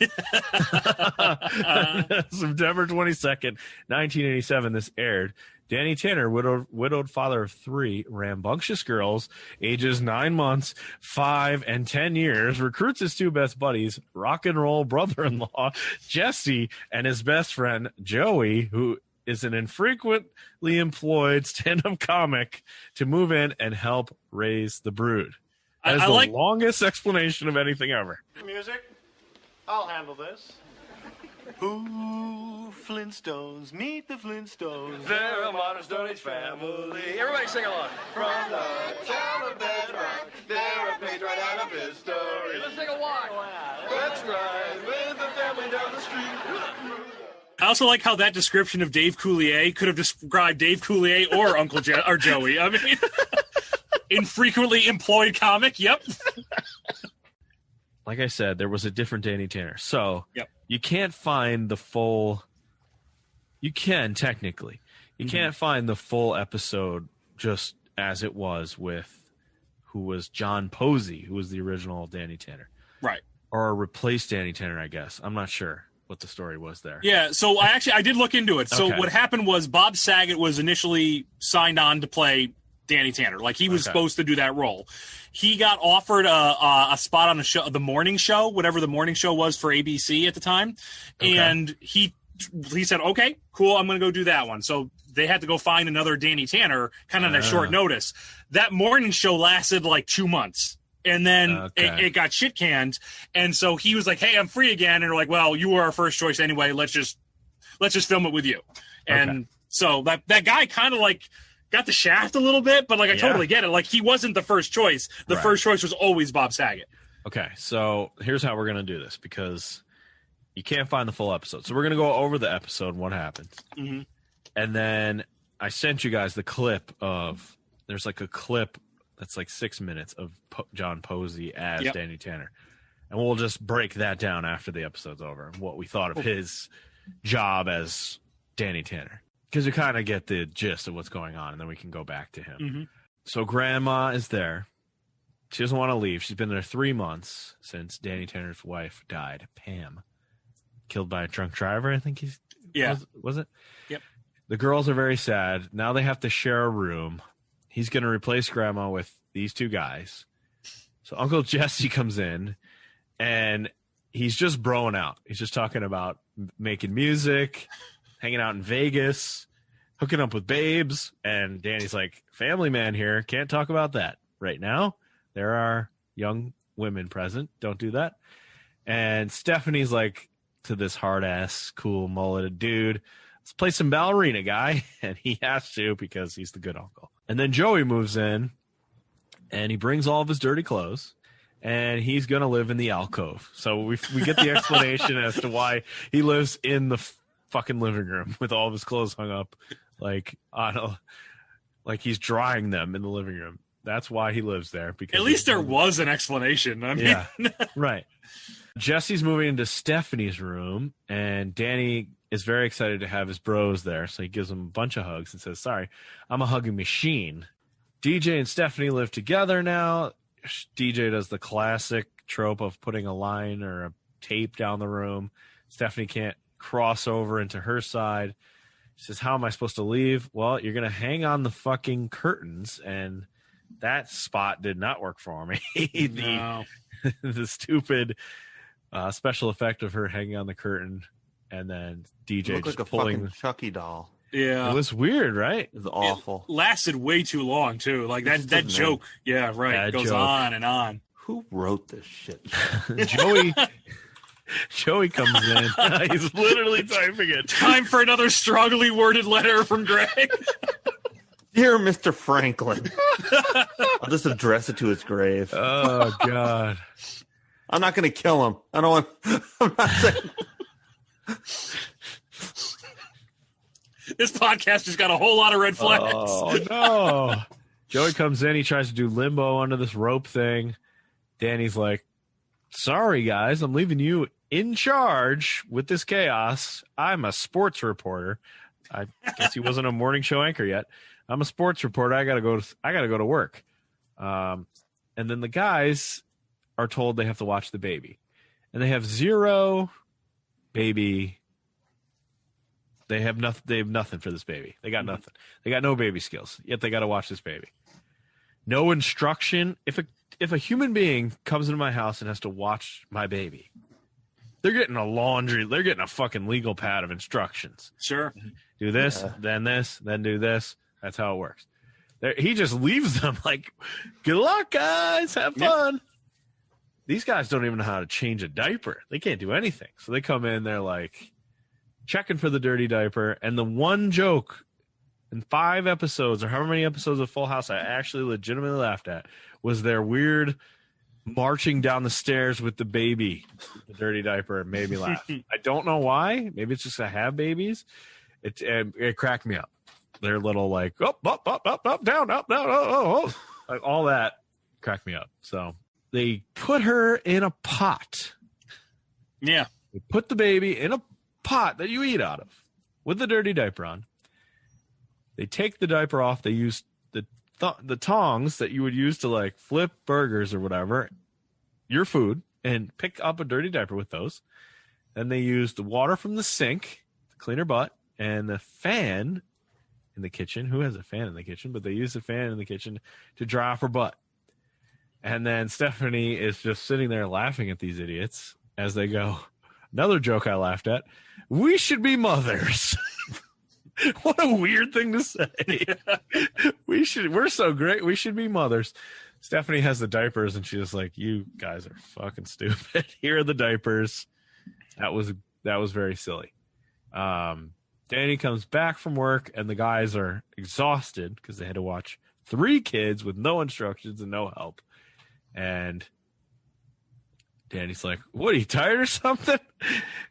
Speaker 1: September 22nd, 1987, this aired. Danny Tanner, widowed father of 3 rambunctious girls, ages 9 months, 5, and 10 years, recruits his 2 best buddies, rock and roll brother-in-law, Jesse, and his best friend, Joey, who is an infrequently employed stand-up comic, to move in and help raise the brood. That is the longest explanation of anything ever.
Speaker 12: Music? I'll handle this. Ooh, Flintstones, meet the Flintstones. They're a modern Stone Age family. Everybody sing along. From the town of Bedrock, they're a page right out of history. Let's take a walk. Let's ride with the family down the street.
Speaker 2: I also like how that description of Dave Coulier could have described Dave Coulier or Uncle or Joey. I mean, infrequently employed comic. Yep.
Speaker 1: Like I said, there was a different Danny Tanner. So you can't find the full. You can technically. You can't find the full episode just as it was with who was John Posey, who was the original Danny Tanner.
Speaker 2: Right.
Speaker 1: Or replaced Danny Tanner, I guess. I'm not sure what the story was there.
Speaker 2: Yeah, so I did look into it. So what happened was Bob Saget was initially signed on to play Danny Tanner. Like, he was supposed to do that role. He got offered a spot on the morning show, whatever the morning show was for ABC at the time. And he said, okay, cool, I'm going to go do that one. So they had to go find another Danny Tanner kind of at short notice. That morning show lasted like 2 months. And then it got shit canned. And so he was like, hey, I'm free again. And they're like, well, you were our first choice anyway. Let's just film it with you. And so that guy kind of like got the shaft a little bit, but like I totally get it. Like, he wasn't the first choice. The first choice was always Bob Saget.
Speaker 1: Okay, so here's how we're going to do this, because you can't find the full episode. So we're going to go over the episode, what happens. And then I sent you guys the clip of, there's like a clip that's like 6 minutes of John Posey as Danny Tanner. And we'll just break that down after the episode's over, and what we thought of his job as Danny Tanner. Because you kind of get the gist of what's going on, and then we can go back to him. So Grandma is there. She doesn't want to leave. She's been there 3 months since Danny Tanner's wife died, Pam. Killed by a drunk driver, I think he's... Was it?
Speaker 2: Yep.
Speaker 1: The girls are very sad. Now they have to share a room. He's going to replace Grandma with these 2 guys. So Uncle Jesse comes in, and he's just broing out. He's just talking about making music, hanging out in Vegas, hooking up with babes. And Danny's like, family man here. Can't talk about that right now. There are young women present. Don't do that. And Stephanie's like to this hard-ass, cool, mulleted dude, let's play some ballerina, guy. And he has to because he's the good uncle. And then Joey moves in, and he brings all of his dirty clothes, and he's going to live in the alcove. So we get the explanation as to why he lives in the fucking living room with all of his clothes hung up, like he's drying them in the living room. That's why he lives there. Because
Speaker 2: at least there was an explanation. I mean,
Speaker 1: yeah, right. Jesse's moving into Stephanie's room, and Danny is very excited to have his bros there. So he gives them a bunch of hugs and says, sorry, I'm a hugging machine. DJ and Stephanie live together now. DJ does the classic trope of putting a line or a tape down the room. Stephanie can't cross over into her side. She says, how am I supposed to leave? Well, you're going to hang on the fucking curtains, and that spot did not work for me.
Speaker 2: No.
Speaker 1: The stupid special effect of her hanging on the curtain, and then DJ
Speaker 3: looked
Speaker 1: just
Speaker 3: like a
Speaker 1: pulling
Speaker 3: fucking Chucky doll.
Speaker 2: Yeah,
Speaker 1: it was weird, right?
Speaker 3: It was awful.
Speaker 2: It lasted way too long too. Like that joke. Yeah, right.
Speaker 1: Bad
Speaker 2: Goes
Speaker 1: joke.
Speaker 2: on and on.
Speaker 3: Who wrote this shit?
Speaker 1: Joey comes in. He's literally typing it.
Speaker 2: Time for another strongly worded letter from Greg.
Speaker 3: Dear Mr. Franklin. I'll just address it to his grave.
Speaker 1: Oh, God.
Speaker 3: I'm not going to kill him. I don't want... I'm not saying...
Speaker 2: This podcast has got a whole lot of red flags.
Speaker 1: Oh, no. Joey comes in. He tries to do limbo under this rope thing. Danny's like, sorry, guys. I'm leaving you in charge with this chaos. I'm a sports reporter. I guess he wasn't a morning show anchor yet. I'm a sports reporter. I gotta go to work. And then the guys are told they have to watch the baby, and they have zero baby. They have nothing. They have nothing for this baby. They got nothing. They got no baby skills. Yet they got to watch this baby. No instruction. If a human being comes into my house and has to watch my baby, they're getting they're getting a fucking legal pad of instructions.
Speaker 2: Sure.
Speaker 1: Do this, then do this. That's how it works. He just leaves them like, good luck, guys. Have fun. Yep. These guys don't even know how to change a diaper. They can't do anything. So they come in, they're like checking for the dirty diaper. And the one joke in 5 episodes or however many episodes of Full House I actually legitimately laughed at was their weird marching down the stairs with the baby, the dirty diaper. It made me laugh. I don't know why. Maybe it's just I have babies. It cracked me up. They're little like up, down, oh. Like all that cracked me up. So they put her in a pot.
Speaker 2: Yeah.
Speaker 1: They put the baby in a pot that you eat out of with the dirty diaper on. They take the diaper off. They use the tongs that you would use to like flip burgers or whatever, your food, and pick up a dirty diaper with those. Then they use the water from the sink to clean her butt and the fan in the kitchen. Who has a fan in the kitchen? But they use the fan in the kitchen to dry off her butt. And then Stephanie is just sitting there laughing at these idiots as they go. Another joke I laughed at. We should be mothers. What a weird thing to say. We're so great. We should be mothers. Stephanie has the diapers and she's just like, you guys are fucking stupid. Here are the diapers. That was very silly. Danny comes back from work and the guys are exhausted because they had to watch 3 kids with no instructions and no help. And Danny's like, what, are you tired or something?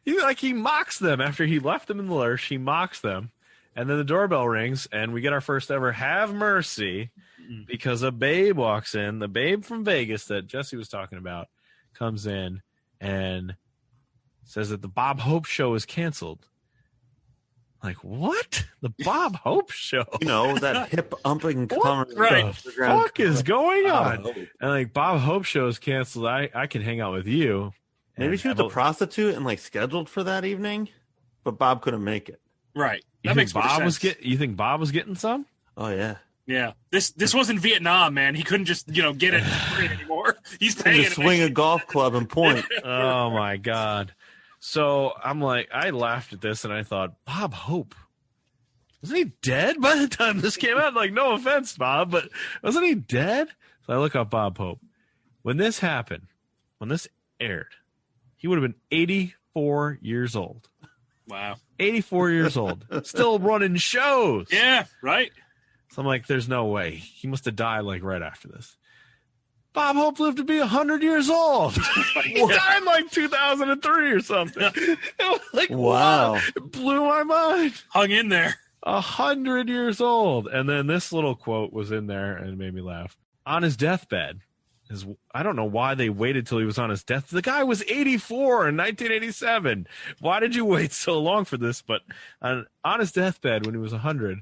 Speaker 1: He mocks them after he left them in the lurch. He mocks them. And then the doorbell rings and we get our first ever Have Mercy because a babe walks in. The babe from Vegas that Jesse was talking about comes in and says that the Bob Hope show is canceled. Like, what? The Bob Hope show?
Speaker 3: You know, that hip umping
Speaker 1: what the fuck is going on? And like, Bob Hope show is canceled. I can hang out with you.
Speaker 3: Maybe she was a prostitute and like scheduled for that evening, but Bob couldn't make it.
Speaker 2: Right.
Speaker 1: That makes sense. You think Bob was getting some?
Speaker 3: Oh yeah.
Speaker 2: Yeah. This wasn't Vietnam, man. He couldn't just, get it free anymore. He's paying.
Speaker 3: Just swing a golf club and point.
Speaker 1: Oh my God. So I'm like, I laughed at this and I thought, Bob Hope. wasn't he dead by the time this came out? Like, no offense, Bob, but wasn't he dead? So I look up Bob Hope. When this happened, when this aired, he would have been 84 years old.
Speaker 2: Wow.
Speaker 1: 84 years old. Still running shows.
Speaker 2: Yeah, right.
Speaker 1: So I'm like, there's no way. He must have died like right after this. Bob Hope lived to be 100 years old. He died in like 2003 or something. It was like, wow. It blew my mind.
Speaker 2: Hung in there.
Speaker 1: 100 years old. And then this little quote was in there and it made me laugh. On his deathbed, I don't know why they waited till he was on his death. The guy was 84 in 1987. Why did you wait so long for this? But on his deathbed when he was 100,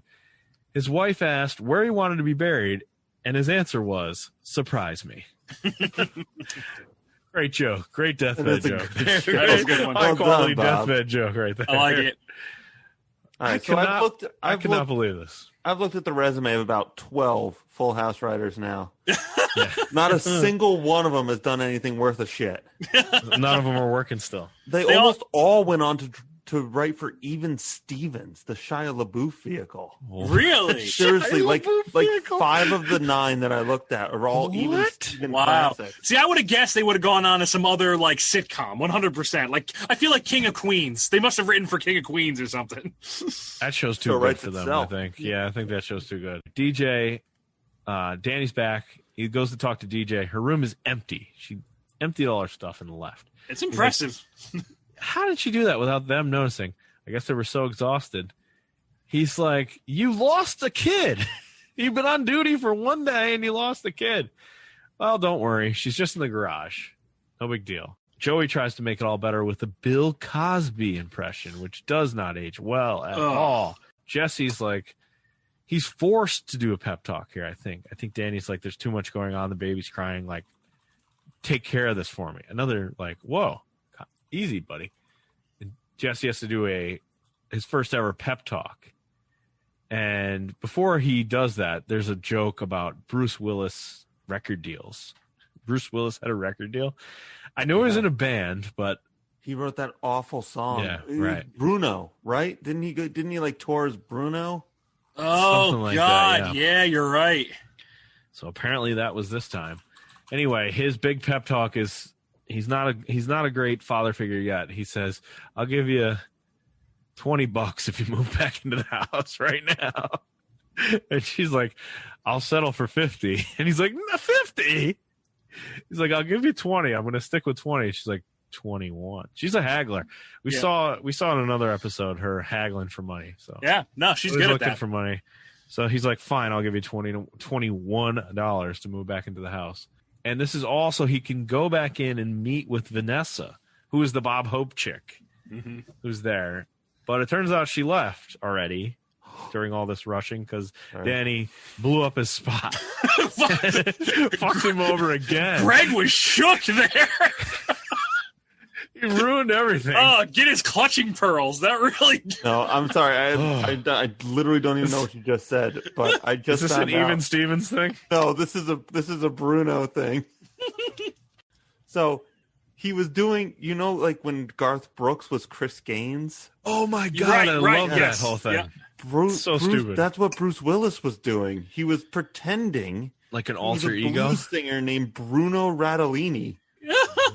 Speaker 1: his wife asked where he wanted to be buried, and his answer was, surprise me. Great joke. Great deathbed joke.
Speaker 2: That was a good one.
Speaker 1: High quality deathbed joke right there.
Speaker 2: I like it.
Speaker 3: All right,
Speaker 1: I cannot believe this.
Speaker 3: I've looked at the resume of about 12 Full House writers now. Not a single one of them has done anything worth a shit.
Speaker 1: None of them are working still.
Speaker 3: They almost all went on to write for Even Stevens, the Shia LaBeouf vehicle.
Speaker 2: Really?
Speaker 3: Seriously, like 5 of the 9 that I looked at are all Even Stevens classics.
Speaker 2: See, I would have guessed they would have gone on to some other like sitcom, 100%. Like I feel like King of Queens. They must have written for King of Queens or something.
Speaker 1: That show's too good for them, I think. Yeah, I think that show's too good. DJ, Danny's back. He goes to talk to DJ. Her room is empty. She emptied all her stuff and left.
Speaker 2: It's impressive.
Speaker 1: How did she do that without them noticing? I guess they were so exhausted. He's like, you lost a kid. You've been on duty for one day and you lost a kid. Well, don't worry. She's just in the garage. No big deal. Joey tries to make it all better with the Bill Cosby impression, which does not age well at all. Jesse's like, he's forced to do a pep talk here, I think. I think Danny's like, there's too much going on. The baby's crying. Like, take care of this for me. Another like, whoa. Easy, buddy. And Jesse has to do his first ever pep talk. And before he does that, there's a joke about Bruce Willis record deals. Bruce Willis had a record deal. I know he was in a band, but
Speaker 3: he wrote that awful song.
Speaker 1: Yeah, right.
Speaker 3: Bruno, right? Didn't he like tour as Bruno?
Speaker 2: Oh,
Speaker 1: like
Speaker 2: God.
Speaker 1: That,
Speaker 2: yeah, you're right.
Speaker 1: So apparently that was this time. Anyway, his big pep talk is he's not a great father figure yet. He says, I'll give you $20 if you move back into the house right now. And she's like, I'll settle for 50. And he's like, 50? He's like, I'll give you 20. I'm going to stick with 20. She's like, 21. She's a haggler. We saw in another episode her haggling for money. So
Speaker 2: yeah, no, she's good at
Speaker 1: looking
Speaker 2: that.
Speaker 1: for money. So he's like, fine, I'll give you $21 to move back into the house. And this is also, he can go back in and meet with Vanessa, who is the Bob Hope chick, who's there. But it turns out she left already during all this rushing because Danny blew up his spot. Fucked him over again.
Speaker 2: Greg was shook there.
Speaker 1: He ruined everything.
Speaker 2: Oh, get his clutching pearls. That really...
Speaker 3: No, I'm sorry. I literally don't even know what you just said, but I just
Speaker 1: Is this an Even Stevens thing?
Speaker 3: No, this is a Bruno thing. So he was doing, like when Garth Brooks was Chris Gaines.
Speaker 1: Oh my God, I love that whole thing. Yeah.
Speaker 3: Bruce,
Speaker 1: stupid.
Speaker 3: That's what Bruce Willis was doing. He was pretending
Speaker 1: like an alter
Speaker 3: ego.
Speaker 1: A
Speaker 3: blues singer named Bruno Radolini.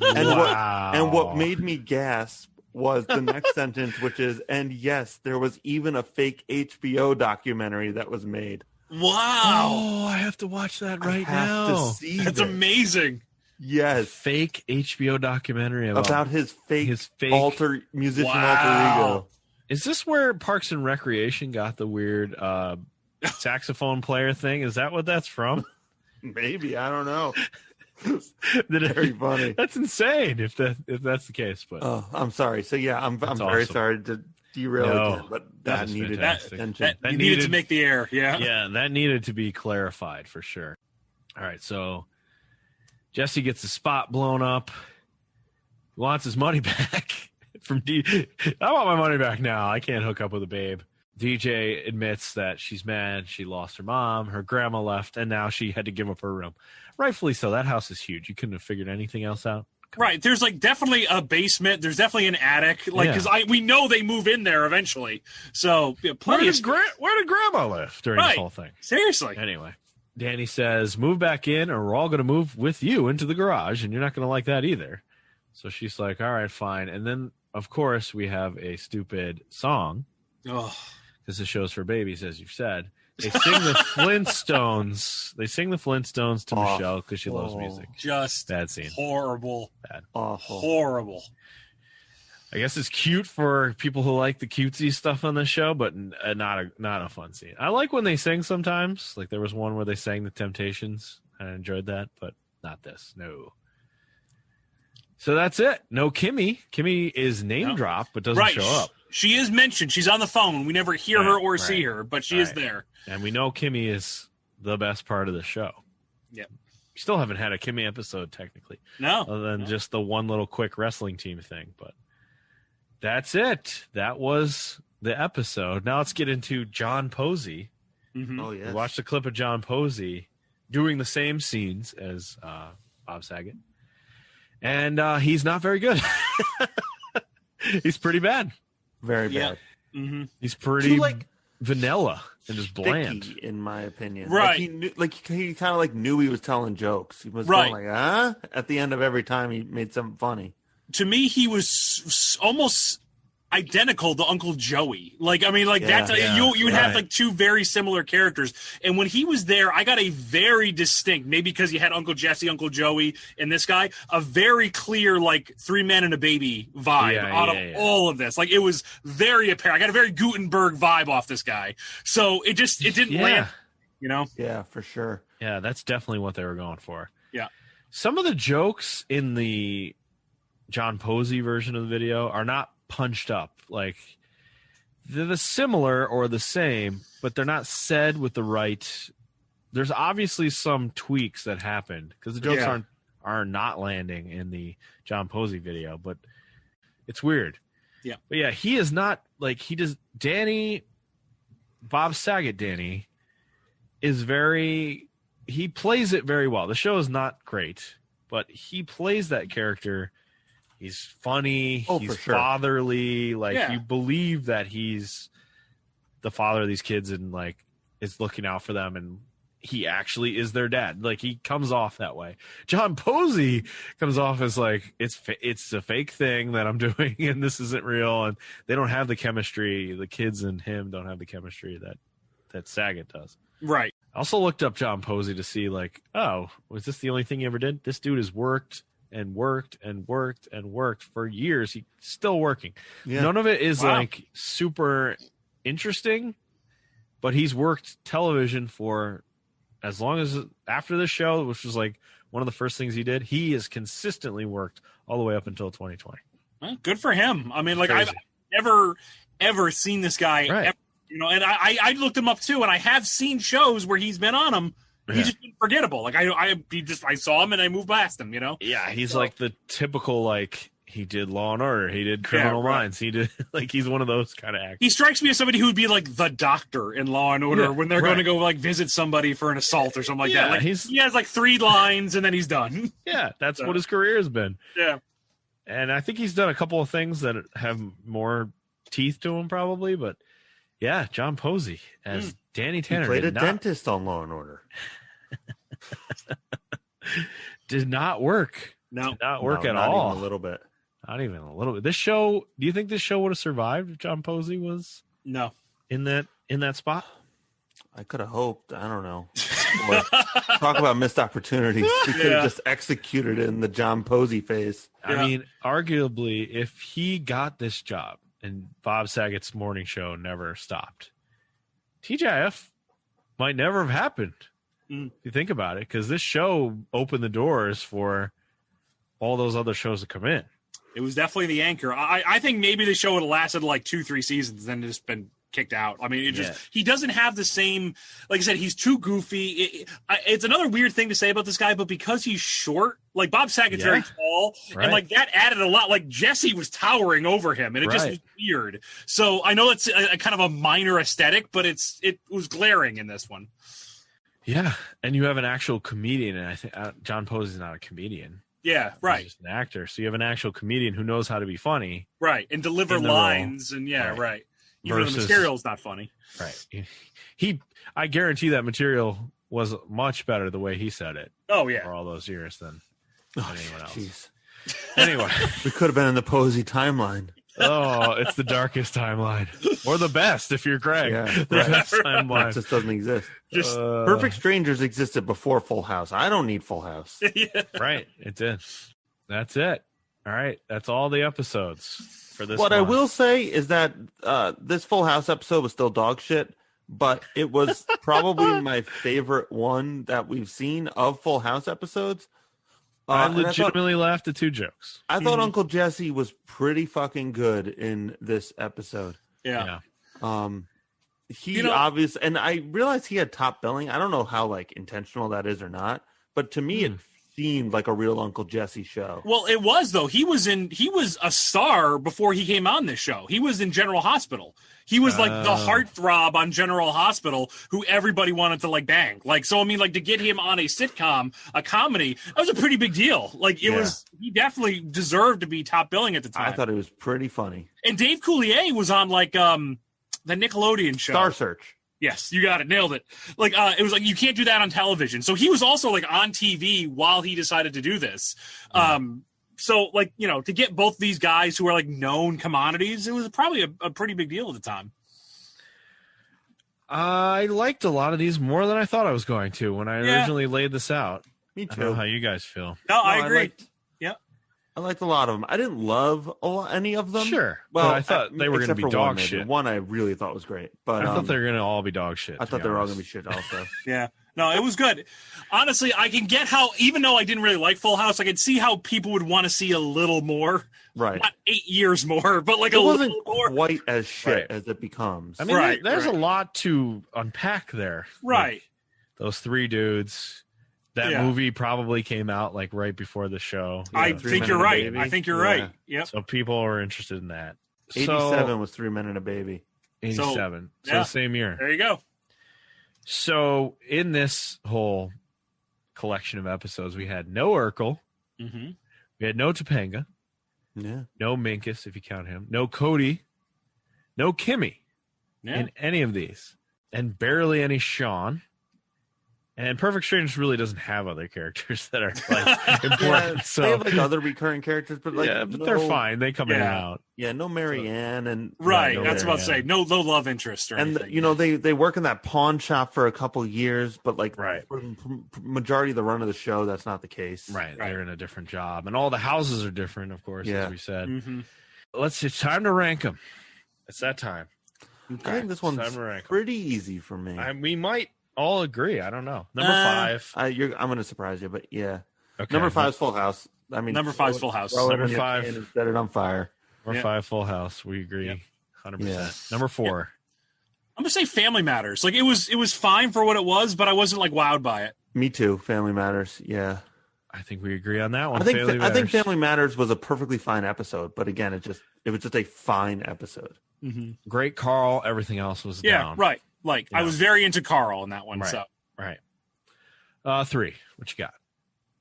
Speaker 3: And what made me gasp was the next sentence, which is, and yes, there was even a fake HBO documentary that was made.
Speaker 2: Wow.
Speaker 1: Oh, I have to watch that right now.
Speaker 3: To see
Speaker 2: That's amazing.
Speaker 3: Yes.
Speaker 1: Fake HBO documentary
Speaker 3: about his fake musician alter ego.
Speaker 1: Is this where Parks and Recreation got the weird saxophone player thing? Is that what that's from?
Speaker 3: Maybe. I don't know. Very funny.
Speaker 1: That's insane if that's the case. But
Speaker 3: I'm sorry. So yeah, I'm very sorry to derail again, but that needed attention.
Speaker 2: That needed to make the air.
Speaker 1: Yeah, that needed to be clarified for sure. All right, so Jesse gets the spot blown up. He wants his money back from I want my money back now. I can't hook up with a babe. DJ admits that she's mad. She lost her mom. Her grandma left, and now she had to give up her room. Rightfully so. That house is huge. You couldn't have figured anything else out.
Speaker 2: Right. There's like definitely a basement. There's definitely an attic. Like, because we know they move in there eventually. So
Speaker 1: where did Grandma live during this whole thing?
Speaker 2: Seriously.
Speaker 1: Anyway, Danny says, "Move back in, or we're all going to move with you into the garage, and you're not going to like that either." So she's like, "All right, fine." And then, of course, we have a stupid song.
Speaker 2: Oh,
Speaker 1: because the show's for babies, as you've said. They sing the Flintstones. They sing the Flintstones to Michelle because she loves music.
Speaker 2: Just
Speaker 1: bad scene.
Speaker 2: Horrible.
Speaker 1: Bad.
Speaker 3: Awful.
Speaker 2: Horrible.
Speaker 1: I guess it's cute for people who like the cutesy stuff on the show, but not a fun scene. I like when they sing sometimes. Like there was one where they sang the Temptations. I enjoyed that, but not this. No. So that's it. No Kimmy. Kimmy is name dropped, but doesn't show up.
Speaker 2: She is mentioned. She's on the phone. We never hear her or see her, but she is there.
Speaker 1: And we know Kimmy is the best part of the show.
Speaker 2: Yep.
Speaker 1: We still haven't had a Kimmy episode, technically.
Speaker 2: No.
Speaker 1: Other than just the one little quick wrestling team thing. But that's it. That was the episode. Now let's get into John Posey.
Speaker 2: Mm-hmm.
Speaker 3: Oh, yes.
Speaker 1: We watched a clip of John Posey doing the same scenes as Bob Saget. And he's not very good. He's pretty bad.
Speaker 3: Very bad.
Speaker 2: Mm-hmm.
Speaker 1: He's pretty vanilla and just bland,
Speaker 3: in my opinion.
Speaker 2: Right.
Speaker 3: He kind of knew he was telling jokes. He was going at the end of every time he made something funny.
Speaker 2: To me, he was almost identical to Uncle Joey. You would have two very similar characters. And when he was there, I got a very distinct, maybe because you had Uncle Jesse, Uncle Joey, and this guy, a very clear Three Men and a Baby vibe out of all of this. It was very apparent. I got a very Gutenberg vibe off this guy. So it didn't land,
Speaker 3: Yeah, for sure.
Speaker 1: Yeah, that's definitely what they were going for.
Speaker 2: Yeah.
Speaker 1: Some of the jokes in the John Posey version of the video are not punched up. They're the similar or the same, but they're not said with the right. There's obviously some tweaks that happened because the jokes are not landing in the John Posey video, but it's weird.
Speaker 2: Yeah.
Speaker 1: But yeah, he is not Bob Saget Danny is he plays it very well. The show is not great, but he plays that character. He's funny. He's
Speaker 3: for sure.
Speaker 1: fatherly. You believe that he's the father of these kids and is looking out for them, and he actually is their dad. He comes off that way. John Posey comes off as it's a fake thing that I'm doing, and this isn't real, and they don't have the chemistry. The kids and him don't have the chemistry that Saget does.
Speaker 2: Right.
Speaker 1: I also looked up John Posey to see was this the only thing he ever did? This dude has worked and worked and worked and worked for years. He's still working. Yeah. None of it is super interesting, but he's worked television for as long as after this show, which was one of the first things he did. He has consistently worked all the way up until 2020.
Speaker 2: Well, good for him. I mean, I've never ever seen this guy, ever, and I looked him up too, and I have seen shows where he's been on them. He's just been forgettable. I saw him and I moved past him,
Speaker 1: Yeah, he's the typical, he did Law and Order. He did Criminal Minds. He did, he's one of those kind of actors.
Speaker 2: He strikes me as somebody who would be the doctor in Law and Order when they're going to go, visit somebody for an assault or something that. He has, 3 lines and then he's done.
Speaker 1: Yeah, that's what his career has been.
Speaker 2: Yeah.
Speaker 1: And I think he's done a couple of things that have more teeth to him, probably, but yeah, John Posey as Danny Tanner.
Speaker 3: He played a dentist on Law and Order.
Speaker 1: Did not work.
Speaker 2: No.
Speaker 1: Did not work at
Speaker 3: not
Speaker 1: all.
Speaker 3: Even a little bit.
Speaker 1: Not even a little bit. This show, do you think this show would have survived if John Posey was in that spot?
Speaker 3: I could have hoped. I don't know. Talk about missed opportunities. We could have just executed it in the John Posey phase.
Speaker 1: I mean, arguably, if he got this job and Bob Saget's morning show never stopped, TGIF might never have happened. If you think about it, because this show opened the doors for all those other shows to come in.
Speaker 2: It was definitely the anchor. I think maybe the show would have lasted 2-3 seasons, then just been kicked out. I mean, he doesn't have the same, like I said, he's too goofy. It's another weird thing to say about this guy, but because he's short, Bob Saget's very tall, and that added a lot. Jesse was towering over him, and it just was weird. So I know it's a kind of a minor aesthetic, but it was glaring in this one.
Speaker 1: Yeah, and you have an actual comedian, and I think John Posey's not a comedian.
Speaker 2: Yeah, right.
Speaker 1: He's just an actor. So you have an actual comedian who knows how to be funny.
Speaker 2: Right. And deliver lines. And right. Even though the material's not funny.
Speaker 1: Right. I guarantee that material was much better the way he said it.
Speaker 2: Oh, yeah.
Speaker 1: For all those years than anyone else.
Speaker 3: Jeez.
Speaker 1: Anyway.
Speaker 3: We could have been in the Posey timeline.
Speaker 1: Oh, it's the darkest timeline. Or the best if you're Greg.
Speaker 3: Yeah,
Speaker 1: the best timeline.
Speaker 3: It just doesn't exist.
Speaker 2: Just
Speaker 3: Perfect Strangers existed before Full House. I don't need Full House.
Speaker 1: Right. It did. That's it. All right. That's all the episodes for this
Speaker 3: What
Speaker 1: month.
Speaker 3: I will say is that this Full House episode was still dog shit, but it was probably my favorite one that we've seen of Full House episodes.
Speaker 1: I legitimately laughed at 2 jokes.
Speaker 3: I thought Uncle Jesse was pretty fucking good in this episode.
Speaker 2: Yeah.
Speaker 3: He obviously, and I realized he had top billing. I don't know how intentional that is or not, but to me it seemed like a real Uncle Jesse show.
Speaker 2: Well, it was though. He was a star before he came on this show. He was in General Hospital. He was like the heartthrob on General Hospital who everybody wanted to bang. To get him on a sitcom, a comedy, that was a pretty big deal. He definitely deserved to be top billing at the time.
Speaker 3: I thought it was pretty funny.
Speaker 2: And Dave Coulier was on the Nickelodeon show.
Speaker 3: Star Search.
Speaker 2: Yes, you got it. Nailed it. It was you can't do that on television. So he was also on TV while he decided to do this. So to get both these guys who are known commodities, it was probably a pretty big deal at the time.
Speaker 1: I liked a lot of these more than I thought I was going to when I originally laid this out.
Speaker 3: Me too.
Speaker 1: I don't know how you guys feel.
Speaker 2: No, I agree.
Speaker 3: I liked a lot of them. I didn't love any of them.
Speaker 1: Sure.
Speaker 3: Well,
Speaker 1: but I thought they were going to be dog shit.
Speaker 3: One I really thought was great. But
Speaker 1: I thought they were going to all be dog shit.
Speaker 3: I thought they were all going to be shit also.
Speaker 2: Yeah. No, it was good. Honestly, I can get how, even though I didn't really like Full House, I could see how people would want to see a little more.
Speaker 3: Right.
Speaker 2: Not 8 years more, but
Speaker 3: it wasn't quite as shit as it becomes.
Speaker 1: I mean, there's a lot to unpack there.
Speaker 2: Right.
Speaker 1: Those 3 dudes. That movie probably came out right before the show.
Speaker 2: I think you're right. I think you're right. Yep.
Speaker 1: So people are interested in that.
Speaker 3: 87 was 3 Men and a Baby.
Speaker 1: 87. So the same year.
Speaker 2: There you go.
Speaker 1: So in this whole collection of episodes, we had no Urkel.
Speaker 2: Mm-hmm.
Speaker 1: We had no Topanga.
Speaker 3: Yeah.
Speaker 1: No Minkus, if you count him. No Cody. No Kimmy in any of these. And barely any Sean. And Perfect Strangers really doesn't have other characters that are important. So
Speaker 3: they have other recurring characters, but
Speaker 1: but they're fine. They come in and out.
Speaker 3: Yeah, no Mary Ann and
Speaker 2: right. That's what I say. No love interest or anything.
Speaker 3: And they work in that pawn shop for a couple years, but for majority of the run of the show, that's not the case.
Speaker 1: Right. They're in a different job, and all the houses are different, of course, as we said.
Speaker 2: Mm-hmm.
Speaker 1: It's time to rank them. It's that time.
Speaker 3: Okay. I think this one's pretty easy for me.
Speaker 1: We might all agree. I don't know. Number 5.
Speaker 3: I'm going to surprise you, but yeah.
Speaker 1: Okay.
Speaker 3: Number 5 is Full House. I mean,
Speaker 2: number 5 is Full House.
Speaker 1: Number 5
Speaker 3: and set it on fire.
Speaker 1: Number 5, Full House. We agree, 100%.
Speaker 3: Yeah.
Speaker 1: Number 4.
Speaker 2: I'm gonna say Family Matters. It was fine for what it was, but I wasn't wowed by it.
Speaker 3: Me too. Family Matters. Yeah.
Speaker 1: I think we agree on that one.
Speaker 3: I think Family Matters was a perfectly fine episode, but again, it was just a fine episode.
Speaker 2: Mm-hmm.
Speaker 1: Great Carl. Everything else was down.
Speaker 2: Right. I was very into Carl in that one.
Speaker 1: Right.
Speaker 2: So
Speaker 1: right. 3. What you got?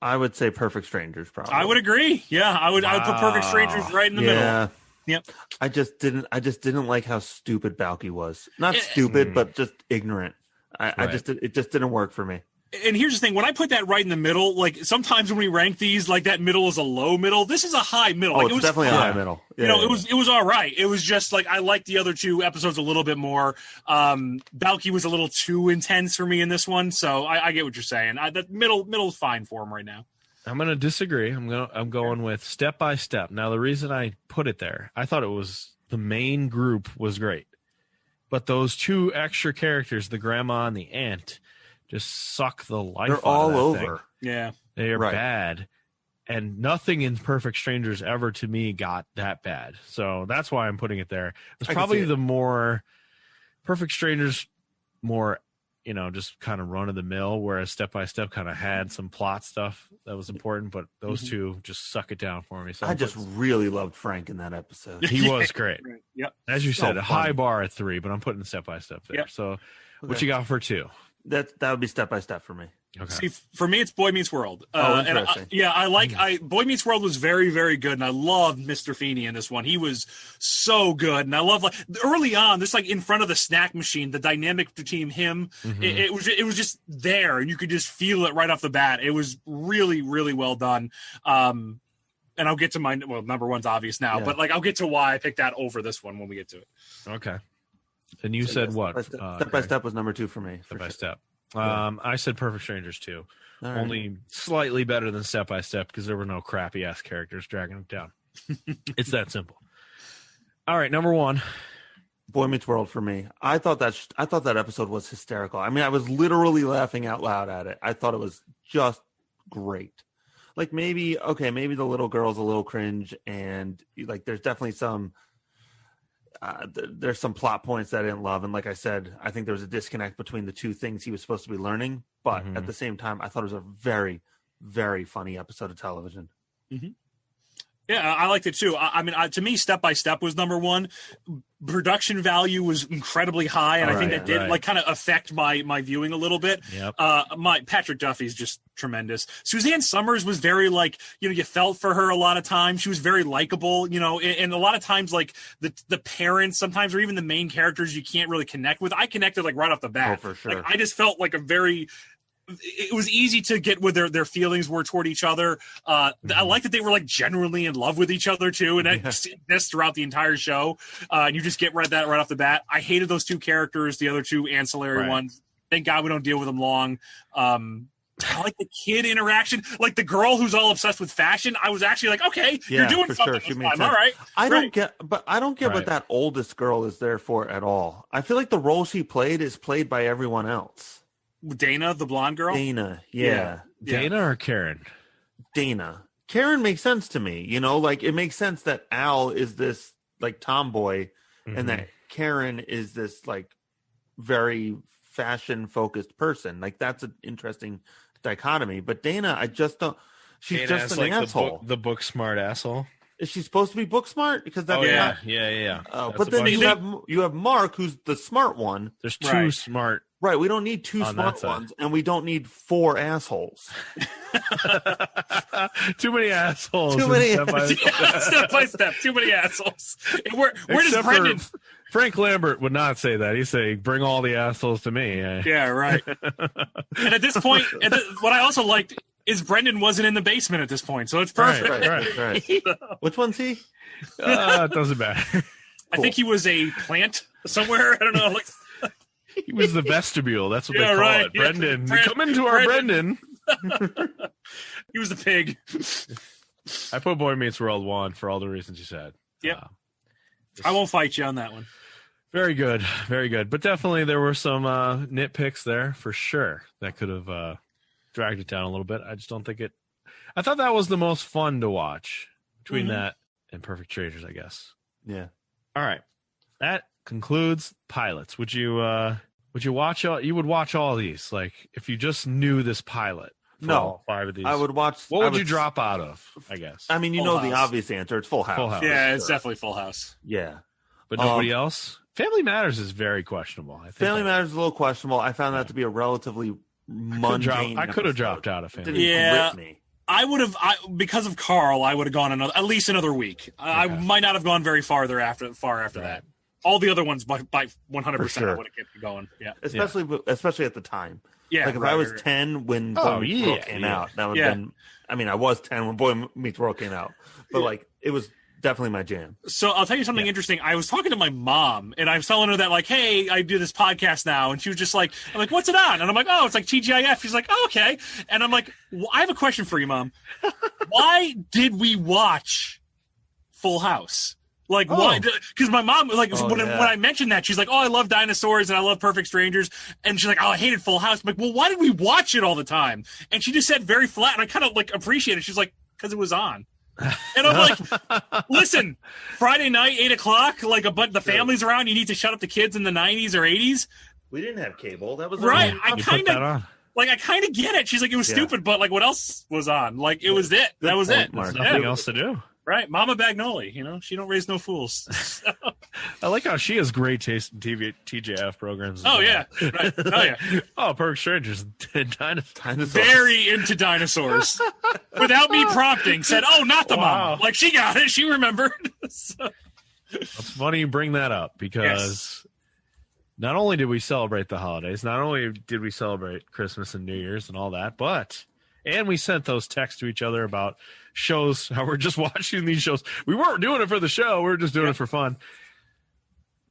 Speaker 3: I would say Perfect Strangers. Probably.
Speaker 2: I would agree. Yeah, I would put Perfect Strangers right in the middle. Yep.
Speaker 3: I just didn't like how stupid Balky was. Not stupid, but just ignorant. It just didn't work for me.
Speaker 2: And here's the thing: when I put that right in the middle, sometimes when we rank these, that middle is a low middle. This is a high middle.
Speaker 3: Oh, it's definitely a high middle. Yeah,
Speaker 2: it was all right. It was just I liked the other 2 episodes a little bit more. Balky was a little too intense for me in this one, so I get what you're saying. That middle's fine for him right now.
Speaker 1: I'm going to disagree. I'm going with Step by Step. Now, the reason I put it there, I thought it was the main group was great, but those 2 extra characters, the grandma and the aunt, just suck the life out of that
Speaker 3: all over.
Speaker 1: Thing.
Speaker 2: Yeah.
Speaker 1: They are bad. And nothing in Perfect Strangers ever to me got that bad. So that's why I'm putting it there. It's probably the more Perfect Strangers, more, just kind of run of the mill, whereas Step by Step kind of had some plot stuff that was important, but those 2 just suck it down for me. So
Speaker 3: I just really loved Frank in that episode.
Speaker 1: He was great.
Speaker 2: Yep.
Speaker 1: As you said, a high bar at 3, but I'm putting Step by Step there.
Speaker 2: Yep.
Speaker 1: So what you got for 2?
Speaker 3: That would be Step by Step for me.
Speaker 2: See, for me, it's Boy Meets World.
Speaker 3: Interesting.
Speaker 2: Boy Meets World was very, very good, and I loved Mr. Feeney in this one. He was so good, and I love early on, just in front of the snack machine, the dynamic between him, it was just there, and you could just feel it right off the bat. It was really, really well done. And I'll get to number one's obvious now, but I'll get to why I picked that over this one when we get to it.
Speaker 1: Okay. And you said what?
Speaker 3: Step by Step was number 2 for me.
Speaker 1: Step by Step. I said Perfect Strangers too. Right. Only slightly better than Step by Step because there were no crappy ass characters dragging them down. It's that simple. All right, number 1,
Speaker 3: Boy Meets World for me. I thought that episode was hysterical. I mean, I was literally laughing out loud at it. I thought it was just great. Maybe the little girl's a little cringe, and there's definitely some. There's some plot points that I didn't love, and like I said, I think there was a disconnect between the two things he was supposed to be learning. But at the same time, I thought it was a very, very funny episode of television.
Speaker 2: Mm-hmm. Yeah, I liked it too. I mean, to me, Step by Step was number 1. Production value was incredibly high, and I think that did kind of affect my viewing a little bit.
Speaker 1: Yep.
Speaker 2: Patrick Duffy's just tremendous. Suzanne Summers was very you felt for her a lot of times. She was very likable, and a lot of times the parents sometimes, or even the main characters, you can't really connect with. I connected right off the bat.
Speaker 3: Oh, for sure.
Speaker 2: I just felt it was easy to get what their feelings were toward each other. I like that they were genuinely in love with each other too, and that exists throughout the entire show. And you just get that right off the bat. I hated those 2 characters, the other 2 ancillary ones. Thank God we don't deal with them long. I like the kid interaction, the girl who's all obsessed with fashion. I was actually okay, you're doing something this time. All right.
Speaker 3: I don't get what that oldest girl is there for at all. I feel like the role she played is played by everyone else.
Speaker 2: Dana, the blonde girl?
Speaker 3: Dana, yeah.
Speaker 1: Dana or Karen?
Speaker 3: Dana. Karen makes sense to me. It makes sense that Al is this tomboy and that Karen is this very fashion focused person. That's an interesting dichotomy. But Dana, I just don't. She's Dana just an asshole.
Speaker 1: The book smart asshole.
Speaker 3: Is she supposed to be book smart? Because that's
Speaker 1: yeah.
Speaker 3: But then you have Mark, who's the smart one.
Speaker 1: There's 2 smart.
Speaker 3: Right, we don't need 2 smart ones, and we don't need 4 assholes.
Speaker 1: Too many assholes.
Speaker 2: Step by Step. Too many assholes. Where does Brendan?
Speaker 1: Frank Lambert would not say that. He'd say, "Bring all the assholes to me."
Speaker 2: Yeah, right. And at this point, what I also liked is Brendan wasn't in the basement at this point, so it's perfect.
Speaker 3: Right. Which one's he?
Speaker 1: It doesn't matter. Cool.
Speaker 2: I think he was a plant somewhere. I don't know.
Speaker 1: He was the vestibule. That's what they call it. Yeah. Brendan. Come into our Brendan.
Speaker 2: He was the pig.
Speaker 1: I put Boy Meets World 1 for all the reasons you said.
Speaker 2: Yep. I won't fight you on that one.
Speaker 1: Very good. Very good. But definitely there were some nitpicks there for sure that could have dragged it down a little bit. I just don't think it. I thought that was the most fun to watch between that and Perfect Strangers, I guess.
Speaker 3: Yeah.
Speaker 1: All right. That concludes pilots. Would you watch all? You would watch all these, if you just knew this pilot.
Speaker 3: No,
Speaker 1: all 5 of these.
Speaker 3: I would watch.
Speaker 1: What would you drop out of? I guess.
Speaker 3: I mean,
Speaker 2: Full
Speaker 3: the obvious answer. It's Full House.
Speaker 1: Full House.
Speaker 2: Yeah, it's definitely Full House.
Speaker 3: Yeah,
Speaker 1: but nobody else. Family Matters is very questionable. I think
Speaker 3: Family Matters is a little questionable. I found that to be a relatively mundane.
Speaker 1: I could have dropped out of Family.
Speaker 2: Yeah. I would have, because of Carl, I would have gone at least another week. Okay. I might not have gone very far after that. All the other ones by 100%, sure. I would have kept going. Yeah,
Speaker 3: especially at the time.
Speaker 2: Yeah,
Speaker 3: if I was 10 when Boy Meets World came out, that would have been. I mean, I was 10 when Boy Meets World came out, but it was definitely my jam.
Speaker 2: So I'll tell you something interesting. I was talking to my mom, and I was telling her that hey, I do this podcast now, and she was just I'm like, what's it on? And I'm like, oh, it's TGIF. She's like, oh, okay. And I'm like, well, I have a question for you, Mom. Why did we watch Full House? Why? Because my mom, when I mentioned that, she's like, oh, I love dinosaurs and I love Perfect Strangers. And she's like, oh, I hated Full House. I'm like, well, why did we watch it all the time? And she just said very flat, and I kind of appreciate it. She's like, because it was on. And I'm like, listen, Friday night, 8:00, the family's around. You need to shut up the kids in the 90s or 80s.
Speaker 3: We didn't have cable. That was
Speaker 2: right. I kind of get it. She's like, it was stupid, but what else was on? It was it. That was it.
Speaker 1: There's nothing else to do.
Speaker 2: Right, Mama Bagnoli, she don't raise no fools.
Speaker 1: I like how she has great taste in TGIF programs.
Speaker 2: Oh, yeah. Right. Oh, yeah.
Speaker 1: Oh, Perfect Strangers. Dinosaurs.
Speaker 2: Very into dinosaurs. Without me prompting, said, oh, not the mom. Like, she got it. She remembered. So.
Speaker 1: It's funny you bring that up because not only did we celebrate the holidays, not only did we celebrate Christmas and New Year's and all that, and we sent those texts to each other about shows, how we're just watching these shows. We weren't doing it for the show. We were just doing it for fun.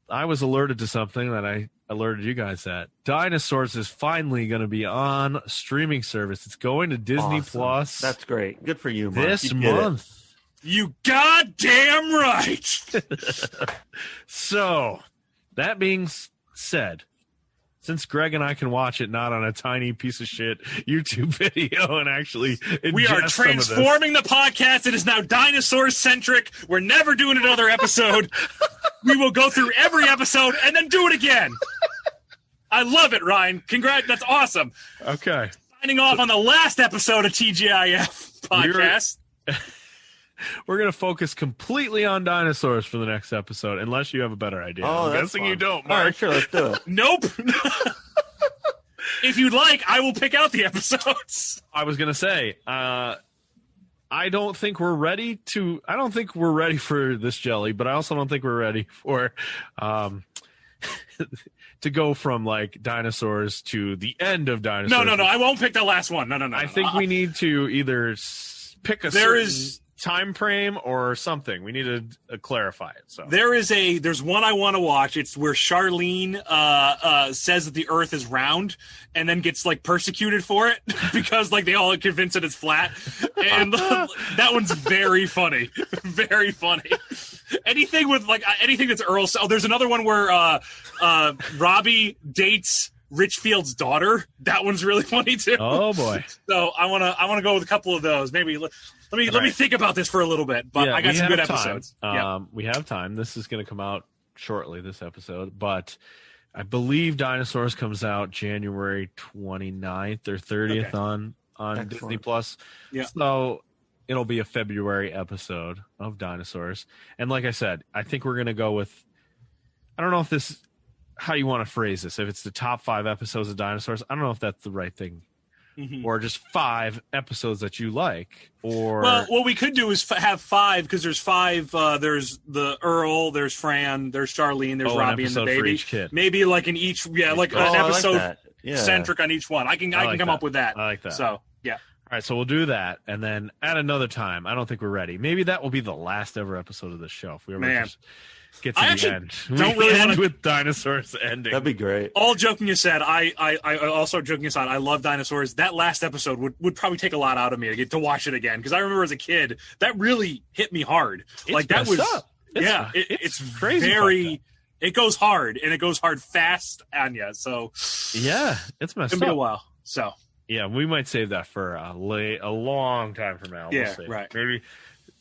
Speaker 1: I was alerted to something that I alerted you guys that. Dinosaurs is finally going to be on streaming service. It's going to Disney Plus.
Speaker 3: That's great. Good for you, Mark.
Speaker 1: This month.
Speaker 2: You goddamn right.
Speaker 1: So, that being said, since Greg and I can watch it not on a tiny piece of shit YouTube video and actually
Speaker 2: we are transforming the podcast. It is now dinosaur-centric. We're never doing another episode. We will go through every episode and then do it again. I love it, Ryan. Congrats. That's awesome.
Speaker 1: Okay.
Speaker 2: Signing off on the last episode of TGIF podcast.
Speaker 1: We're going to focus completely on dinosaurs for the next episode, unless you have a better idea.
Speaker 3: Oh,
Speaker 1: I'm guessing
Speaker 3: fun.
Speaker 1: you don't, Mark.
Speaker 3: All right, sure, let's do it.
Speaker 2: Nope. If you'd like, I will pick out the episodes.
Speaker 1: I was going to say, I don't think we're ready for this jelly, but I also don't think we're ready for to go from like dinosaurs to the end of dinosaurs.
Speaker 2: No. I won't pick the last one. No.
Speaker 1: I think we need to either pick a time frame or something. We need to clarify it. So
Speaker 2: there's one I want to watch. It's where Charlene says that the Earth is round and then gets like persecuted for it because like they all convince it it's flat, and that one's very funny, very funny. Anything with like anything that's Earl. Oh, there's another one where Robbie dates Richfield's daughter. That one's really funny too.
Speaker 1: Oh boy!
Speaker 2: So I want to go with a couple of those. Maybe let me think about this for a little bit. But I got some good episodes.
Speaker 1: We have time. This is going to come out shortly. This episode, but I believe Dinosaurs comes out January 29th or 30th on Disney Plus.
Speaker 2: Yeah.
Speaker 1: So it'll be a February episode of Dinosaurs. And like I said, I think we're going to go with. I don't know if this. How you want to phrase this? If it's the top 5 episodes of Dinosaurs, I don't know if that's the right thing, or just 5 episodes that you like. Or
Speaker 2: well, what we could do is have 5 because there's 5. There's the Earl, there's Fran, there's Charlene, there's Robbie and the baby.
Speaker 1: For each kid.
Speaker 2: Maybe like in each, an episode centric on each one. I can come up with that.
Speaker 1: I like that.
Speaker 2: So yeah.
Speaker 1: All right, so we'll do that, and then at another time. I don't think we're ready. Maybe that will be the last ever episode of the show. If we ever just get to the end.
Speaker 2: Don't really
Speaker 1: end with dinosaurs ending.
Speaker 3: That'd be great.
Speaker 2: All joking aside, I also joking aside, I love dinosaurs. That last episode would probably take a lot out of me to get to watch it again because I remember as a kid that really hit me hard. It's crazy. It goes hard and it goes hard fast on you. So
Speaker 1: yeah, it's messed up.
Speaker 2: It's gonna be a while. So
Speaker 1: yeah, we might save that for a long time from now.
Speaker 2: Yeah,
Speaker 1: we'll see.
Speaker 2: right.
Speaker 1: Maybe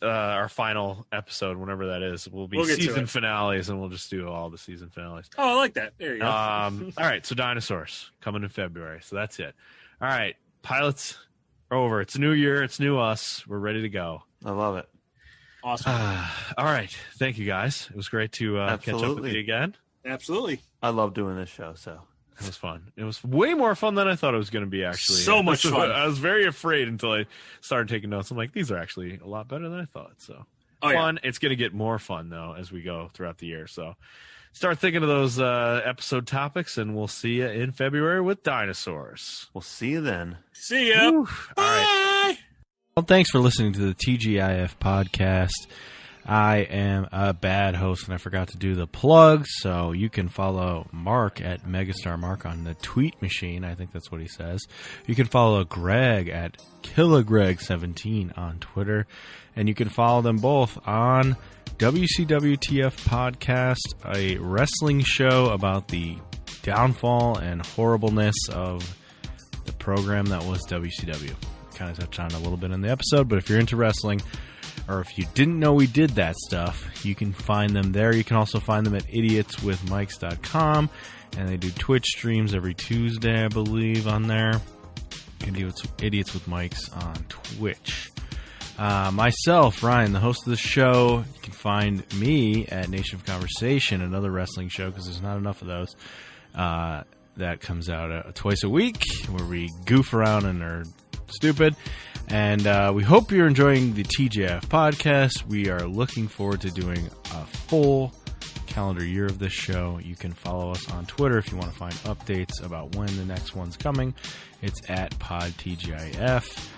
Speaker 1: our final episode, whenever that is, will be season finales, and we'll just do all the season finales.
Speaker 2: Oh, I like that. There you go.
Speaker 1: All right, so Dinosaurs coming in February. So that's it. All right, pilots are over. It's a new year. It's new us. We're ready to go.
Speaker 3: I love it.
Speaker 2: Awesome.
Speaker 1: All right. Thank you, guys. It was great to catch up with you again.
Speaker 2: Absolutely.
Speaker 3: I love doing this show, so.
Speaker 1: It was fun. It was way more fun than I thought it was going to be, actually.
Speaker 2: So much fun.
Speaker 1: I was very afraid until I started taking notes. I'm like, these are actually a lot better than I thought. So fun. Yeah. It's going to get more fun, though, as we go throughout the year. So start thinking of those episode topics, and we'll see you in February with Dinosaurs.
Speaker 3: We'll see you then.
Speaker 2: See ya. Woo.
Speaker 1: All right. Well, thanks for listening to the TGIF podcast. I am a bad host, and I forgot to do the plugs, so you can follow Mark at Megastar Mark on the tweet machine. I think that's what he says. You can follow Greg at KillaGreg17 on Twitter, and you can follow them both on WCWTF Podcast, a wrestling show about the downfall and horribleness of the program that was WCW. Kind of touched on it a little bit in the episode, but if you're into wrestling, or if you didn't know we did that stuff, you can find them there. You can also find them at idiotswithmics.com, and they do Twitch streams every Tuesday, I believe, on there. You can do Idiots with Mics on Twitch. Myself, Ryan, the host of the show. You can find me at Nation of Conversation, another wrestling show, because there's not enough of those. That comes out twice a week, where we goof around and are stupid. And we hope you're enjoying the TGIF podcast. We are looking forward to doing a full calendar year of this show. You can follow us on Twitter if you want to find updates about when the next one's coming. It's at PodTGIF.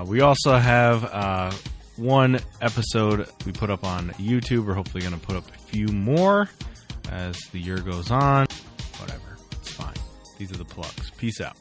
Speaker 1: We also have one episode we put up on YouTube. We're hopefully going to put up a few more as the year goes on. Whatever. It's fine. These are the plugs. Peace out.